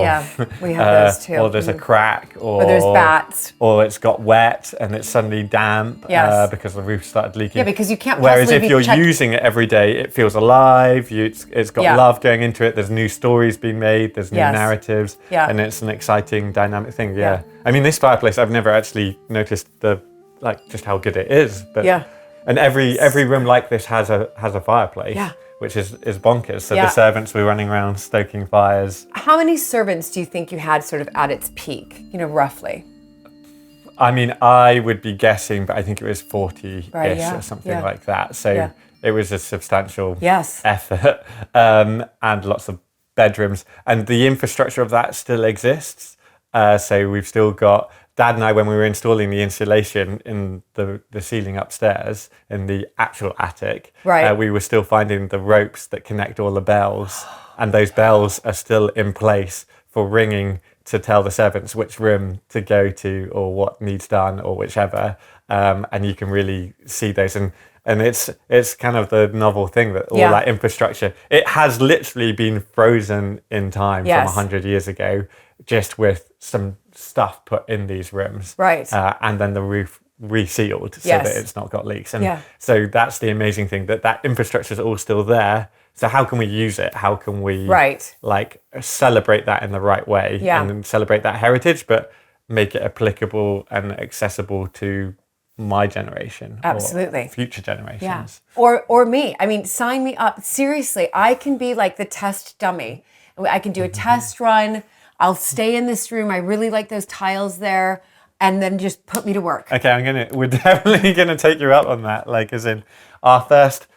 we have those too. Or there's a crack, or there's bats, or it's got wet and it's suddenly damp because the roof started leaking. Yeah, because you can't. Whereas if you're using it every day, it feels alive. It's got love going into it. There's new stories being made. There's new narratives, and it's an exciting, dynamic thing. Yeah. I mean, this fireplace, I've never actually noticed just how good it is. But and every room like this has a fireplace. Yeah. Which is bonkers. So the servants were running around stoking fires. How many servants do you think you had sort of at its peak, roughly? I mean, I would be guessing, but I think it was 40-ish or something like that. So it was a substantial effort, and lots of bedrooms. And the infrastructure of that still exists. So we've still got, Dad and I, when we were installing the insulation in the ceiling upstairs in the actual attic, we were still finding the ropes that connect all the bells, and those bells are still in place for ringing to tell the servants which room to go to or what needs done or whichever, and you can really see those. And it's kind of the novel thing that all that infrastructure, it has literally been frozen in time from 100 years ago, just with some stuff put in these rooms. Right. And then the roof resealed so that it's not got leaks. And so that's the amazing thing, that infrastructure is all still there. So how can we use it? How can we like celebrate that in the right way and celebrate that heritage, but make it applicable and accessible to my generation, absolutely, or future generations, or me. I mean, sign me up. Seriously, I can be like the test dummy. I can do a test run. I'll stay in this room. I really like those tiles there, and then just put me to work. Okay, we're definitely gonna take you up on that. Like, as in, our first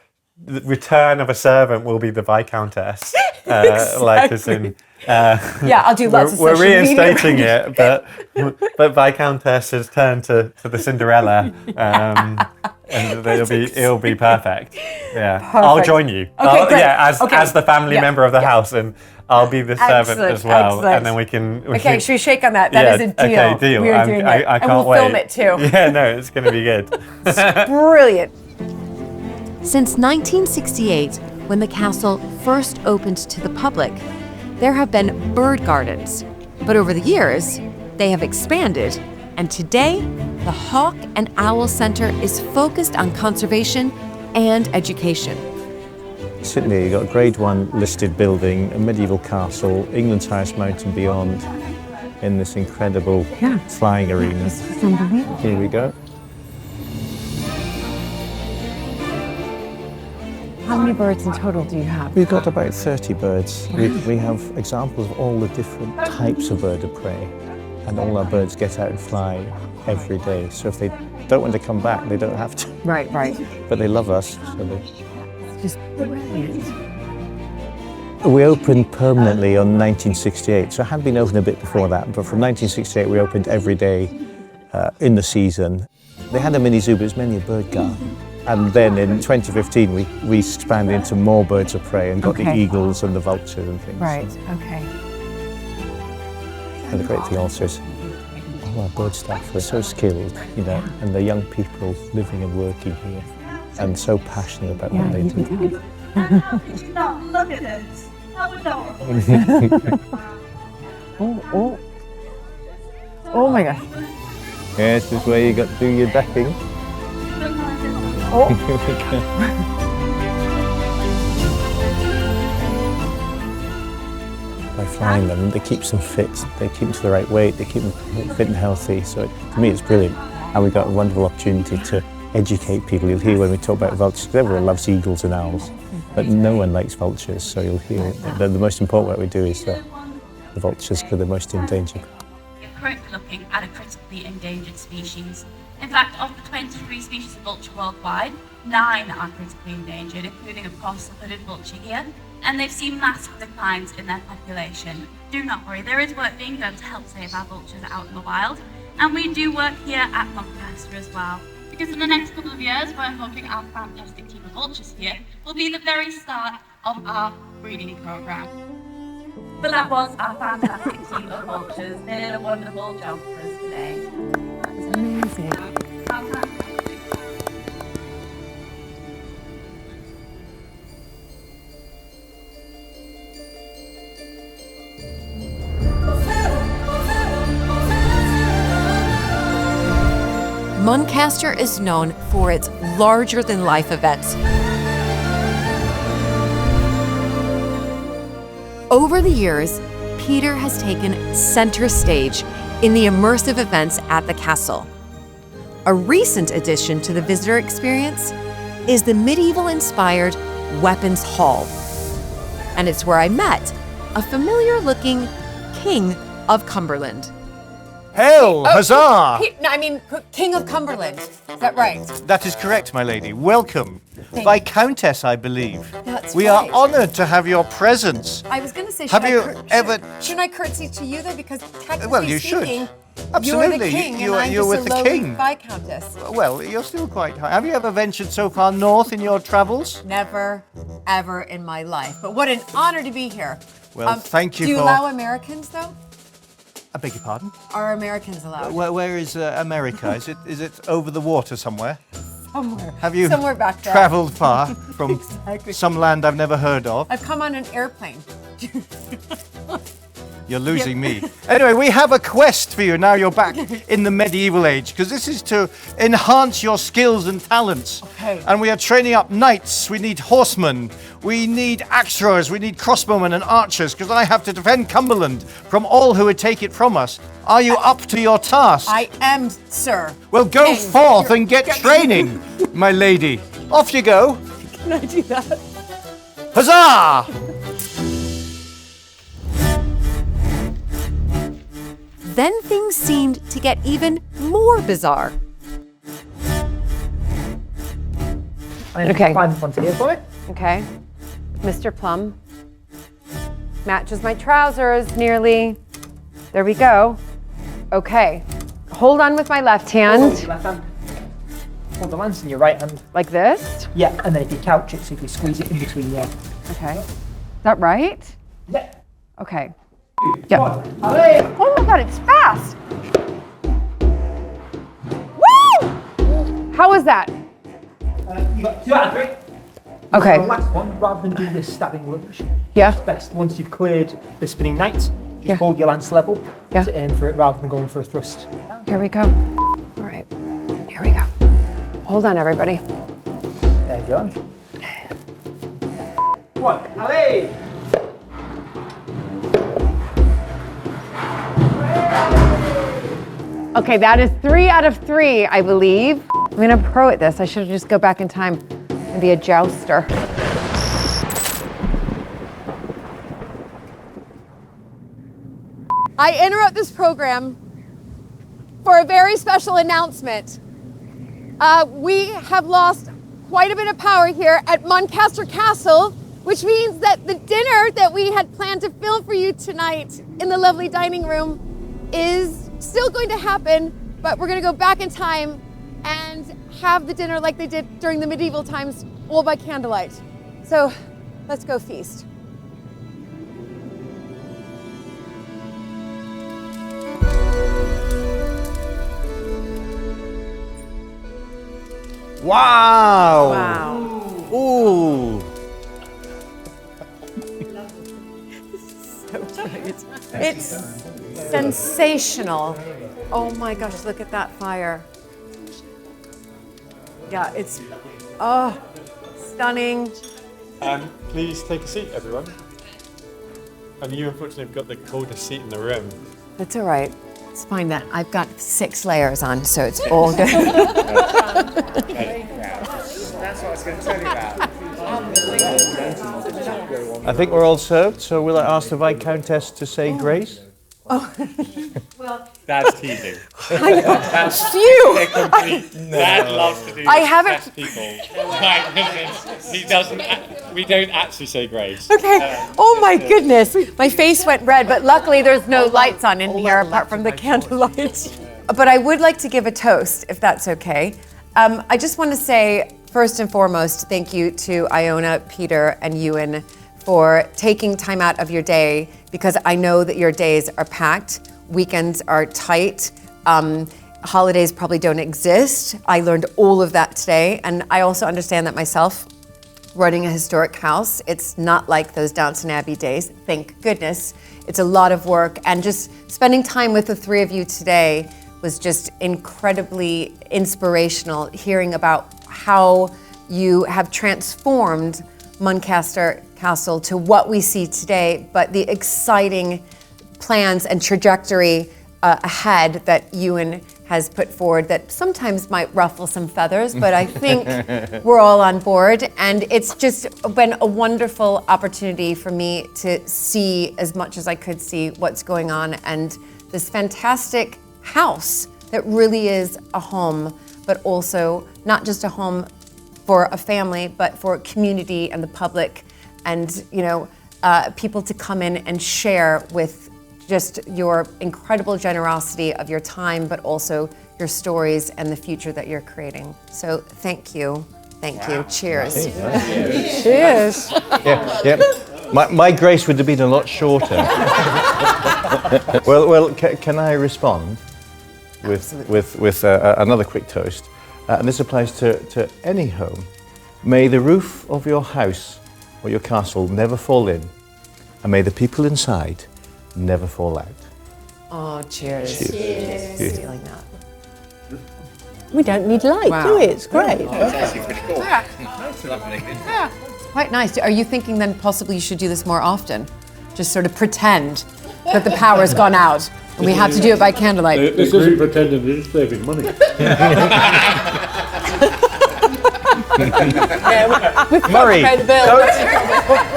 return of a servant will be the Viscountess. Exactly. Like, as in. I'll do lots of We're social reinstating media. it, but Viscountess has turned to the Cinderella, and it'll be perfect. Yeah, perfect. I'll join you. Okay, great. As the family member of the house, and I'll be the servant as well, and then we can. Should we shake on that? That is a deal. Okay, deal. We're doing it. I can't and we'll wait. film it too. Yeah, no, it's going to be good. Brilliant. Since 1968, when the castle first opened to the public, there have been bird gardens, but over the years, they have expanded, and today, the Hawk and Owl Center is focused on conservation and education. Sitting here, you've got a Grade 1 listed building, a medieval castle, England's highest mountain beyond, in this incredible flying arena. This is unbelievable. Here we go. How many birds in total do you have? We've got about 30 birds. We have examples of all the different types of bird of prey, and all our birds get out and fly every day. So if they don't want to come back, they don't have to. Right. But they love us, so they... It's just brilliant. We opened permanently on 1968, so it had been open a bit before that, but from 1968 we opened every day in the season. They had a mini zoo, but it was mainly a bird garden. And then in 2015 we expanded into more birds of prey and got the eagles and the vultures and things. Right, okay. And the great thing also is all our bird staff are so skilled, you know, and the young people living and working here and so passionate about what they do. Look at this. How adorable. Oh my gosh. Yes, this is where you got to do your decking. By flying them, they keep them fit, they keep them to the right weight, they keep them fit and healthy. So for me it's brilliant. And we've got a wonderful opportunity to educate people. You'll hear when we talk about vultures, because everyone loves eagles and owls, but no one likes vultures. So you'll hear the most important work we do is the vultures, because they're most endangered. You're currently looking at a critically endangered species. In fact, of the 23 species of vulture worldwide, 9 are critically endangered, including, of course, the hooded vulture here, and they've seen massive declines in their population. Do not worry, there is work being done to help save our vultures out in the wild, and we do work here at Muncaster as well, because in the next couple of years, we're hoping our fantastic team of vultures here will be the very start of our breeding programme. But that was our fantastic team of vultures. They did a wonderful job for us today. It's amazing. Muncaster is known for its larger-than-life events. Over the years, Peter has taken center stage in the immersive events at the castle. A recent addition to the visitor experience is the medieval-inspired Weapons Hall. And it's where I met a familiar-looking King of Cumberland. Hail, huzzah! King of Cumberland. Is that right? That is correct, my lady. Welcome. Viscountess, I believe. That's we right. are honoured to have your presence. I was going to say, Shouldn't I curtsy to you though? Because technically well, you speaking, should. Absolutely. You're the king, you're and I'm you're just with a the low king. Viscountess. Well, you're still quite high. Have you ever ventured so far north in your travels? Never, ever in my life. But what an honour to be here. Well, thank you Do you for... allow Americans though? I beg your pardon? Are Americans allowed? Where is America? Is it over the water somewhere? Somewhere. Have you Somewhere back there. travelled far from some land I've never heard of? I've come on an airplane. You're losing me. Anyway, we have a quest for you now you're back in the medieval age, because this is to enhance your skills and talents. Okay. And we are training up knights, we need horsemen, we need axe throwers, we need crossbowmen and archers, because I have to defend Cumberland from all who would take it from us. Are you up to your task? I am, sir. Well, go King. forth and get training, my lady. Off you go. Can I do that? Huzzah! Then things seemed to get even more bizarre. Okay. Find one here for it. Okay. Mr. Plum. Matches my trousers nearly. There we go. Okay. Hold on with my left hand. Hold left hand. Hold the lance in your right hand. Like this? Yeah, and then if you couch it, so if you squeeze it in between, yeah. Okay. Is that right? Yeah. Okay. Yeah. Oh my God, it's fast. Woo! How was that? You got 2 out of 3. Okay. The last one, rather than do this stabbing lunge, Yeah. it's best once you've cleared the spinning knight, just Yeah. hold your lance level Yeah. to aim for it rather than going for a thrust. Here we go. All right. Here we go. Hold on, everybody. There you go. One. Allez! Okay, that is 3 out of 3, I believe. I'm gonna pro at this. I should just go back in time and be a jouster. I interrupt this program for a very special announcement. We have lost quite a bit of power here at Muncaster Castle, which means that the dinner that we had planned to film for you tonight in the lovely dining room is still going to happen, but we're gonna go back in time and have the dinner like they did during the medieval times, all by candlelight. So let's go feast. Wow! Wow. Ooh! It's sensational. Oh my gosh, look at that fire. Yeah, it's, stunning. Please take a seat, everyone. And you unfortunately have got the coldest seat in the room. That's all right. It's fine that I've got 6 layers on, so it's all good. That's what I was going to tell you about. I think we're all served, so will I ask the Viscountess to say grace? Dad's teasing. Phew! Dad loves to do I haven't- test people. My goodness. He doesn't. We don't actually say grace. Okay. Oh my goodness. My face went red, but luckily there's no lights on in here apart from the candlelight. But I would like to give a toast, if that's okay. I just want to say, first and foremost, thank you to Iona, Peter, and Ewan for taking time out of your day, because I know that your days are packed, weekends are tight, holidays probably don't exist. I learned all of that today, and I also understand that myself, running a historic house, it's not like those Downton Abbey days, thank goodness. It's a lot of work, and just spending time with the 3 of you today was just incredibly inspirational, hearing about how you have transformed Muncaster Castle to what we see today, but the exciting plans and trajectory ahead that Ewan has put forward that sometimes might ruffle some feathers, but I think we're all on board. And it's just been a wonderful opportunity for me to see as much as I could see what's going on, and this fantastic house that really is a home, but also not just a home for a family, but for community and the public, and people to come in and share with just your incredible generosity of your time, but also your stories and the future that you're creating. So thank you. Thank you. Cheers. Cheers. Cheers. Yeah. My grace would have been a lot shorter. well, can I respond with another quick toast? And this applies to any home. May the roof of your house or your castle never fall in, and may the people inside never fall out. Oh, cheers. Cheers. Stealing that. We don't need light, do we? It's great. That's actually pretty cool. Yeah. It's quite nice. Are you thinking then possibly you should do this more often? Just sort of pretend that the power's gone out and we have to do it by candlelight. This isn't pretending, it's just saving money. Murray,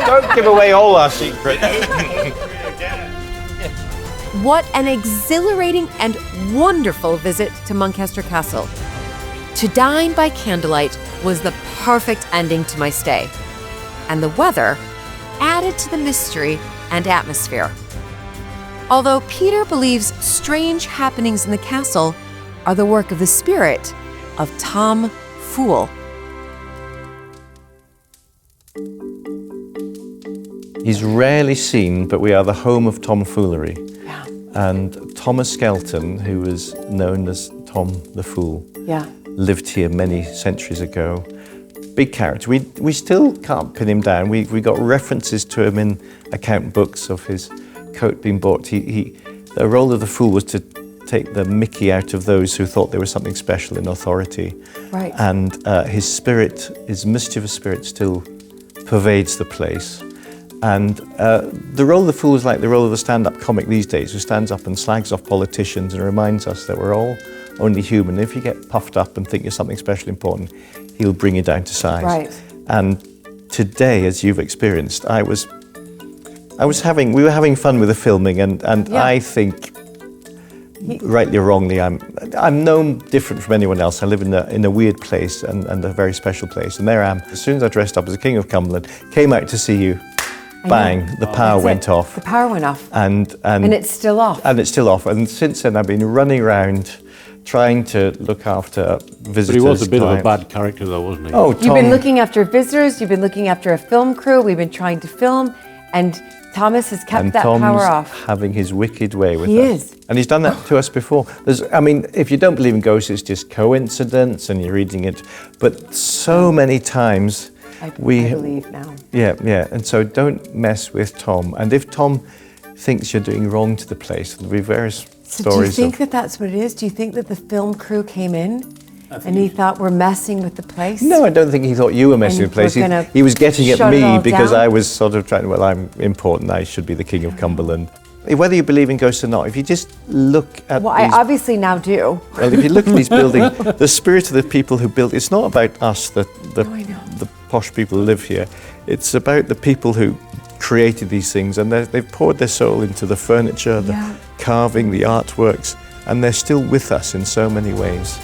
don't give away all our secrets. What an exhilarating and wonderful visit to Muncaster Castle. To dine by candlelight was the perfect ending to my stay, and the weather added to the mystery and atmosphere. Although Peter believes strange happenings in the castle are the work of the spirit of Tom Fool. He's rarely seen, but we are the home of tomfoolery. Yeah. And Thomas Skelton, who was known as Tom the Fool, Yeah. lived here many centuries ago. Big character. We still can't pin him down. We got references to him in account books of his coat being bought. The role of the fool was to take the mickey out of those who thought there was something special in authority. Right. And his spirit, his mischievous spirit, still pervades the place. And the role of the fool is like the role of the stand-up comic these days, who stands up and slags off politicians and reminds us that we're all only human. If you get puffed up and think you're something special important, he'll bring you down to size. Right. And today, as you've experienced, we were having fun with the filming, and Yeah. I think, rightly or wrongly, I'm no different from anyone else. I live in a weird place and a very special place. And there I am. As soon as I dressed up as the King of Cumberland, came out to see you, bang, the power went off. The power went off. And it's still off. And it's still off. And since then, I've been running around trying to look after visitors. But he was a bit of a clients. bad character though, wasn't he? Oh, You've Tom. been looking after visitors, you've been looking after a film crew, we've been trying to film, and Thomas has kept that Tom's power off. having his wicked way with He us. is. And he's done that to us before. If you don't believe in ghosts, it's just coincidence and you're reading it. But so many times I believe now. Yeah. And so don't mess with Tom. And if Tom thinks you're doing wrong to the place, there'll be various So do you stories think that that's what it is? Do you think that the film crew came in and he thought we're messing with the place? No, I don't think he thought you were messing And with the place. we're gonna He was getting at shut it me all because down? I was sort of trying, I'm important, I should be the King of Cumberland. Whether you believe in ghosts or not, if you just look at Well, I these, obviously now do. well, if you look at these buildings, the spirit of the people who built, it's not about us, the posh people who live here. It's about the people who created these things, and they've poured their soul into the furniture, the carving, the artworks, and they're still with us in so many ways.